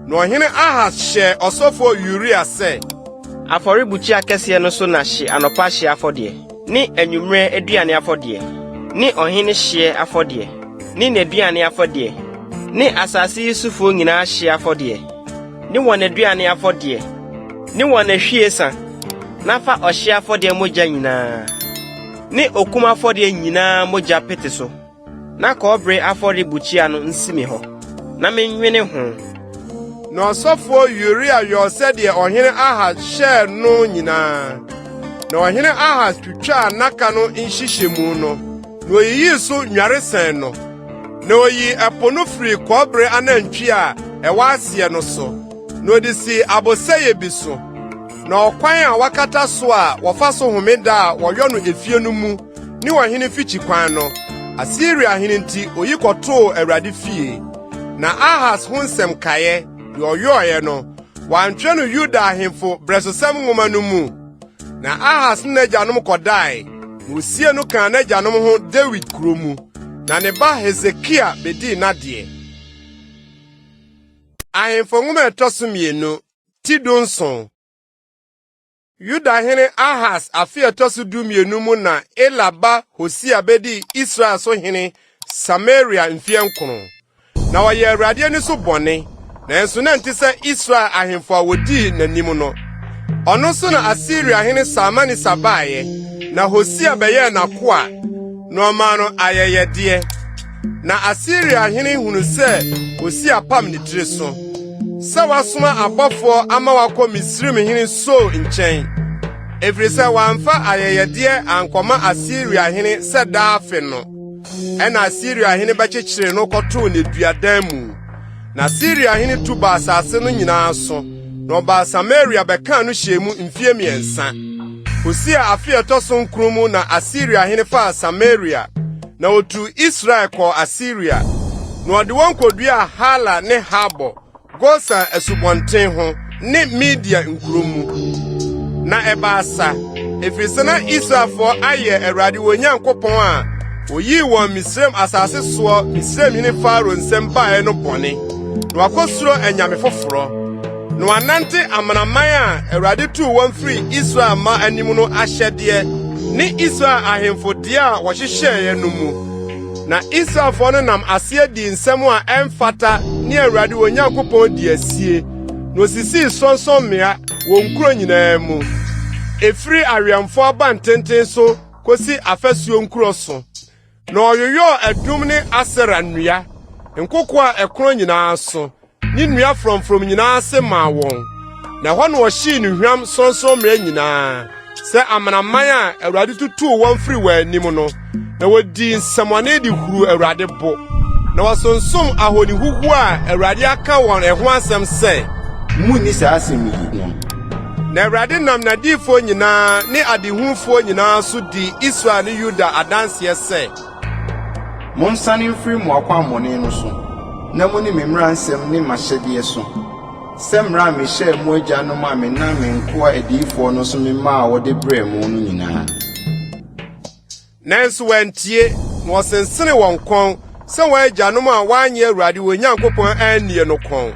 na ɔhene Ahas hyɛ ɔsɔfo Uria sɛ afɔrebukyia kɛseɛ no so na hye anɔpa hye afɔdeɛ ne anwummerɛ aduane afɔdeɛ ne ɔhene hye afɔdeɛ ne n'aduane afɔdeɛ ne asase yi sufo nyinaa hye afɔdeɛ ne wɔn aduane afɔdeɛ ne wɔn ahwiesa na fa ɔhye afɔdeɛ mogya nyinaa ne okum afɔdeɛ nyinaa mogya pete so na kɔbere afɔrebukyia no nsimi hɔ na menwene ho na ɔsɔfo Uria yɔ sɛdeɛ ɔhene Ahas hyɛɛ no nyinaa na ɔhene Ahas twitwaa naka no nhyehyɛ mu no na oyiyii so nwaresɛn no na oyi ɛpo no firi kɔbere anantwi a ɛwɔ aseɛ no so na odi si abosɛyɛ bi so na ɔkwan a wakata so a wɔfa so homeda a wɔyɔ no efie no mu ni wɔhene fikyi kwan no Asiria hene nti oyi kɔtoo Awurade fie na Ahas ho nsɛm kaeɛ de ɔyɔɔyɛ no wantwɛ no Yuda ahemfo brɛsosɛm nwoma no mu na Ahas ne n'agyanom kɔdae na osie no kaa n'agyanom ho David kuro mu na ne ba Hesekia bedii n'adeɛ. Ahemfo nwoma ɛtɔ so mmienu Tido nson. Yuda hene Ahas afe ɛtɔ so dumienu mu na Ela ba Hosia bedi Israel so hene Samaria mfie nkron. Na wɔyɛ Awurade ani so bɔne, nanso na nti sɛ Israel ahemfo a wodii n'anim no. Ɔno so na Asiria hene Samani sabaeɛ, na Hosia bɛyɛɛ n'akoa, na ɔmaa no ayɛyɛdeɛ. Na Asiria hene hunu sɛ Hosia pam ne tiri so. Sɛ wasoma abɔfoɔ ama wakɔ Misrim hene So nkyɛn. Efiri sɛ wamfa ayɛyɛdeɛ ankɔma Asiria hene sɛ daafe no. Ɛna Asiria hene bɛkyekyere no kɔtoo ne duadan mu. Na Asiria hene tu ba asase no nyinaa so. Na ɔba Samaria bɛka no hyɛ mu mfie miɛnsa. Hosia afe ɛtɔ so nkron mu na Asiria hene faa Samaria. Na otu Israel kɔ Asiria. Na ɔde wɔn kodua Hala ne Habo, Gosa asubɔnten ho ne Media nkuromu. Na ɛbaasa, efiri sɛ na Israelfo ayɛ Awurade wɔn Nyankopɔn a oyii wɔn Misraim asase soɔ Misraim hene Faro nsɛm baeɛ no bɔne. Na wakɔsuro anyame foforo. Na wanante amanaman a Awurade tuu wɔn firi Israel ma anim no ahyɛdeɛ ne Israel ahemfo deɛ a wɔhyehyɛeɛ no mu. Na Israelfo no nam aseɛ di nsɛm a ɛmfata ne Awurade wɔn Nyankopɔn di asie. Na osisii sɔnsɔnmmea wɔn nkuro nyinaa mu. Efiri awɛmfo abantenten so kosi afasuo nkuro so. Na ɔyoyɔ adum ne asera nnua. Nkoko a ɛkoro nyinaa so. Ni nnua frɔmfrɔm nyinaa se maa wɔn. Na hɔ na wɔhyii ne hwam sɔnsɔnmmea nyinaa. Sɛ amanaman a Awurade tutuu wɔn firi wɔn anim no. Na wodi nsɛmɔne de huru Awurade bo. Na wɔsonsom ahoni huhu a Awurade aka wɔn ɛho asɛm sɛ munni saa asɛm yi. Na Awurade nam n'adiyifo nyinaa ne adehufo nyinaa so di Israel ne Yuda adanseɛ sɛ monsane mfiri mo akwammɔne no so na mo ne me mmara nsɛm ne m'ahyɛdeɛ so sɛ mmara a mehyɛɛ mo agyanom a menam me nkoa adiyifoɔ no so memaa wɔde brɛɛ mo no nyinaa. Nanso wɔantie na wɔsensene wɔn kɔn sɛ wɔn agyanom a wɔanyɛ Awurade wɔn Nyankopɔn annie no kɔn.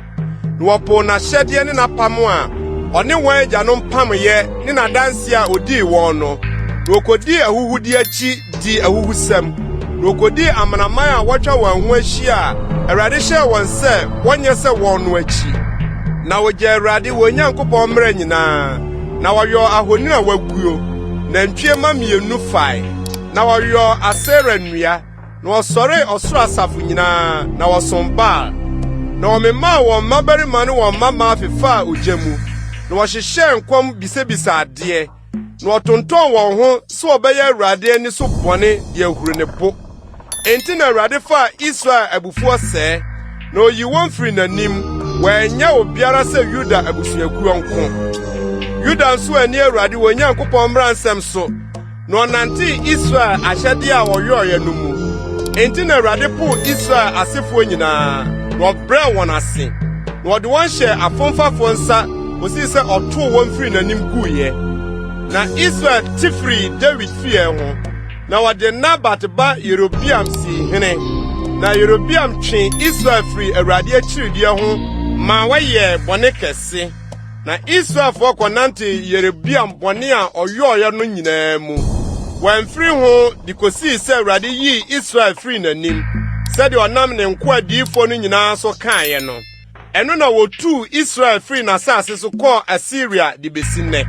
Na wɔpoo n'ahyɛdeɛ ne n'apam a ɔne wɔn agyanom pamyɛ ne n'adanse a odii wɔn no. Na okodii ahuhudi akyi di ahuhusɛm. Na okodii amanaman a wɔtwa wɔn ho ahyia a Awurade hyɛɛ wɔn sɛ wɔnyɛ sɛ wɔn no akyi. Na wɔgya Awurade wɔn Nyankopɔn mmara nyinaa. Na wɔyɔ ahoni a waguo. Nantwie ma mmienu fae. Na wɔyɔ Asera nnua. Na wɔsɔre ɔsoro asafo nyinaa. Na wɔsom Baal. Na wɔmema wɔn mmabarima ne wɔn mmabaa fefaa ogya mu. Na wɔhyehyɛ nkɔm bisabisa adeɛ. Na wɔtontɔn wɔn ho sɛ wɔbɛyɛ Awurade ani so bɔne de ahuru ne bo. Enti na Awurade faa Israel abufuo sɛɛ. Na oyi wɔn firi n'anim. Wɔanyɛ obiara sɛ Yuda abusuakuo nko. Yuda nso ani Awurade wɔn Nyankopɔn mmara nsɛm so. Na ɔnante Israel ahyɛdeɛ a wɔyɔɔyɛ no mu. Enti na Awurade poo Israel asefoɔ nyinaa. Na ɔbrɛ wɔn ase. Na ɔde wɔn hyɛ afomfafoɔ nsa kosii sɛ ɔtoo wɔn firi n'anim guiɛ. Na Israel tifiri David fie ho. Na wɔde Nabat ba Yerobiam sii hene. Na Yerobiam twe Israel firi Awurade akyirideɛ ho ma wɔyɛ bɔne kɛse. Na Israelfoɔ kɔnante Yerobiam bɔne a ɔyɔɔyɛ no nyinaa mu. Wɔamfiri ho de kosii sɛ Awurade yii Israel firi n'anim. Sɛdeɛ ɔnam ne nkoa diifo no nyinaa so kaeɛ no. Ɛno na wotuu Israel firi n'asase so kɔɔ Asiria de besi nnɛ.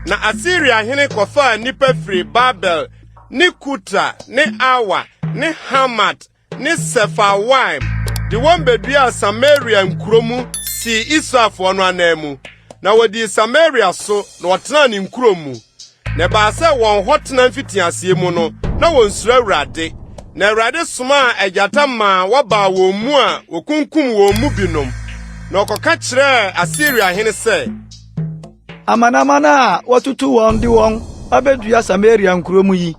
Na Asiria hene kɔfaa nnipa firi Babel, ne Kuta, ne Awa, ne Hamat, ne Sefarwaim, de wɔn beduaa Samaria nkuro mu sii Israelfoɔ no anan mu. Na wɔdi Samaria so na wɔtenaa ne nkuro mu. Na ɛbaa sɛ wɔn hɔ tena mfitiaseɛ mu no, na wɔnsuro Awurade. Na Awurade soma a agyata maa wɔbaa wɔn mu a wɔkunkum wɔn mu binom. Na ɔkɔka kyerɛɛ Asiria hene sɛ amanamana a wɔtutu wɔn de wɔn abedua Samaria nkuro mu yi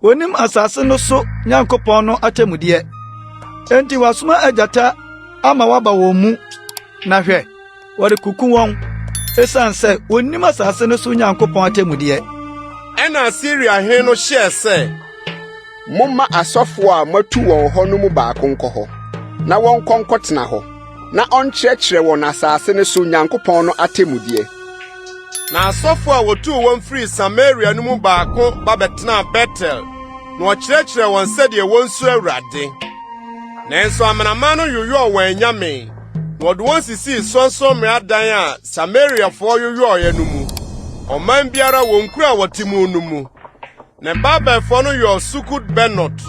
Wonim asase no so Nyankopɔn no atemudeɛ. Enti wasoma agyata ama waba wɔn mu. Na hwɛ, wɔde kuku wɔn. Esan sɛ wonim asase no so Nyankopɔn atemudeɛ. Ɛna Asiria hene no hyɛɛ sɛ, momma asɔfo a matu wɔn hɔ no mu baako nkɔ hɔ, na wɔnkɔ nkɔtena hɔ, na ɔnkyerɛkyerɛ wɔn asase no so Nyankopɔn no atemudeɛ. Na asɔfo a wotuu wɔn firi Samaria no mu baako ba bɛtena Betel, na ɔkyerɛkyerɛ wɔn sɛdeɛ wɔnsu Awurade. Nanso amanaman no yoyɔɔ wɔn anyame, na ɔde wɔn sisii sɔnsɔnmmea adan a Samariafoɔ yoyɔɔeɛ no mu. Ɔman biara wɔn nkuro a wɔte mu no mu. Na Babelfoɔ no yɔ Sukut Benot,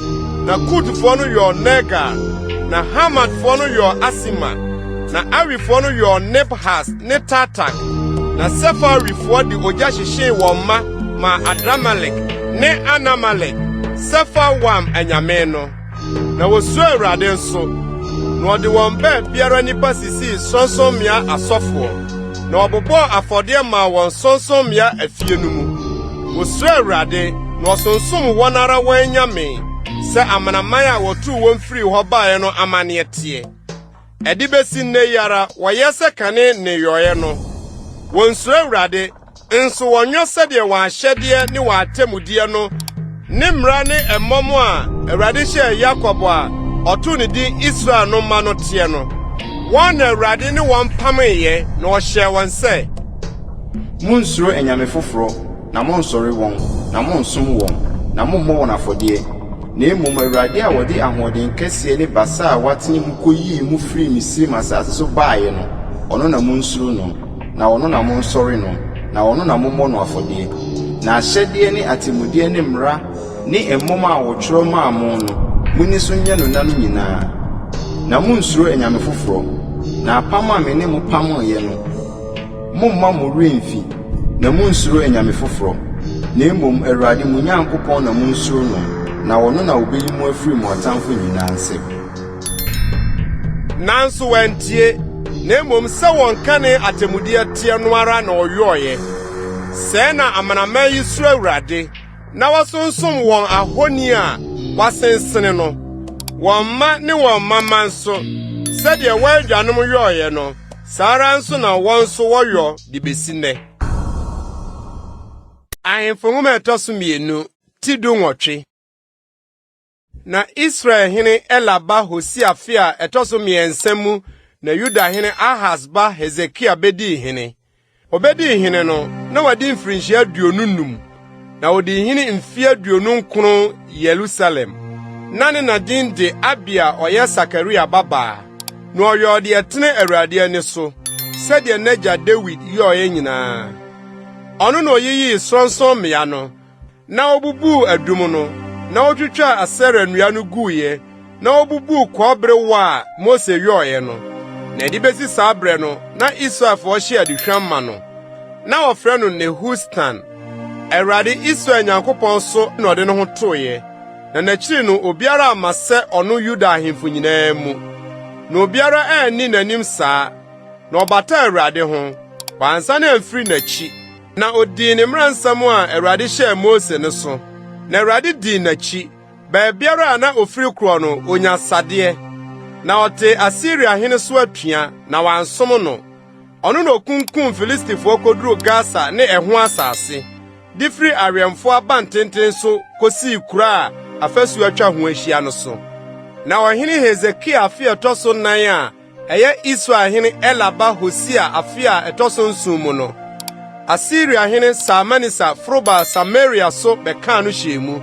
na Kutfoɔ no yɔ Negar, na Hamatfoɔ no yɔ Asima, na Awifoɔ no yɔ Nebhas ne Tatak, na Sefarifoɔ de ogya hyehyee wɔn ma Adramelek ne Anamelek, Sefarwam anyame no. Na wosuo Awurade nso, na ɔde wɔn bɛɛ biara nipa sisii sɔnsɔnmmea asɔfoɔ, na ɔbobɔɔ afɔdeɛ maa wɔn sɔnsɔnmmea afie no mu. Wosuo Awurade, na ɔsonsom wɔn ara wɔn anyame, sɛ amanaman a wɔtuu wɔn firi hɔ baeɛ no amanneɛ teɛ. Ɛde besi nnɛ yi ara wɔyɛ sɛ kane ne yɔeɛ no. Wɔnsuro Awurade, nso wɔnyɛ sɛdeɛ wɔn ahyɛdeɛ ne wɔn atemudeɛ no, ne mmara ne ɛmmɔm a Awurade hyɛɛ Yakob a ɔtoo ne din Israel no ma no teɛ no. Wɔn na Awurade ne wɔn pameeɛ, na ɔhyɛɛ wɔn sɛ, Munnsuro anyame foforo, na monnsɔre wɔn, na monsom wɔn, na mommɔ wɔn afɔdeɛ. Na mmom Awurade a wɔde ahoɔden kɛseɛ ne basa a watene mu kɔyii mu firi Misraim asase so baeɛ no, ɔno na munnsuro no, na ɔno na monnsɔre no, na ɔno na mommɔ no afɔdeɛ. Na ahyɛdeɛ ne atemudeɛ ne mmara ne mmom a wɔtwerɛ maa mo no, munni so nyɛ no na no nyinaa. Na munnsuro anyame foforo, na apam a me ne mo pamoeɛ no, momma mo remfi, na munnsuro anyame foforo. Na mmom Awurade mo Nyankopɔn na munnsuro no, na ɔno na obeyi mo afiri mo atamfo nyinaa nsam. Nanso wɔantie, na mmom sɛ wɔn kane atemudeɛ teɛ no ara na ɔyɔɔeɛ. Sɛɛ na amanaman yi suro Awurade, na wɔsonsom wɔn ahoni a wɔasensene no. Wɔn mma ne wɔn mama nso, sɛdeɛ wɔn agyanom yɔɔeɛ no, saa ara nso na wɔn nso wɔyɔ de besi nnɛ. Ahemfo nhoma ɛtɔ so 2 ti 18. Na Israel hene Ela ba Hosea fe a ɛtɔ so 3 mu, na Yuda hene Ahas ba Hezekia bedii hene. Obedii hene no, na wadi mfirinhyia 25, na odi hene mfie 29 Yerusalem. Na ne nadin de Abia ɔyɛ Sakaria babaa, na ɔyɛ ɔde ɛtene Awurade ani so, sɛdeɛ n'agya David yɔɔeɛ nyinaa. Ɔno na oyiyi sɔnsɔnmmea no, na obubuu adum no, na otwitwa asera nnua no guiɛ, na obubuu kɔbere wɔ a Mose yɔɔeɛ no. Na ɛde besi saa brɛ no, na Israelfoɔ hye aduhwam ma no. Na wɔfrɛ no Nehustan. Awurade Israel Nyankopɔn so na ɔde no ho toeɛ. Na n'akyiri no obiara ama sɛ ɔno Yuda ahemfo nyinaa mu. Na obiara anni n'anim saa, na ɔbata Awurade ho, wansa na amfiri n'akyi. Na odii ne mmaransɛm a Awurade hyɛɛ Mose no so. Na Awurade dii n'akyi, baabiara a na ofiri korɔ no onya sadeɛ. Na ɔte Asiria hene so atua, na wansom no. Ɔno na okunkum Filistifoɔ koduru Gaza ne ɛho asase. Difiri awɛmfo abantenten so kosii kura a afasu atwa ho ahyia no so. Na ɔhene Hezekia afe ɛtɔ so 9 a ɛyɛ Israel hene Ela ba Hosea afe a ɛtɔ so 9 mu no. Asiria hene Salmanisa foroba Samaria so bɛkaa no hyɛ mu.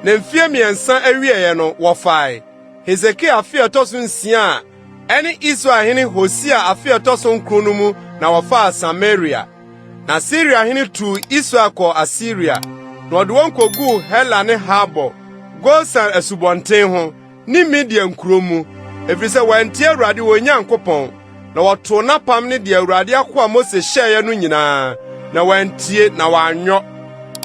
Na mfie 3 awieɛ no wɔfae. Hezekia afe ɛtɔ so 9 a ɛne Israel hene Hosea afe ɛtɔ so 9 no mu na wɔfaa Samaria. Na Asiria hene tu Israel kɔ Asiria, na ɔde wɔn koguu Hela ne Habor, Gosan asubɔnten ho, ne Midian kuro mu, efisɛ wɔantie Awurade wɔn Nyankopɔn, na wɔtoo n'apam ne deɛ Awurade akoa Mose hyɛeɛ no nyinaa, na wɔantie na wɔanyɔ.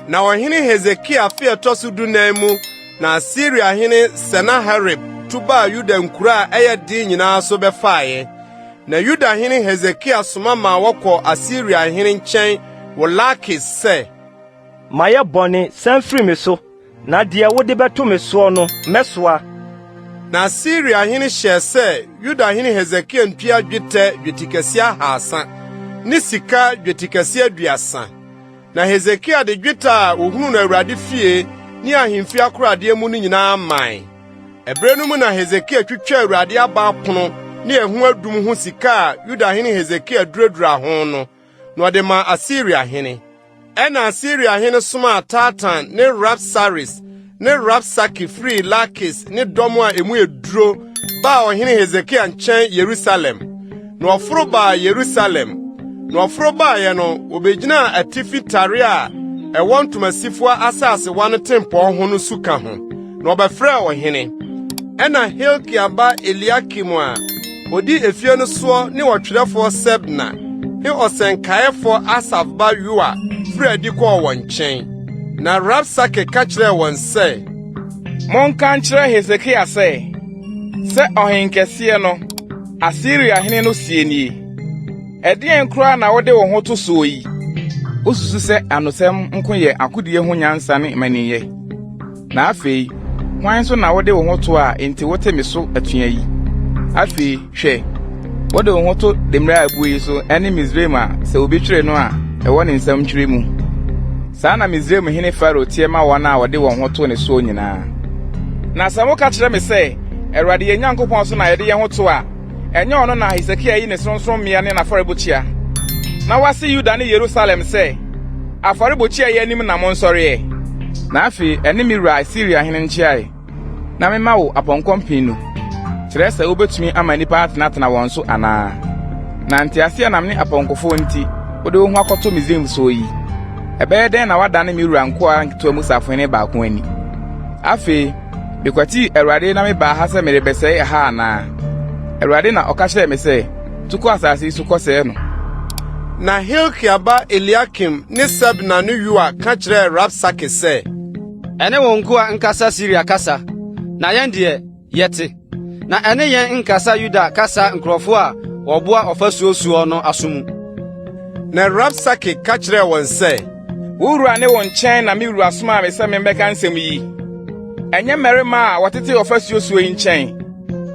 Na ɔhene Hezekia afe ɛtɔ so 14 mu, na Asiria hene Senaherib tu baa Yuda nkuro a ɛyɛ den nyinaa so bɛfaeɛ. Na Yuda hene Hezekia soma ma wɔkɔ Asiria hene nkyɛn wɔ Lakis sɛ, Mayɛ bɔne san firi me so, na deɛ wode bɛto me soɔ no mɛsoa. Na Asiria hene hyɛ sɛ Yuda hene Hesekia ntua dwetɛ dwetikɛse 300 ne sika dwetikɛse 30. Na Hesekia de dwetɛ a ohunu no Awurade fie ne ahemfi akorade mu no nyinaa man. Ɛbrɛ no mu na Hesekia twitwa Awurade aba apono ne ɛho adum ho sika a Yuda hene Hesekia duradura ho no, na ɔde ma Asiria hene. Ɛna Asiria hene soma Tartan ne Rapsaris ne Rapsaki firi Lakis ne dɔm a emu eduro ba ɔhene Hesekia nkyɛn Yerusalem. Na ɔforo ba Yerusalem. Na ɔforo ba yɛ no, obegyina atifi tare a ɛwɔ ntomasifo asase wa no tempɔ ho no suka ho. Na ɔbɛfrɛ ɔhene. Ɛna Hilkia ba Eliakim a odi efie no soɔ ne ɔtwerɛfo Sebna ne ɔsɛnkaefo Asaf ba Yoa firi adi kɔɔ wɔn nkyɛn. Na Rapsake ka kyerɛɛ wɔn sɛ, monka nkyerɛ Hesekia sɛ ɔhenkɛseɛ no, Asiria hene no sie nie. Ɛdeɛn koraa na wode wo ho to so yi? Osusu sɛ anosɛm nko yɛ akodie ho nyansa ne maniyɛ. Na afei, hwan so na wode wo ho to a enti wote me so atua yi? Afei, hwɛ, wode wo ho to demmerɛ abuo yi so ɛne Misraim a sɛ obi twere no a ɛwɔ ne nsɛm twere mu. Saa na Misraim hene Faro tie ma wɔn a wɔde wɔn ho to ne so nyinaa. Na sɛ moka kyerɛ me sɛ Awurade yɛn Nyankopɔn so na yɛde yɛn ho to a, ɛnyɛ ɔno na Hesekia yi ne sonsonmmea ne n'afɔrebɔkyia. Na wase Yuda ne Yerusalem sɛ, afɔrebɔkyia yɛ anim na monsɔreɛ. Na afei ɛne me wura Asiria hene nkyiae. Na mema wo apɔnkɔ mpenu no. Kyerɛ sɛ wobɛtumi ama nnipa atenatena wɔn so anaa. Na nteaseɛ nam ne apɔnkɔfo nti, wode wo ho akɔto Misraim so yi. Ɛbɛyɛ dɛn na wadane me wura nkoa nketewa mu safohene baako ani. Afei, mekwati Awurade na mebaa ha sɛ merebɛsɛe ɛha anaa. Awurade na ɔka kyerɛ me sɛ, tukɔ asase yi so kɔsɛe no. Na Hilkia ba Eliakim ne Sebna ne Yoa ka kyerɛɛ Rapsake sɛ, ɛne wɔn nkoa nkasa Siria kasa, na yɛn deɛ yɛte. Na ɛne yɛn nkasa Yuda kasa nkurɔfo a wɔboa ɔfasuo soɔ no aso mu. Na Rapsake ka kyerɛɛ wɔn sɛ, wo wura ne wo nkyɛn na me wura somaa me sɛ membɛka nsɛm yi. Ɛnyɛ mmarima a wɔtete ɔfasuo soɔ yi nkyɛn.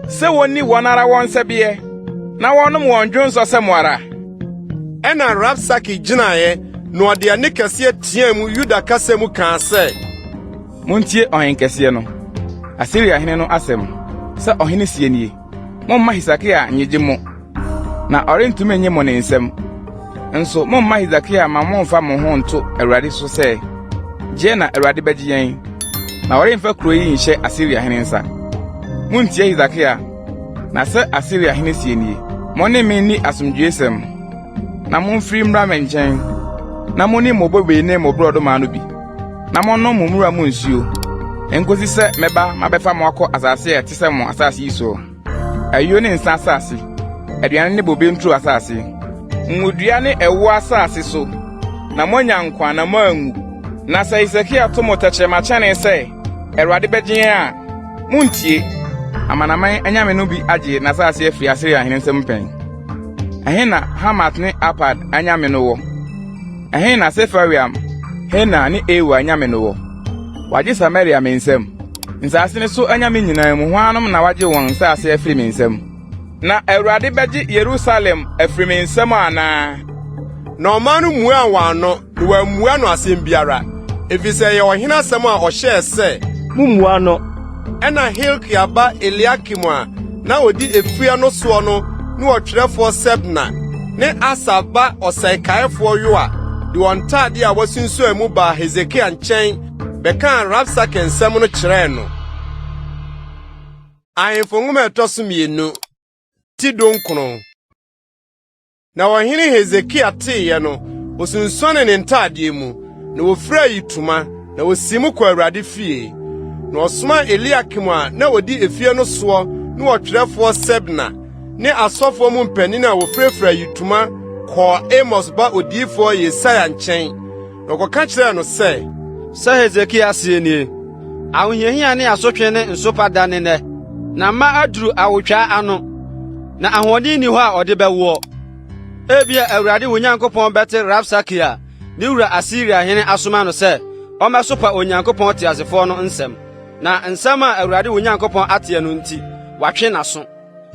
Sɛ wonni wɔn ara wɔn nsɛbeɛ, na wɔnom wɔn dwonsɔ sɛ mo ara. Ɛna Rapsake gyinaeɛ na ɔde ane kɛseɛ teɛ mu Yuda kasa mu kaa sɛ, montie ɔhenkɛseɛ no, Asiria hene no asɛm, sɛ ɔhene sie nie, momma Hesekia nyegye mo, na ɔrentumi nye mo ne nsɛm. Nso momma Hesekia ma momfa mo ho nto Awurade so sɛ, gye na Awurade bɛgye yɛn, na ɔremfa kuro yi nhyɛ Asiria hene nsa. Muntie Hesekia, na sɛ Asiria hene sie nie, mo ne me ni asomdwoesɛm, na momfiri mmra me nkyɛn, na mo ne mo bobe ne mo brɔdoma no bi, na mo no mo mmura mo nsuo, enkosi sɛ mɛba mabɛfa mo akɔ asase a ɛte sɛ mo asase yi so. Ayuo ne nsa asase, aduane ne bobe nturo asase, ngudua ne ɛwo asase so, na moanya nkwa na moangu. Na sɛ Hesekia to mo tɛkyerɛma kyɛne sɛ Awurade bɛgye yɛn a, muntie. Amanaman anyame no bi agye n'asase afiri Asiria hene nsɛm pɛn. Ɛhe na Hamat ne Apad anyame no wɔ? Ɛhe na Sefariam, Hena ne Ewa anyame no wɔ? Wagye Samaria me nsɛm. Nsase ne so anyame nyinaa mu hwanom na wagye wɔn nsase afiri me nsɛm. Na Awurade bɛgye Yerusalem afiri me nsɛm anaa? Na ɔman no mmua wɔn ano na wɔammua no asɛm biara, efisɛ yɛ ɔhene asɛm a ɔhyɛɛ sɛ, mummua no. Ɛna Hilkia ba Eliakim a na odi efie no soɔ no ne ɔtwerɛfoɔ Sebna ne Asaf ba ɔsɛnkaefoɔ Yoa de wɔn ntade a wɔasunsuan mu baa Hesekia nkyɛn bɛkaa Rapsake nsɛm no kyerɛɛ no. Ahemfo nwoma ɛtɔ so 2 ti 9. Na ɔhene Hesekia teeɛ no, osunsuane ne ntade mu, na wofira yituma, na wosim kɔ Awurade fie. Na ɔsoma Eliakim a na odi efie no soɔ ne ɔtwerɛfoɔ Sebna ne asɔfoɔ mu mpanin a wofirafira yituma kɔɔ Amos ba odiyifoɔ Yesaia nkyɛn. Na ɔkɔka kyerɛɛ no sɛ Hesekia sie nie, ahohiahia ne asotwe ne nsopa da ne nɛ, na mma aduru awotwa ano, na ahoɔden ni hɔ a ɔde bɛwoɔ. Ebia Awurade wo Nyankopɔn bɛte Rapsake a ne wura Asiria hene asoma no sɛ ɔmɛsopa Onyankopɔn teasefoɔ no nsɛm, na nsɛm a Awurade Onyankopɔn ateɛ no nti watwe n'aso.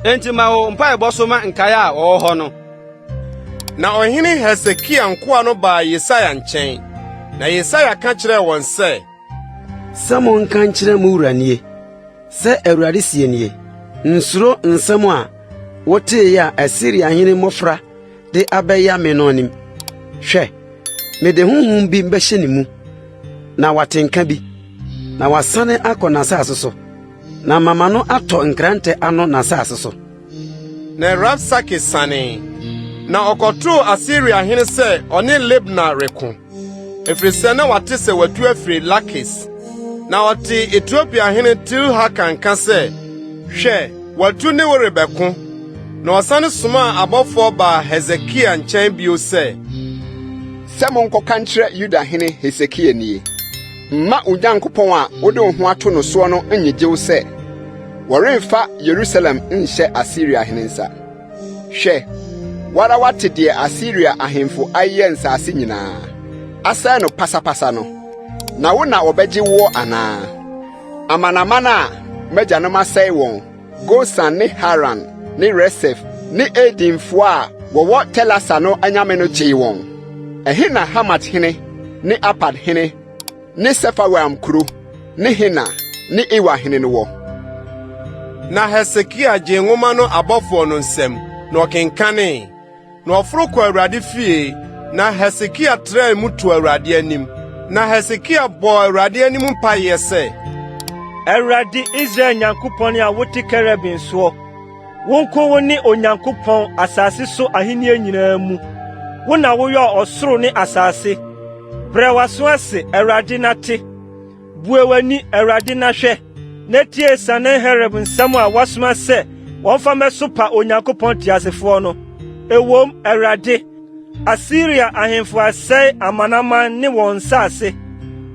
Enti ma wo mpaebɔ so ma nkae a wɔwɔ hɔ no. Na ɔhene Hesekia nkoa no baa Yesaia nkyɛn, na Yesaia ka kyerɛɛ wɔn sɛ, sɛ monka nkyerɛ mo wura nie, sɛ Awurade sie nie, nsuro nsɛm a wotee a Asiriahene mmɔfra de abɛya me no anim. Hwɛ, mede honhom bi bɛhyɛ ne mu, na watenka bi, na wasane akɔ n'asase so, na mama no atɔ nkrante ano n'asase so. Na Rabsake sane, na ɔkɔtoo Asiriahene sɛ ɔne Libna reko, ɛfiri sɛ na wate sɛ watu afiri Lakis. Na ɔte Etiopiahene Tirhaka ka sɛ, hwɛ, watu ne wo rebɛko. Na ɔsane soma abɔfoɔ baa Hesekia nkyɛn bio sɛ, sɛ monkɔka nkyerɛ Yudahene Hesekia nie, mma Onyankopɔn a wode wo ho ato no soɔ no nyegyew sɛ wɔremfa Yerusalem nhyɛ Asiriahene nsa. Hwɛ, wara wate deɛ Asiria ahemfo ayɛ nsase nyinaa, asɛe no pasapasa no, na wo na wɔbɛgye wo anaa? Amanaman a magyanom asɛe wɔn, Gosan ne Haran ne Resef ne Edimfo a wɔwɔ Telasa no anyame no gyee wɔn. Ɛhe na Hamat hene ne Apad hene ne Sefawam kuro ne Hena ne Ewa hene no wɔ? Na Hesekia gye nwoma no abɔfoɔ no nsɛm, na ɔkenkanee, na ɔforo kɔ Awurade fie, na Hesekia trɛɛ mu to Awurade anim. Na Hesekia bɔɔ Awurade anim mpaeɛ sɛ, Awurade Israel Nyankopɔn a wote Kerubim soɔ, wonko wo ne Onyankopɔn asase so ahenni nyinaa mu. Wo na woyɛ ɔsoro ne asase. Brɛ w'aso ase, Awurade na te. Bue w'ani, Awurade na hwɛ. Na tie Sanaherib nsɛm a wasoma sɛ wɔmfa mɛsopa Onyankopɔn teasefoɔ no. Ewom, Awurade, Asiria ahemfo asɛe amanaman ne wɔn nsase,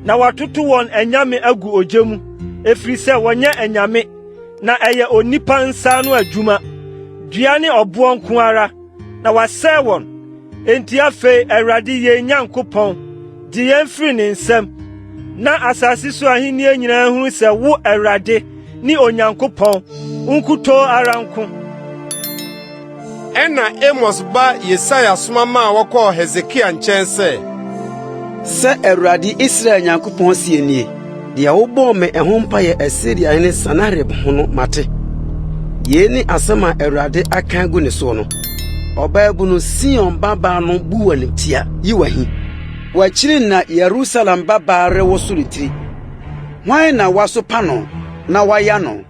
na watoto wɔn anyame agu ogye mu, efiri sɛ wɔnyɛ anyame, na ɛyɛ onipa nsa no adwuma. Dua ne ɔboɔ nko ara, na wasɛe wɔn. Enti afei, Awurade yɛn Nyankopɔn, di yɛn firi ne nsɛm, na asase so ahenni nyinaa hunu sɛ wo Awurade ne Onyankopɔn, nkutoo ara nko. Ɛna Amos ba Yesaia soma ma wɔkɔɔ Hesekia nkyɛn sɛ Awurade Israel Nyankopɔn sie nie, deɛ wobɔɔ me ɛho mpayɛ Asiriahene Sanaherib ho no mate. Yei ne asɛm a Awurade aka gu ne so no. Ɔbaabu no Sion babaa no bu wɔ ne tia, yi wahi. Wakyiri na Yerusalem babaa rewo so ne tiri. Hwan na wasopa no na waya no?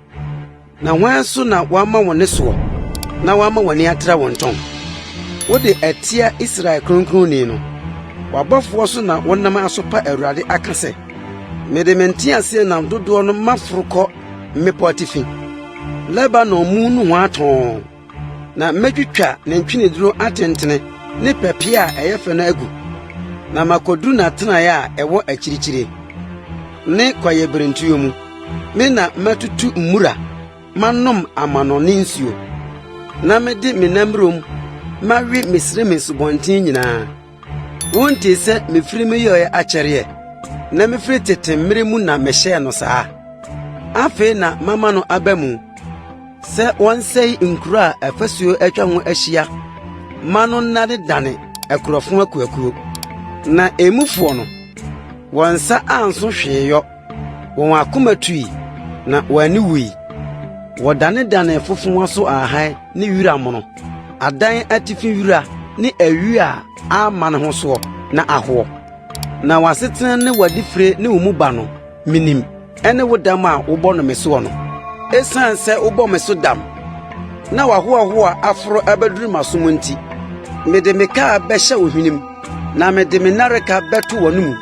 Na hwan so na wama wɔ ne soɔ, na wama w'ani atra wɔn tɔn? Wode atia Israel kronkronni no. Wabɔfoɔ so na wɔnam asopa Awurade aka sɛ, mede me nteaseɛ nam dodoɔ no maforo kɔ mmepɔ atifi. Lebanon mu no ho atɔn, na mɛtwitwa ne ntweneduro atentene ne pɛpɛ a ɛyɛ fɛ no agu, na makodu n'atenaeɛ a ɛwɔ akyirikyiri ne kwaye berentuo mu. Me na matutu mmura, manom amanɔne nsuo, na mede me namrom mawe Misraim subɔnten nyinaa. Wonte sɛ mefiri me yɔɛ akyɛreɛ, na mefiri tete mmere mu na mehyɛɛ no saa. Afei na mama no aba mu, sɛ wɔnsɛe nkuro a afasuo atwa ho ahyia, ma no nnade dane akurɔfo akuakuo. Na emufoɔ no, wɔn nsa anso hwee yɔ, wɔn akoma tui, na wɔani wui. Wɔdane fofonwa so ahae ne wura mono, adan atifi wura ne awi a ama ne ho soɔ na ahoɔ. Na wasetena ne wadifire ne wo mu ba no, minim, ɛne wo dam a wobɔ no me soɔ no. Esiane sɛ wobɔ me so dam, na wahoahoa aforo abɛduru maso mu nti, mede me kaa bɛhyɛ wo hwenem, na mede me nareka bɛto wɔ no mu,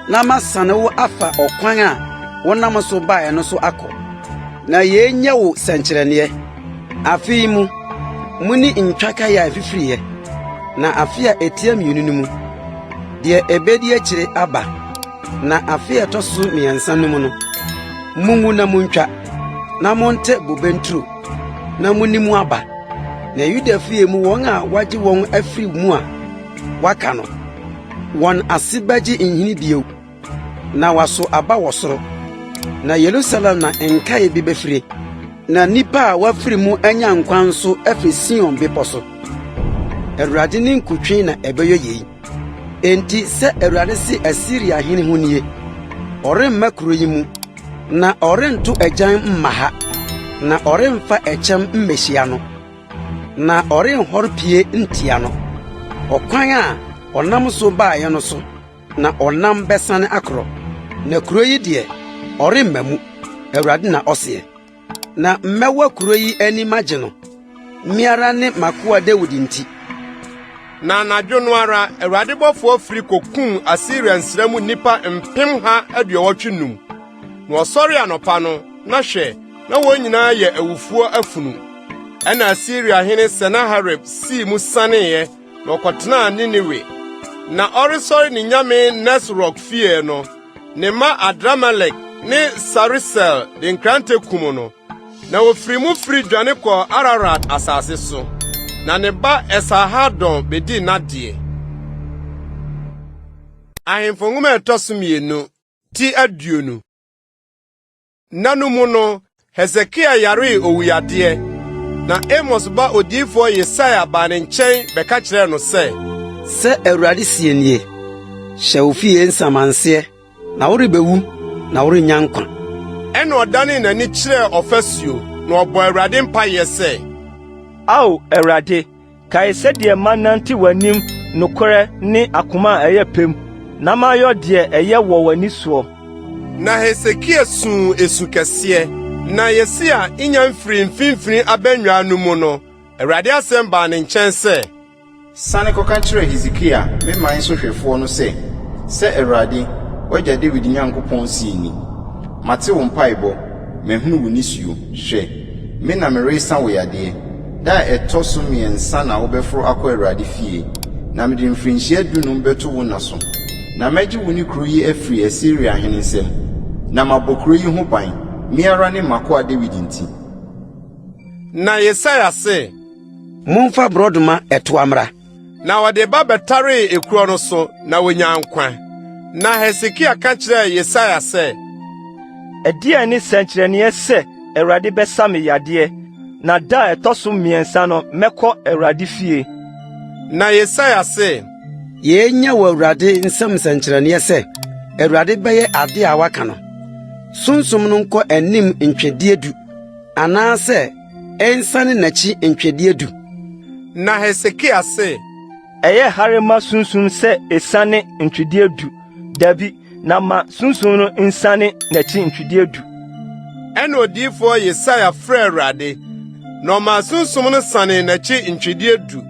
na masane wo afa ɔkwan a wonam so baeɛ no so akɔ. Na yei nyɛ wo sɛnkyerɛnneɛ. Afei mu, muni ntwakaeɛ a ɛfifiriɛ, na afe a ɛtia mmienu no mu, deɛ ɛbɛdi akyire aba, na afe a ɛtɔ so mmiɛnsa no mu no, mungu na muntwa, na monte bobenturo, na muni mu aba. Na Yuda fie mu wɔn a wagye wɔn afiri mu a waka no, wɔn ase bɛgye nhini bio, na waso aba wosoro na Yerusalem na enkae bi befire na nipa a wafiri mu anya nkwan so afiri Sion beposo Awurade ne nkutwe na ebeyo yi enti se Awurade si Asiria hene ho nie oremma kuro yi mu na orento agyan mmaha na oremfa echem mmehia no na orenhor pie ntia no okwan a onam so baaye no so na onam besane akro na kuro yi de oremmamu Awurade na ose na mmewa kuro yi ani magye no miara ne makoa David nti na anadwo ara Awurade bɔfo afiri kokum Assyrian nsramu nipa mpem ha aduɔwɔtwenum na ɔsɔre anopa no na hwɛ na wɔn nyinaa yɛ awufuo afunu ɛna Assyria hene Sennacherib sii mu saneyɛ na ɔkɔtena Niniwe na ɔresɔre ne nyame Nesrok fie no ne ma Adramelek ne Sarisel de nkrante kum no na ofiri mu firi dwane kɔ Ararat asase so na ne ba Esarhadon bedi nadie ahemfo nwoma ɛtɔsomienu ti aduonu nanu mu no Hezekia yare owuyade na Amos ba odifo Yesaia ba ne nkyɛn bɛka kyerɛ no sɛ Awurade sie nie hyɛ ofie nsamanse na worebewu na worenya nkwa ɛna ɔdane n'ani kyerɛ ɔfasuo na ɔbɔ Awurade mpayɛ sɛ Ao Awurade kae sɛdeɛ manante w'anim nokore ne akoma a ɛyɛ pem na mayɔ deɛ ɛyɛ wɔ w'ani soɔ na Hezekia suu esu kɛseɛ na Yesaia inya mfiri mfimfini abanwa no mu no Awurade asɛm ba ne nkyɛn sɛ sane kɔka kyerɛ Hezekia me man so hwɛfoɔ no sɛ Awurade wagya David Nyankopɔn siini mate wo mpaebɔ mahunu wo nisuo hwɛ me na meresa wo yadeɛ da ɛtɔ so miɛnsa na wobɛforo akɔ Awurade fie na mede mfirinhyia dunum bɛto wo na so na mɛgye wo ne kuro yi afiri Asiria hene nsam na mabɔ kuro yi ho ban miara ne makoa David nti na Yesaia se momfa brodoma ɛto amra na wɔde ba bɛtare ekuro no so na wonya nkwa na Hezekia ka kyerɛ Yesaia sɛ ɛdeɛ ne sɛnkyerɛnneɛ sɛ Awurade bɛsa me yadeɛ na da ɛtɔ so miɛnsa no mɛkɔ Awurade fie na Yesaia se yenya wɔ Awurade nsɛm sɛnkyerɛnneɛ sɛ Awurade bɛyɛ ade a waka no sunsum no nkɔ anim ntwɛdeɛ du anaasɛ ɛnsane n'akyi ntwɛdeɛ du na Hezekia se ɛyɛ harema sunsum sɛ esane ntwɛdeɛ du dabi na ma sunsum no nsane n'akyi ntwɛdeɛ du ɛna odifo Yesaia frɛ Awurade na ɔma sunsum no sane n'akyi ntwɛdeɛ du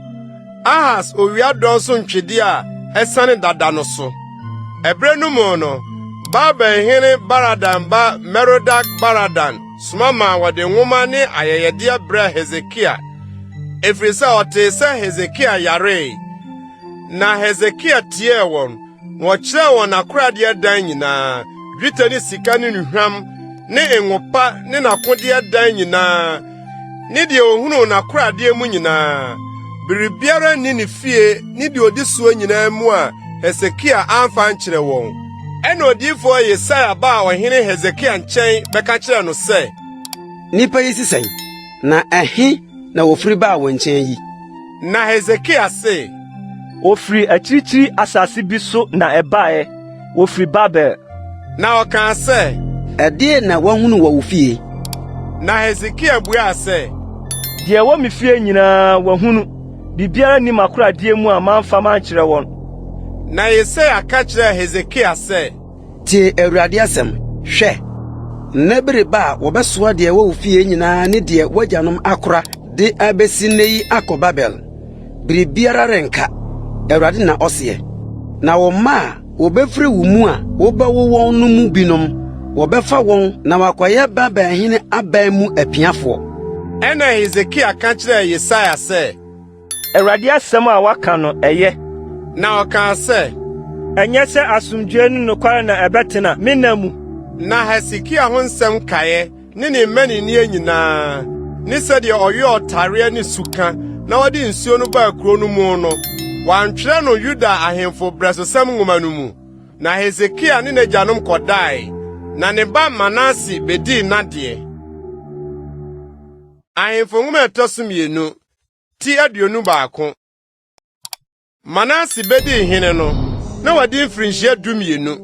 Ahas owia dɔn so ntwɛdeɛ a ɛsane dada no so ɛbrɛ no mu no Babel hene Baradan ba Merodak Baradan soma ma wɔde nwoma ne ayɛyɛdeɛ brɛ Hezekia efiri sɛ ɔte sɛ Hezekia yare na Hezekia tie wɔn wɔkyerɛ wɔn akoradeɛ dan nyinaa dwetɛ ne sika ne nnuhwam ne ngopa ne nakodeɛ dan nyinaa ne deɛ ohunu n'akoradeɛ mu nyinaa biribiara ni ne fie ne deɛ odi soɔ nyinaa mu a Hezekia amfa nkyerɛ wɔn ɛna odifo Yesaia ba ɔhene Hezekia nkyɛn bɛka kyerɛ no sɛ nipa yi sisɛn na ɛhe na wofiri ba wɔn nkyɛn yi na Hezekia se ofiri akyirikyiri asase bi so na ɛbae ofiri Babel na ɔka sɛ ɛdeɛ na wahunu wɔ wo fie na Hezekia buaa sɛ deɛ wɔ me fie nyinaa wahunu bibiara ni makoradeɛ mu a mamfa mankyerɛ wɔn na Yesaia ka kyerɛ Hezekia sɛ tie Awurade asɛm hwɛ nna bere ba a wɔbɛsoa deɛ wɔ wo fie nyinaa ne deɛ wagyanom akora de abesi nne yi akɔ Babel biribiara renka Awurade na ɔseɛ na wo ma a wɔbɛfiri wo mu a wobɛwo wɔn no mu binom wɔbɛfa wɔn na wakɔyɛ Babel hene aban mu apiafoɔ ɛna Hezekia ka kyerɛ Yesaia sɛ Awurade asɛm a waka no ɛyɛ na ɔka sɛ ɛnyɛ sɛ asomdwoe no nokware na ɛbɛtena me na mu na Hezekia ho nsɛm kaeɛ ne ne mmaniniɛ nyinaa ne sɛdeɛ ɔyɛ ɔtareɛ ne suka na wɔde nsuo no baa kuro no mu no wantwerɛ no Yuda ahemfo brɛsosɛm nwoma no mu na Hezekia ne n'agyanom kɔdae, na ne ba Manase bedii n'ade. Ahemfo nwoma ɛtɔ so mmienu, ti aduonu baako. Manase bedii hene no, na wɔde mfirinhyia 12,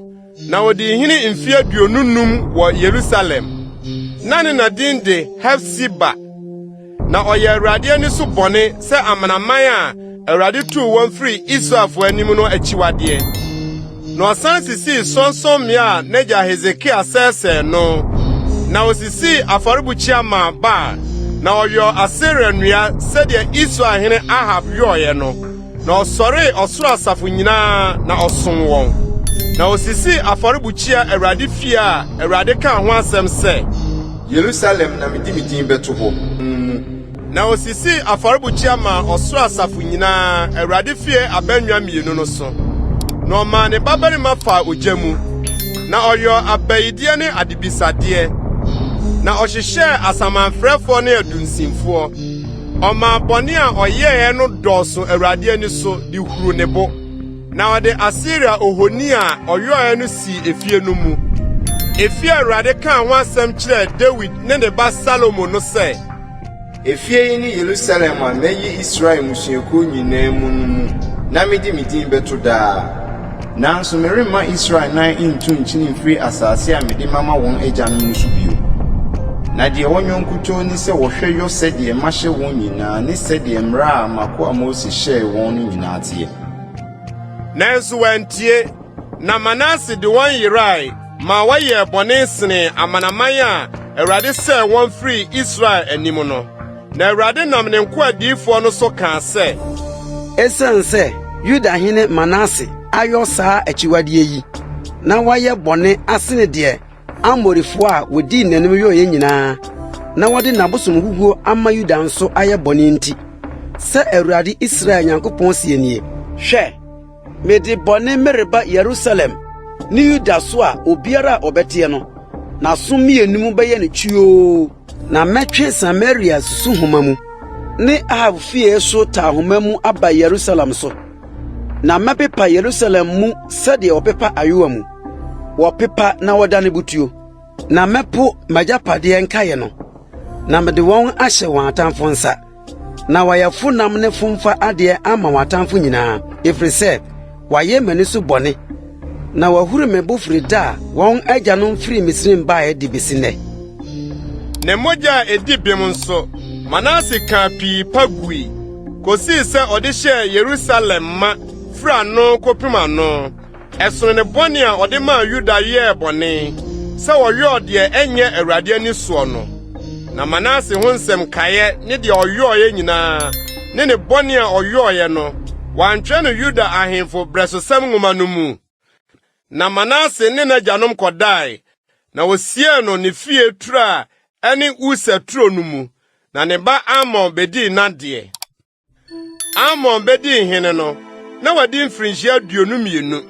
na wɔde hene mfe 25 wɔ Yerusalem. Na ne nadin de Hefsiba, na ɔyɛ Awurade ani so bɔne sɛ amanaman a Awurade tuu wɔn firi Israelfo anim no akyiwadeɛ. Na ɔsan sisii sɔnsɔnmmea a n'agya Hezekia sɛesɛe no, na osisii afɔrebukyia maa Baal, na ɔyɔɔ Asera nnua sɛdeɛ Israel hene Ahab yɔɔeɛ no, na ɔsɔree ɔsoro asafo nyinaa na ɔsom wɔn. Na osisii afɔrebukyia Awurade fie a Awurade kaa ho asɛm sɛ, Yerusalem na medi me din bɛto hɔ. Na osisi afɔrebukyia ma ɔsoro asafo nyinaa Awurade fie abannwa 2 no so. Na ɔmaa ne babarima fa ogya mu, na ɔyɔ abayidie ne adebisadeɛ, na ɔhyehyɛɛ asamanfrɛfoɔ ne adunsimfoɔ. Ɔmaa bɔne a ɔyɛɛ no dɔɔso Awurade ani so de huru ne bo, na ɔde Asiria ohoni a ɔyɔɛ no si efie no mu. Efie Awurade kaa ho asɛm kyerɛɛ David ne ne ba Salomo no sɛ, Efie yi ni Yerusalem a meyi Israel musuakuo nyinaa mu no mu, na medi me din bɛto daa. Nanso meremma Israel nan ntu nkyini mfiri asase a mede mama wɔn agyanom no so bio. Na deɛ wɔnyɔnkuto ni sɛ wɔhwɛ yɔ sɛdeɛ mahyɛ wɔn nyinaa ne sɛdeɛ mmara a makoa Mose hyɛɛ wɔn no nyinaa teɛ. Nanso wɔantie, na Manase de wɔn yerae, ma wɔyɛ bɔne sene amanaman a Awurade sɛe wɔn firi Israel anim no. Na Awurade nam ne nkoadiyifoɔ no so kaa sɛ, Esiane sɛ Yuda hene Manase ayɔ saa akyiwadeɛ yi, na wayɛ bɔne asene deɛ Amorifoɔ a wodii n'anim yɛɔyɛ nyinaa, na wɔde n'abosom huhuo ama Yuda nso ayɛ bɔne nti, sɛ Awurade Israel Nyankopɔn sie nie, hwɛ, mede bɔne mereba Yerusalem ne Yuda so a obiara a ɔbɛteɛ no, na so 2 bɛyɛ ne twio, na mɛtwe Samaria susu homa mu, ne Ahab fie so taa homa mu aba Yerusalem so, na mɛpepa Yerusalem mu sɛdeɛ ɔpepa ayowa mu, wɔpepa na wɔda ne butuo, na mɛpo magyapadeɛ nkaeɛ no, na mede wɔn ahyɛ wɔn atamfo nsa, na wɔyɛ fonam ne fomfa adeɛ ama wɔn atamfo nyinaa, ɛfiri sɛ wɔayɛ m'ani so bɔne, na wɔahuru me bo firi da a wɔn agyanom firi Misraim baeɛ de besi nnɛ. Ne mogya a edi bem nso, Manase kaa pii pa gui, kosii sɛ ɔde hyɛɛ Yerusalem ma firi ano kɔpem ano. Ɛsono ne bɔne a ɔde maa Yuda yɛɛ bɔne, sɛ wɔyɔɔ deɛ ɛnyɛ Awurade ani soɔ no. Na Manase ho nsɛm kaeɛ ne deɛ ɔyɔɔyɛ nyinaa, ne ne bɔne a ɔyɔɔyɛ no, wɔantwerɛ no Yuda ahemfo brɛsosɛm nwoma no mu. Na Manase ne n'agyanom kɔdae, na wosiee no ne fie turo a ɛne Usa turo no mu, na ne ba Amon bedii n'adeɛ. Amon bedii hene no, na wɔde mfirinhyia 22,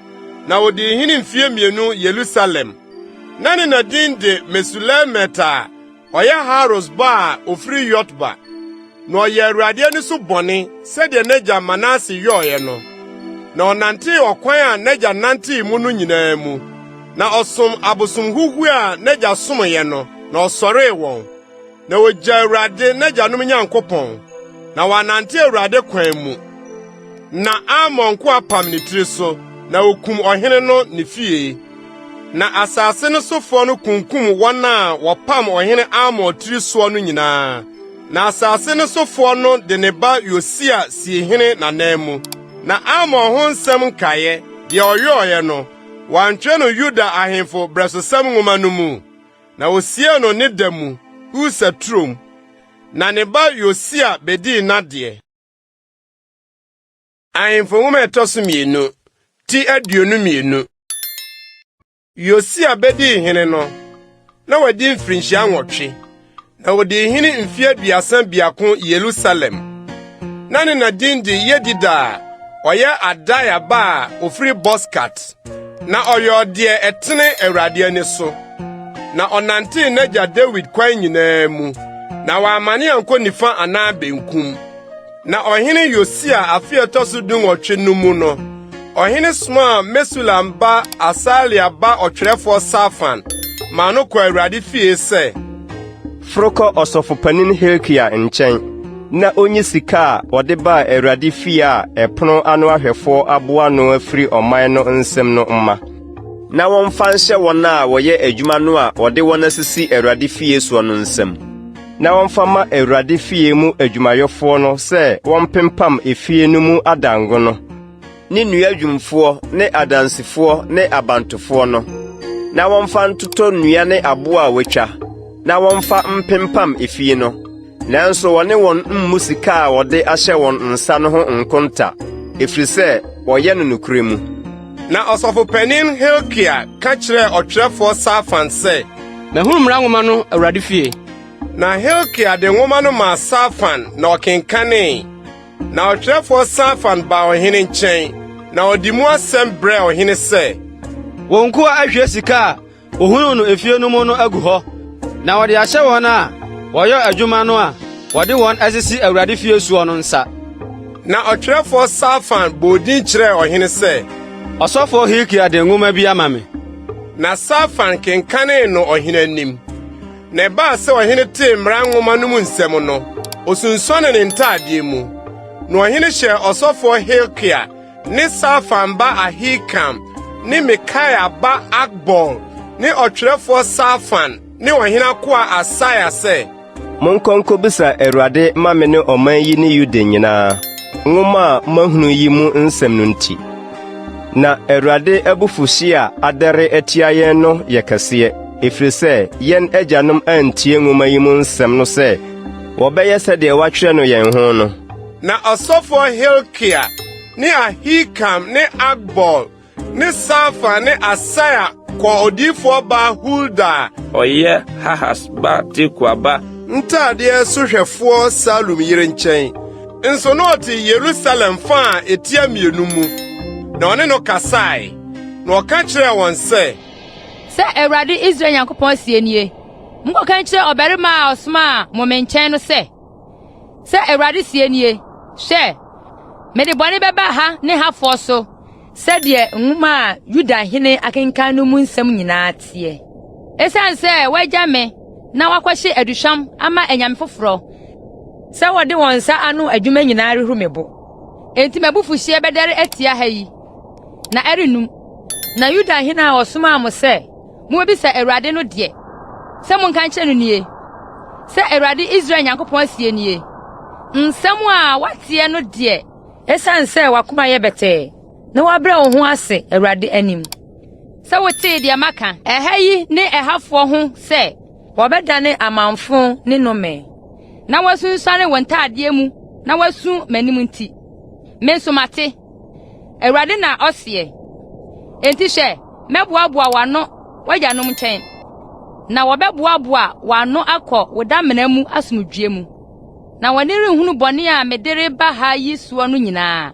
na wɔde hene mfie 2 Yerusalem. Na ne nadin de Mesulemet a ɔyɛ Haros ba a ofiri Yotba, na ɔyɛ Awurade ani so bɔne sɛdeɛ n'agya Manase yɔɔyɛ no. Na ɔnantee ɔkwan a n'agya nantee mu no nyinaa mu, na ɔsom abosom huhu a n'agya somyɛ no, na ɔsɔree wɔn. Na wogya Awurade n'agyanom Nyankopɔn, na wɔanante Awurade kwan mu. Na Amon ko apam ne tiri so, na okum ɔhene no ne fie. Na asase no sofoɔ no kunkum wɔn a wɔpam ɔhene Amon tiri soɔ no nyinaa. Na asase no sofoɔ no de ne ba Yosia sie hene n'anan mu. Na Amon ho nsɛm nkaeɛ, deɛ ɔyɔɔyɛ no, wɔantwerɛ no Yuda ahemfo brɛsosɛm nwoma no mu. Na wosie no ne da mu, Usa turom. Na ne ba Yosia bedii n'adeɛ. Ahemfo nwoma ɛtɔ so 2, ti 22. Yosia bedii hene no, na wadi mfirinhyia 8, na wɔde hene mfie 32 Yerusalem. Na ne nadin de Yedida a ɔyɛ Adaya ba a ofiri Boskat, na ɔyɛ deɛ ɛtene Awurade ani so. Na ɔnantee n'agya David kwan nyinaa mu, na wɔamane ankɔ nifa anaa benkum. Na ɔhene Yosia afe ɛtɔ so 18 no mu no, Ohene sma Mesulam ba Asalia ba otwerefo Safan ma no kwa Awurade fie se Froko osofopanin Hilkia nkyɛn na onyi sika a ɔde ba Awurade fie a ɛpono ano ahwɛfo aboa no afiri ɔman no nsɛm no mma na wɔmfa nhyɛ wɔn a wɔyɛ adwuma no a ɔde wɔn asisi Awurade fie so no nsɛm na wɔmfa ma Awurade fie mu adwumayɛfoɔ no sɛ wɔmpempam efie no mu adango no ne nnua adwumfoɔ ne adansifoɔ ne abantofoɔ no na wɔmfa ntoto nnua ne aboa a wɔatwa na wɔmfa mpempam efie no nanso wɔne wɔn mmu sika a wɔde ahyɛ wɔn nsa no ho nkonta efiri sɛ wɔyɛ no nokure mu na ɔsɔfopanin Hilkia ka kyerɛ ɔtwerɛfo Safan sɛ mahunu mmara nwoma no Awurade fie na Hilkia de nwoma no ma Safan na ɔkenkanee na ɔtwerɛfo Safan ba ɔhene nkyɛn na ɔde mu asɛm brɛ ɔhene sɛ wɔn ko ahwie sika a ohunu no efie no mu no agu hɔ na wɔde ahyɛ wɔn a wɔyɛ adwuma no a wɔde wɔn asisi Awurade fie suo no nsa na ɔtwerɛfo Safan bodin kyerɛ ɔhene sɛ ɔsɔfo Hilkia de nwoma bi ama me na Safan kenkanee no ɔhene anim na ɛbaa sɛ ɔhene tee mmara nwoma no mu nsɛm no osunsuane ne ntaadeɛ mu na ɔhene hyɛ ɔsɔfo Hilkia ne Safan ba Ahikam ne Mikaia ba Akbor ne ɔtwerɛfo Safan ne ɔhene akoa Asaia sɛ Monkonko bisa Awurade ma me ne ɔman yi ne Yuda nyinaa nwoma a mahunu yi mu nsɛm no nti na Awurade abufuhye a adɛre atia yɛn no yɛ kɛseɛ efiri sɛ yɛn agyanom antie nwoma yi mu nsɛm no sɛ wɔbɛyɛ sɛdeɛ wɔatwerɛ no yɛn ho no na ɔsɔfo Hilkia ne Ahikam ne Akbor ne Safan ne Asaia kɔ odiyifoɔ ba Hulda ɔyɛ Hahas ba Tekua ba ntaadeɛ sohwɛfoɔ Salum yere nkyɛn nso na ɔte Yerusalem fa a etia mmienu mu na ɔne no kasae na ɔka kyerɛ wɔn sɛ Awurade Israel Nyankopɔn sie nie monkɔka kyerɛ ɔbarima a ɔsoma a mo me nkyɛn no sɛ Awurade sie nie hwɛ mede bɔne bɛba ha ne hafoɔ so sɛdeɛ nwoma a Yuda hene akenkan no mu nsɛm nyinaa teɛ esiane sɛ wɔagya me na wakɔhye aduhwam ama anyame foforɔ sɛ wɔde wɔn nsa ano adwuma nyinaa rehu me bo enti mabufuhye bɛdɛre atia ha yi na ɛrenum na Yuda hene a ɔsoma mo sɛ mubisa Awurade no de sɛ monka nkyerɛ no nie sɛ Awurade Israel Nyankopɔn sie nie nsɛm a wateɛ no de esiane sɛ wakoma yɛ bɛtɛɛ na wabrɛ wo ho ase Awurade anim sɛ wotee deɛ maka ɛha yi ne ɛhafoɔ ho sɛ wɔbɛdane amanfo ne nnome na wasunsuane wɔn ntaadeɛ mu na wasu m'anim nti me nso mate Awurade na ɔseɛ enti hwɛ mɛboaboa w'ano w'agyanom nkyɛn na wɔbɛboaboa w'ano akɔ wo damena mu asomdwie mu na wɔne renhunu bɔne a mede reba ha yi soɔ no nyinaa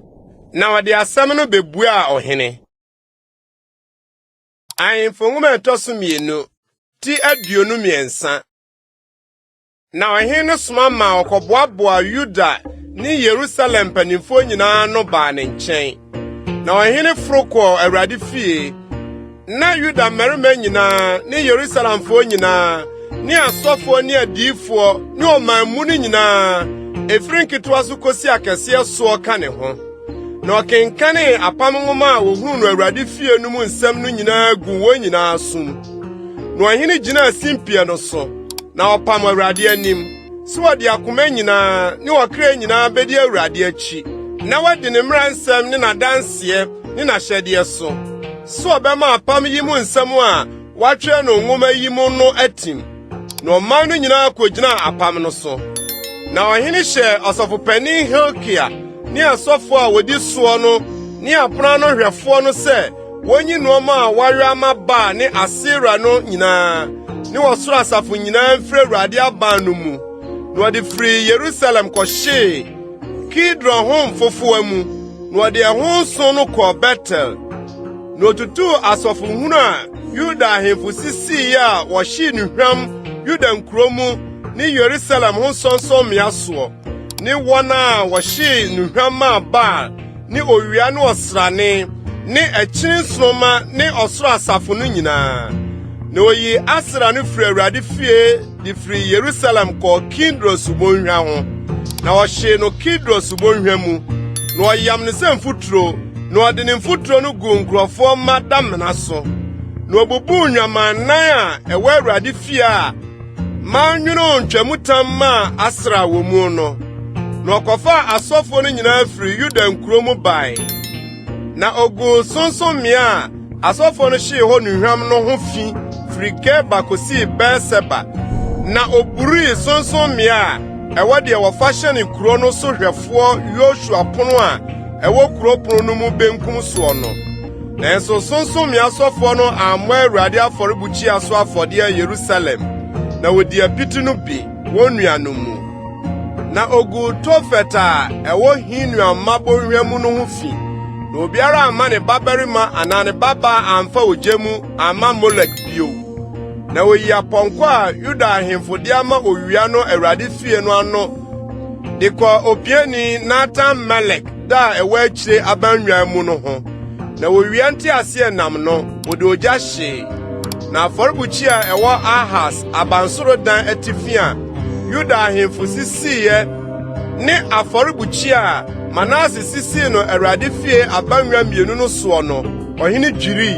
na wɔde asɛm no bebuaa ɔhene Ahemfo nwoma ɛtɔ so mmienu ti 29 na ɔhene no soma ma ɔkɔboaboa Yuda ne Yerusalem mpanimfo nyinaa no baa ne nkyɛn na ɔhene foro kɔɔ Awurade fie na Yuda mmarima nyinaa ne Yerusalemfo nyinaa ne asɔfoɔ ne adiyifoɔ ne ɔmanmu no nyinaa efiri nketewa so kosi akɛseɛ soɔ ka ne ho na ɔkenkane apam nwoma a wohunu no Awurade fie no mu nsɛm no nyinaa gu wɔn nyinaa som na ɔhene gyina simpie no so na ɔpam Awurade anim sɛ wɔde akoma nyinaa ne wɔkra nyinaa bedi Awurade akyi na wɔde ne mmara nsɛm ne n'adanseɛ ne n'ahyɛdeɛ so sɛ ɔbɛma apam yi mu nsɛm a wɔatwerɛ no nwoma yi mu no atim na ɔman no nyinaa kogyina apam no so na ɔhene hyɛ ɔsɔfopanin Hilkia ne asɔfo a wodi soɔ no ne apona no hwɛfoɔ no sɛ wonyi nneɛma a wɔawe ama Baal ne Asera no nyinaa ne wɔsoro asafo nyinaa mfiri Awurade aban no mu na wɔde firi Yerusalem kɔhyee Kidron hom fofoa mu na wɔde ɛho nso no kɔɔ Betel na otutu asɔfo hunu a Yuda ahemfo sisii a wɔhyee nnuhwam Yuda nkuro mu ne Yerusalem ho nsonsommea soɔ ne wɔn a wɔhyee nnuhwam a Baal ne owia ne ɔsrane ne akyiri nsoroma ne ɔsoro asafo no nyinaa. Na oyi Asra no firi Awurade fie de firi Yerusalem kɔ Kidros bonhwa ho. Na ɔhye no Kidros bonhwa mu. Na ɔyam ne sɛ mfuturo. Na ɔde ne mfuturo no gu nkurɔfoɔ mma damena so. Na obubu nwamannan a ɛwɔ Awurade fie a manwuno ntwamutam ma Asra wɔ mu no. Na ɔkɔfa asɔfo no nyinaa firi Yuda nkuro mu bae. Na ogu sonsomia asɔfo no hye hɔ nuhwam no ho fi firi Geba kosi Berseba. Na oburi sonsomia ɛwɔ deɛ wɔfa hyɛ ne kuro no so hwɛfoɔ Yosua pono a ɛwɔ kuro pono no mu benkum soɔ no. Nanso sonsomia asɔfo no ammɔ Awurade afɔrebukyia so afɔdeɛ Yerusalem. Na wodi apiti no bi wɔn nuanom mu. Na ogu Tofet a ɛwɔ Hinua mmabonhwa mu no ho fi. Na obiara amma ne babarima anaa ne baba amfa ogye mu amma Molek bio. Na oyi apɔnkɔ a Yuda ahemfo de ama owia no Awurade fie no ano de kɔ opiani Natan Melek da ɛwɔ akyire abanwan mu no ho. Na owia nte ase nam no ode ogya hye. Na afɔrebukyia ɛwɔ Ahas abansoro dan atifi a Yuda ahemfo sisiye ne afɔrebukyia Manase sisi no Awurade fie abanwa mienu no soɔ no ɔhene dwiri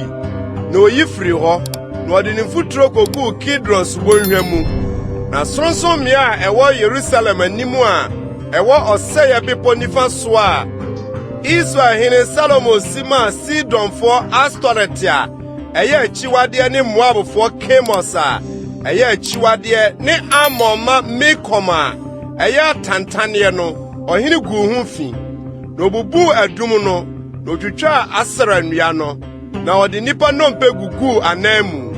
na oyi firi hɔ na ɔde ne mfuturo kogu Kidros bonhwa mu. Na soronsomia a ɛwɔ Yerusalem anim a ɛwɔ ɔsɛyɛ bepɔ nifa so a Israel hene Salomo sima Sidonfo Astoret a ɛyɛ akyiwadeɛ ne Moabfo Kemos a ɛyɛ akyiwadeɛ ne Amonma Mekom a ɛyɛ tantaneɛ no ɔhene gu ho fi. Na obubu adum no na otwitwa Asera nnua no na ɔde nipa nnompe gugu anan mu.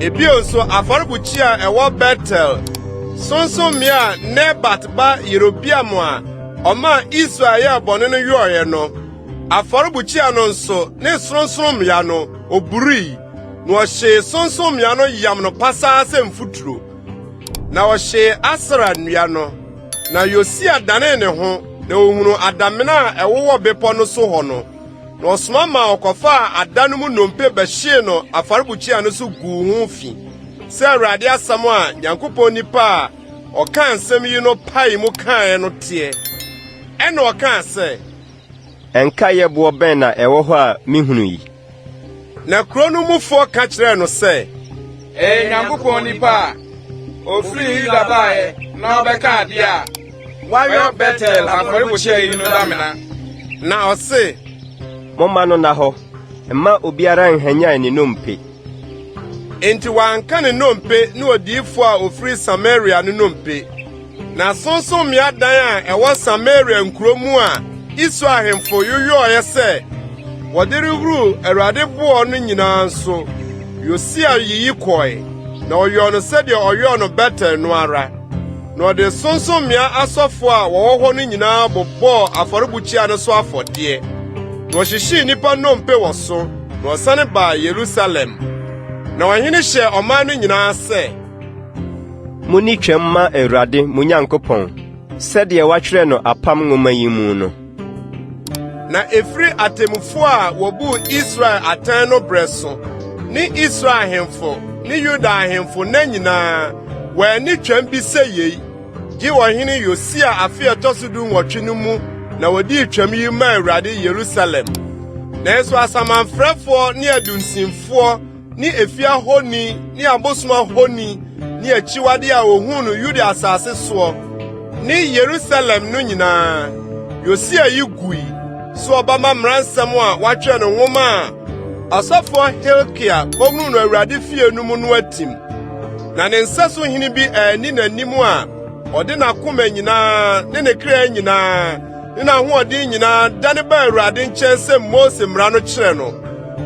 Ebio nso afɔrebukyia ɛwɔ Betel sonsomia Nebat ba Yerobiam a ɔma Israel yɛ bɔne no yɔɔyɛ no. Afɔrebukyia no nso ne soronsomia no oburi na ɔhye sonsomia no yam no pasaa sɛ mfuturo. Na ɔhye Asera nnua no. Na Yosia dane ne ho na ohunu adamena a ɛwowɔ bepɔ no so hɔ no. Na ɔsoma ma ɔkɔfa ada no mu nnompe bɛhyee no afɔrebukyia no so gu ho fi. Sɛ Awurade asɛm a Nyankopɔn nipa a ɔka nsɛm yi no pae mu kae no teɛ. Ɛna ɔka sɛ, ɛnka yɛboɔ bɛn na ɛwɔ hɔ a mihunu yi. Na kuro no mufoɔ ka kyerɛɛ no sɛ, Nyankopɔn nipa a ofiri Yuda bae na ɔbɛka adeɛ a wayɔ Betel afɔrebukyia yi no damena. Na ɔse, momma no na hɔ, mma obiara nhanya ne nnompe. Enti wanka ne nnompe ne odiyifo a ofiri Samaria no nnompe. Na sonsomia dan a ɛwɔ Samaria nkuro mu a Israel ahemfo yoyɔɔyɛ sɛ wɔde rehuru Awurade boɔ no nyinaa nso Yosia yiyi kɔe. Na ɔyɔɔ no sɛdeɛ ɔyɔɔ no Betel no ara. Na ɔde sonsomia asɔfo a wɔwɔ hɔ no nyinaa bobɔɔ afɔrebukyia no so afɔdeɛ. Na ɔhyehyee nipa nnompe wɔ so na ɔsane baa Yerusalem. Na ɔhene hyɛ ɔman no nyinaa sɛ, Muni twam ma Awurade mo Nyankopɔn sɛdeɛ wɔatwerɛ no apam nwoma yi mu no. Na efiri atemmufo a wɔbu Israel atan no brɛ so ne Israel ahemfo ne Yuda ahemfo na nyinaa wɔani twam bi sɛ yei gye wɔhene Yosia afe a ɛtɔ so 18 no mu na wɔdii twam yi ma Awurade Yerusalem. Nanso asamanfrɛfoɔ ne adunsimfoɔ ne efia honi ne abosoma honi ne akyiwade a ohun no Yuda asase soɔ ne Yerusalem no nyinaa Yosia yi gui so ɔbama mmaransɛm a wɔatwerɛ no nwoma a asɔfoɔ Hilkia kɔhunu no Awurade fie no mu no atim. Na ne nsa so hene bi ani n'anim a ɔde n'akoma nyinaa ne ne kra nyinaa ne n'ahoɔden nyinaa dane ba Awurade nkyɛn sɛ Mose mmara no kyerɛ no.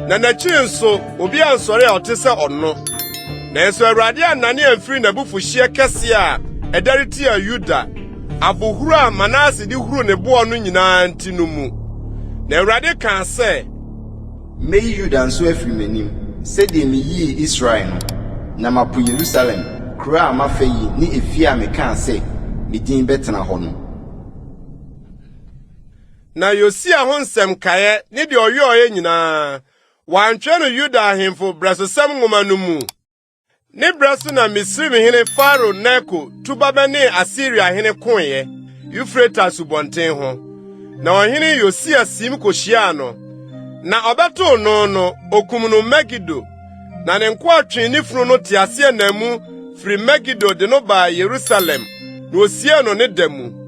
Na n'akyiri nso obi ansɔre a ɔte sɛ ɔno. Nanso Awurade annane amfiri n'abufuhyeɛ kɛse a ɛdare tia Yuda abohuru a Manase de huru ne boɔ no nyinaa nti no mu. Na Awurade kaa sɛ, meyi Yuda nso afiri m'anim sɛdeɛ meyii Israel no, na mapo Yerusalem kuro a mafa yi ne efie a mekaa sɛ medin bɛtena hɔ no. Na Yosia ho nsɛm kae ne de ɔyɔɔyɛ nyinaa wantwɛ no Yuda ahemfo brɛsosɛm nwoma no mu. Ne brɛ so na Misrim hene Faro Neko tuba bɛne Asiria hene koeɛ Euphrates subɔnten ho. Na ɔhene Yosia sim kohyiaa no. Na ɔbɛtoo no okum no Megido. Na ne nkoatwe ne funu no te ase na mu firi Megido de no ba Yerusalem. Na osie no ne da mu.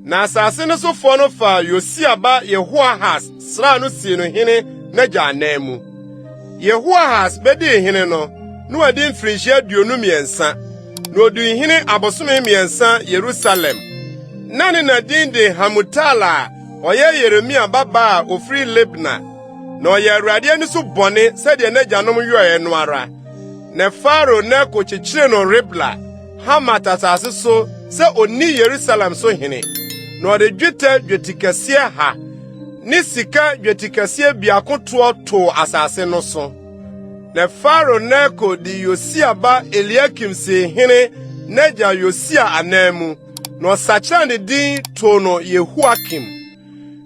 Na asase no sofo no fa Yosia ba Yehoahas sra no sie no hene n'agya anan mu. Yehoahas bedi hene no na wadi mfirinhyia 23 na odi hene abosome 3 Yerusalem. Na ne nadin de Hamutala ɔyɛ Yeremia baba a ofiri Libna. Na ɔyɛ Awurade ani so bɔne sɛdeɛ n'agyanom yɔɛ no ara. Na Faro Neko kyekyere no Ribla Hamat asase so sɛ onni Yerusalem so hene. Na ɔde dwetɛ dwetikɛseɛ ha ne sika dwetikɛseɛ biako to asase no so. Na Faro Neko di Yosia ba Eliakim se hene n'agya Yosia anan mu. Na ɔsakyerɛ ne din to no Yehoakim.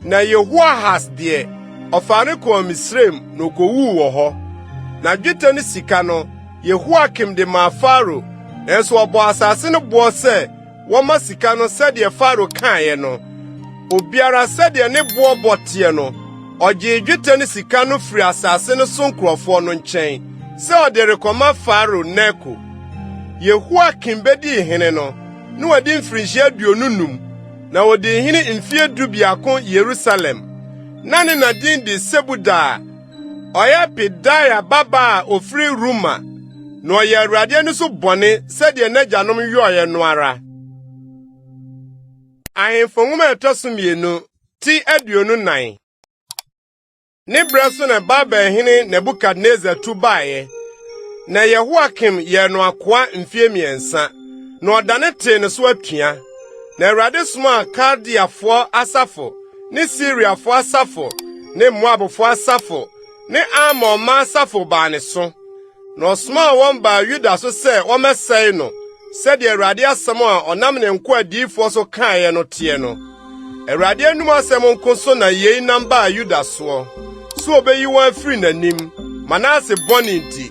Na Yehoahas deɛ ɔfa ne kɔɔ Misraim na okowu wɔ hɔ. Na dwetɛ ne sika no Yehoakim de ma Faro. Nanso ɔbɔ asase no boɔ sɛ wɔma sika no sɛdeɛ Faro kaeɛ no. Obiara sɛdeɛ ne boɔ bɔteɛ no, ɔgye dwetɛ ne sika no firi asase no so nkurɔfoɔ no nkyɛn, sɛ ɔde rekɔma Faro Neko. Yehoakim bedi hene no, na wadi mfirinhyia 25, na wodi hene mfie 12 Yerusalem. Na ne nadin de Sebuda, ɔyɛ Pedaia baba a ofiri Ruma, na ɔyɛ Awurade ani so bɔne sɛdeɛ n'agyanom yɔɔyɛ no ara. Ahemfo nwoma ɛtɔ so 2 ti 29. Ne brɛ so na Babel hene Nebukadnezar tu baeɛ. Na Yehoakim yɛ no akoa mfie 3, na ɔdane tee ne so atua. Na Awurade soma Kaldeafoɔ asafo, ne Siriafoɔ asafo, ne Moabfoɔ asafo, ne Amonma asafo baa ne so. Na ɔsoma wɔn baa Yuda so sɛ wɔmɛsɛe no, sɛdeɛ Awurade asɛm a ɔnam ne nko adiyifoɔ so kaeɛ no teɛ no. Awurade anum asɛm nko so na yei nam baa Yuda soɔ, so obeyi wɔn afiri n'anim, Manase bɔne nti.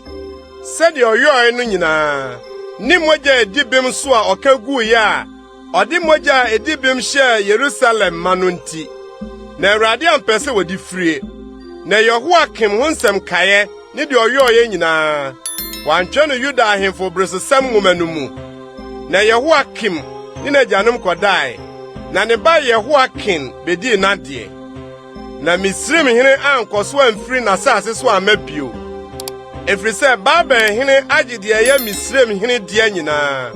Sɛdeɛ ɔyɔɔe no nyinaa, ne mogya edibim so a ɔka guiɛ a, ɔde mogya edibim hyɛɛ Yerusalem ma no nti. Na Awurade ampɛ sɛ wɔde frie. Na Yehoakim ho nsɛm kaeɛ ne deɛ ɔyɔɔe nyinaa, wantwɛ no Yuda ahemfo brɛsosɛm nwoma no mu. Na Yehoakim ne n'agyanom kɔdae, na ne ba Yehoakim bedii n'adeɛ. Na Misrim hene ankɔ so amfiri n'asase so amma bio. Efiri sɛ Babel hene agye deɛ ɛyɛ Misrim hene deɛ nyinaa.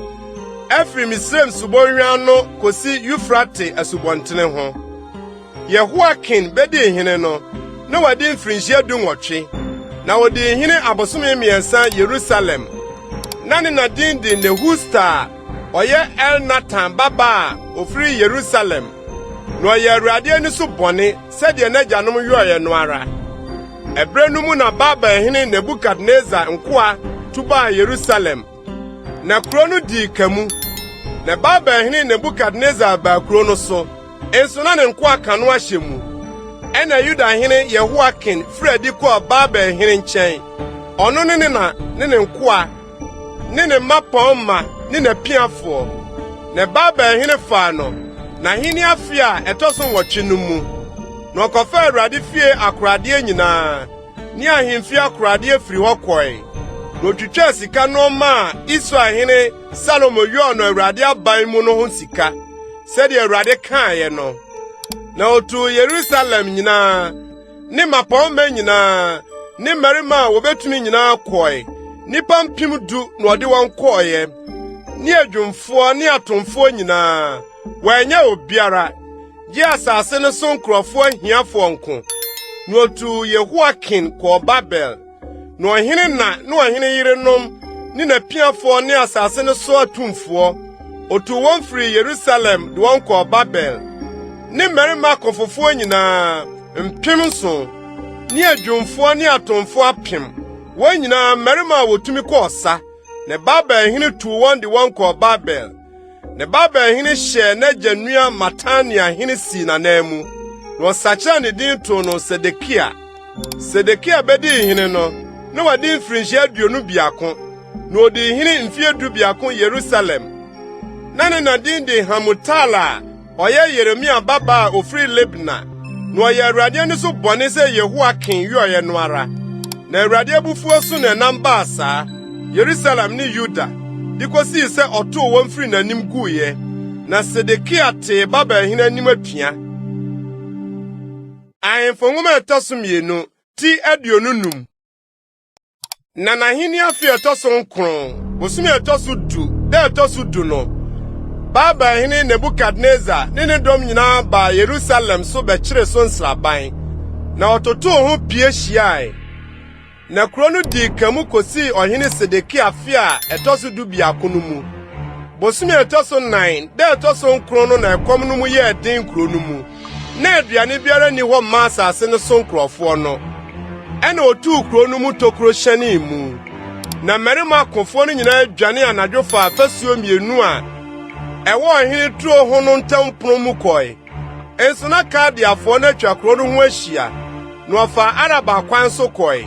Efiri Misrim subɔnhwa no kosi Eufrate asubɔntene ho. Yehoakim bedii hene no, na wadi mfirinhyia 18, na wadi hene abosome 3 Yerusalem. Na ne nadin de Nehusta ɔyɛ Elnatan baba a ofiri Yerusalem. Na ɔyɛ Awurade ani so bɔne sɛdeɛ n'agyanom yɔɔyɛ no ara. Ɛbrɛ no mu na Babel hene Nebukadnezar nkoa tuba Yerusalem. Na kuro no dii kamu. Na Babel hene Nebukadnezar ba kuro no so. Enso na ne nkoa ka no ahyɛ mu. Ɛna Yuda hene Yehoakim fredi kɔɔ Babel hene nkyɛn. Ɔno ne nkoa, ne mmapɔmma, ne n'apiafoɔ. Na Babel hene faa no, na hene afi a ɛtɔ so 8 no mu. Na ɔkɔfa Awurade fie akoradeɛ nyinaa, ne ahemfie akoradeɛ firi hɔ kɔe. Na otwitwa sika no ma Israel hene Salomo yɔɔ no Awurade aban mu no ho sika, sɛdeɛ Awurade kaeɛ no. Na otu Yerusalem nyinaa, ne mmapɔmma nyinaa, ne mmarima a wobetumi nyinaa kɔe. Nipa 10,000 na ɔde wɔn kɔɔyɛ. Ne adwumfoɔ ne atomfoɔ nyinaa, wɔanyɛ obiara, gye asase no so nkurɔfoɔ ahiafoɔ nko. Na otu Yehoakim kɔɔ Babel. Na ɔhene yerenom ne n'apiafoɔ ne asase no so atumfoɔ, otu wɔn firi Yerusalem de wɔn kɔɔ Babel. Ne mmarima akɔfofoɔ nyinaa 7,000, ne adwumfoɔ ne atomfoɔ 1,000, wɔn nyinaa mmarima a wotumi kɔɔ sa. Na Babel hene tu wɔn de wɔn kɔɔ Babel. Na Babel hene hyɛ n'agya nua Matania hene si n'anan mu. na ɔsakyerɛ ne din to no Sedekia. Sedekia bɛdi hene no, na wɔde mfirinhyia 21, na ɔdi hene mfeɛ 12 Yerusalem. Na ne na din de Hamutala a ɔyɛ Yeremia baba a ofiri Libna, na ɔyɛ Awurade ani so bɔne sɛ Yehoiakin yɛɔyɛ no ara. Na Awurade abufuo so na ɛnam baa saa, Yerusalem ne Yuda, de kosii sɛ ɔtoo wɔn firi n'anim guiɛ, na Sedekia tee Babelhene anim atua. Ahemfo nwoma ɛtɔ so 2 ti 25. Na n'ahenni afe ɛtɔ so 9, bosome ɛtɔ so 10, da ɛtɔ so 10 no, Babelhene Nebukadnezar ne ne dɔm nyinaa baa Yerusalem so bɛkyeree so nsraban, na ɔtotoo ho pie hyiae. Na kuro no di kamu kosii ɔhene Sedekia fe a ɛtɔ so 12 no mu. Bosome ɛtɔ so 9, da ɛtɔ so 9 no na ɛkɔm no mu yɛɛ den kuro no mu. Na aduane biara ni hɔ mma asase no so nkurɔfoɔ no. Ɛna otuu kuro no mu tokuro hyɛnee mu. Na mmarima akofoɔ no nyinaa dwane anadwo fa afasuo 2 a ɛwɔ ɔhene turo ho no ntam pono mu kɔe. Enso na Kaldeafoɔ no atwa kuro no ho ahyia, na ɔfa Araba kwan so kɔe.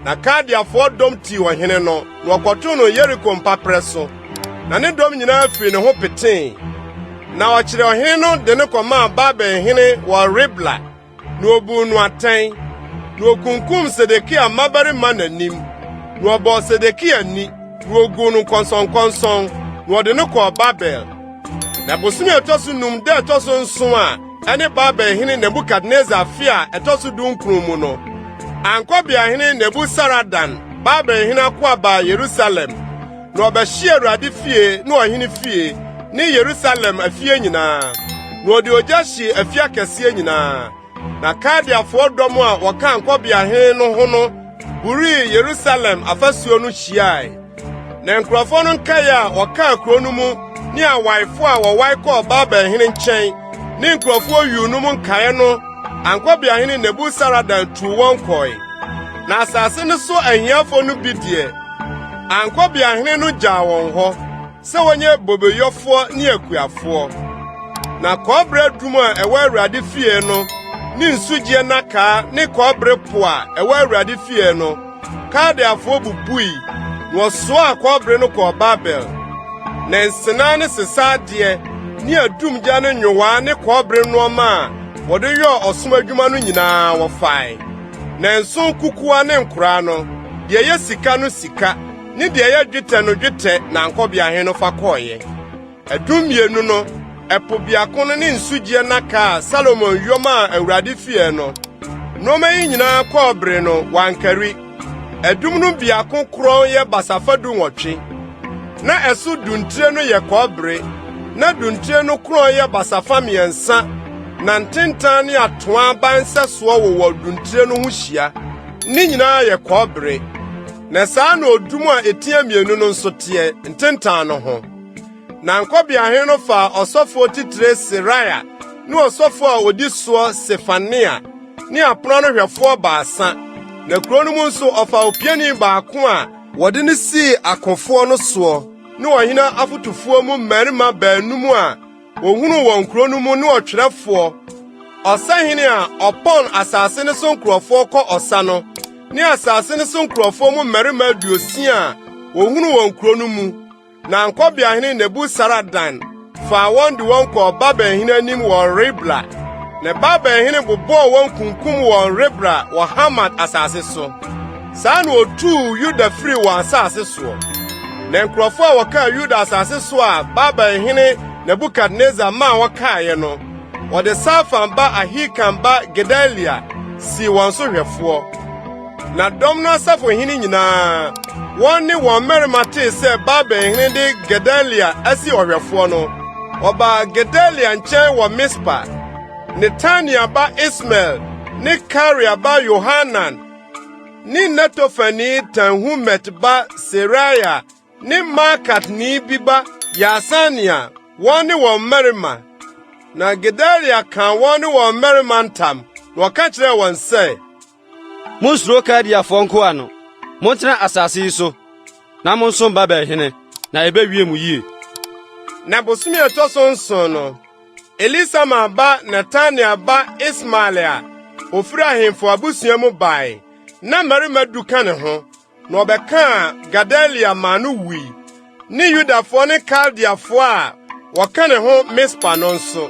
Na Kaldeafoɔ dɔm tii ɔhene no, na ɔkɔtoo no Yeriko mpaprɛ so. Na ne dɔm nyinaa firi ne ho petee. Na ɔkyerɛ ɔhene no de ne kɔmaa Babelhene wɔ Ribla, na obu no atɛn, na okunkum Sedekia mmabarima n'anim, na ɔbɔ Sedekia ni, na ogu no nkɔnsɔnkɔnsɔn, na ɔde no kɔɔ Babel. Na bosome ɛtɔ so 5 da ɛtɔ so 7 a ɛne Babelhene Nebukadnezar fe a ɛtɔ so 19 mu no, Ankɔbiahene Nebusaradan Babelhene akoa baa Yerusalem, na ɔbɛhyia Awurade fie ne ɔhene fie ne Yerusalem afie nyinaa, na ɔde ogya hye afie akɛseɛ nyinaa. Na Kaldeafoɔ dɔm a wɔka Ankɔbiahene no ho no burii Yerusalem afasuo no hyiae. Na nkurɔfoɔ no nkae a wɔkaa kuro no mu ne awaefo a wɔwae kɔɔ Babelhene nkyɛn ne nkurɔfoɔ yuu no mu nkae no, Ankɔbiahene Nebusaradan tuu wɔn kɔe. Na asase no so ahiafo no bi deɛ, Ankɔbiahene no gyaa wɔn hɔ sɛ wɔnyɛ bobeyofoɔ ne akuafoɔ. Na kɔbere dum a ɛwɔ Awurade fie no ne nsugye nakaa ne kɔbere po a ɛwɔ Awurade fie no, Kaldeafoɔ bubui, na wɔsoaa kɔbere no kɔɔ Babel. Na nsena ne sesadeɛ ne adumgya ne nwowaa ne kɔbere nneɛma a wɔde yɔɔ ɔsom adwuma no nyinaa wɔfae. Na nson kukuwa ne nkoraa no, deɛ ɛyɛ sika no sika, ne deɛ ɛyɛ dwetɛ no dwetɛ, na Ankɔbiahene no fa kɔɔeɛ. 12 no, ɛpo biako no ne nsugye naka a Salomon yɔm a Awurade fie no, nneɛma yi nyinaa kɔbere no wankari. Adum no biako korɔn yɛ basafa 18, na ɛso duntire no yɛ kɔbere, na duntire no korɔn yɛ basafa 3, na ntentan ne atoa bansɛsoɔ wowɔ duntire no ho hyia, ne nyinaa yɛ kɔbere. Na saa na odum a etia 2 no nso teɛ ntentan no ho. Na Ankɔbiahene no fa ɔsɔfo titire Seraia ne ɔsɔfo a odi soɔ Sefania ne apono no hwɛfoɔ 3. Na kuro no mu nso ɔfa opiani baako a wɔde ne sii akofoɔ no soɔ, ne ɔhene afotufoɔ mu mmarima 2 a wohunu wɔn kuro no mu ne ɔtwerɛfoɔ, ɔsahene a ɔpɔn asase ne so nkurɔfoɔ kɔ ɔsa no, ne asase ne so nkurɔfoɔ mu mmarima 60 a wohunu wɔn kuro no mu. Na Ankɔbiahene Nebusaradan faa wɔn de wɔn kɔɔ Babelhene anim wɔ Ribla. Na Babelhene bobɔɔ wɔn kunkum wɔ Ribla wɔ Hamat asase so. Saa na otuu Yuda firi wɔn asase soɔ. Na nkurɔfoɔ a wɔkaa Yuda asase so a Babelhene Nebukadnezar maa wɔkaeɛ no, wɔde Safan ba Ahikam ba Gedalia si wɔn so hwɛfoɔ. Na dɔm no asafohene nyinaa, wɔn ne wɔn mmarima tee sɛ Babelhene de Gedalia asi ɔhwɛfoɔ no, wɔbaa Gedalia nkyɛn wɔ Mispa. Netania ba Ismael ne Karia ba Yohanan ne Netofani Tanhumet ba Seraya ne Makatni bi ba Yasania, wɔn ne wɔn mmarima. Na Gedalia kan wɔn ne wɔn mmarima ntam, na wɔka kyerɛɛ wɔn sɛ, Monsuro Kaldeafoɔ nko ano, montena asase yi so, na monsom Babelhene, na ɛbɛwie mu yie. Na bosome ɛtɔ so 9 no, Elisha ba Netania ba Ismaelia ofiri ahemfo abusua mu bae na mmarima duka ne ho na obeka Gedalia manu wi ni Yudafo ne Kaldiafo a wɔka ne ho Mispa no nso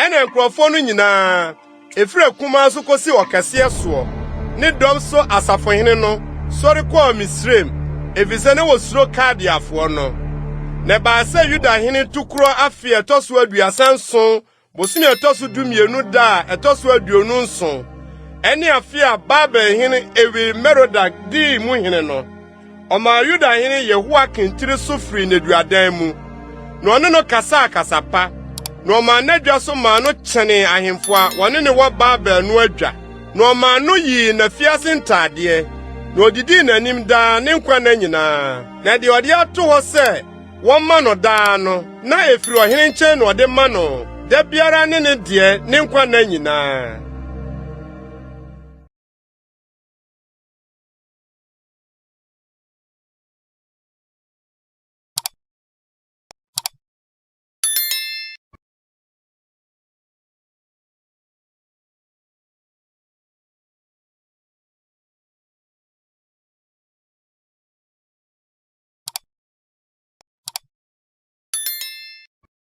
ene nkrofo no nyinaa efiri kuma so kosi okase so ne dom so asafohene no sori kwa Misrem efise ne wosuro Kaldiafo no ne ba se Yuda hene tukuro afi etoso aduasa nson bosumi etoso dumienu da etoso aduonu nson eni afi a Babel hene ewi Merodak di mu hene no Oma Yuda hene Yehoakin tiri so firi neduadan mu no ono no kasa kasapa no ma nadwa so ma no kyene ahemfo a wone ne wo Babel no adwa no ma no yi na fiase ntade no didi nanim da ne nkwa na nyina na de ode ato ho se won ma no da no na efiri ohene nche no ode ma no da biara ne ne de ne nkwa na nyina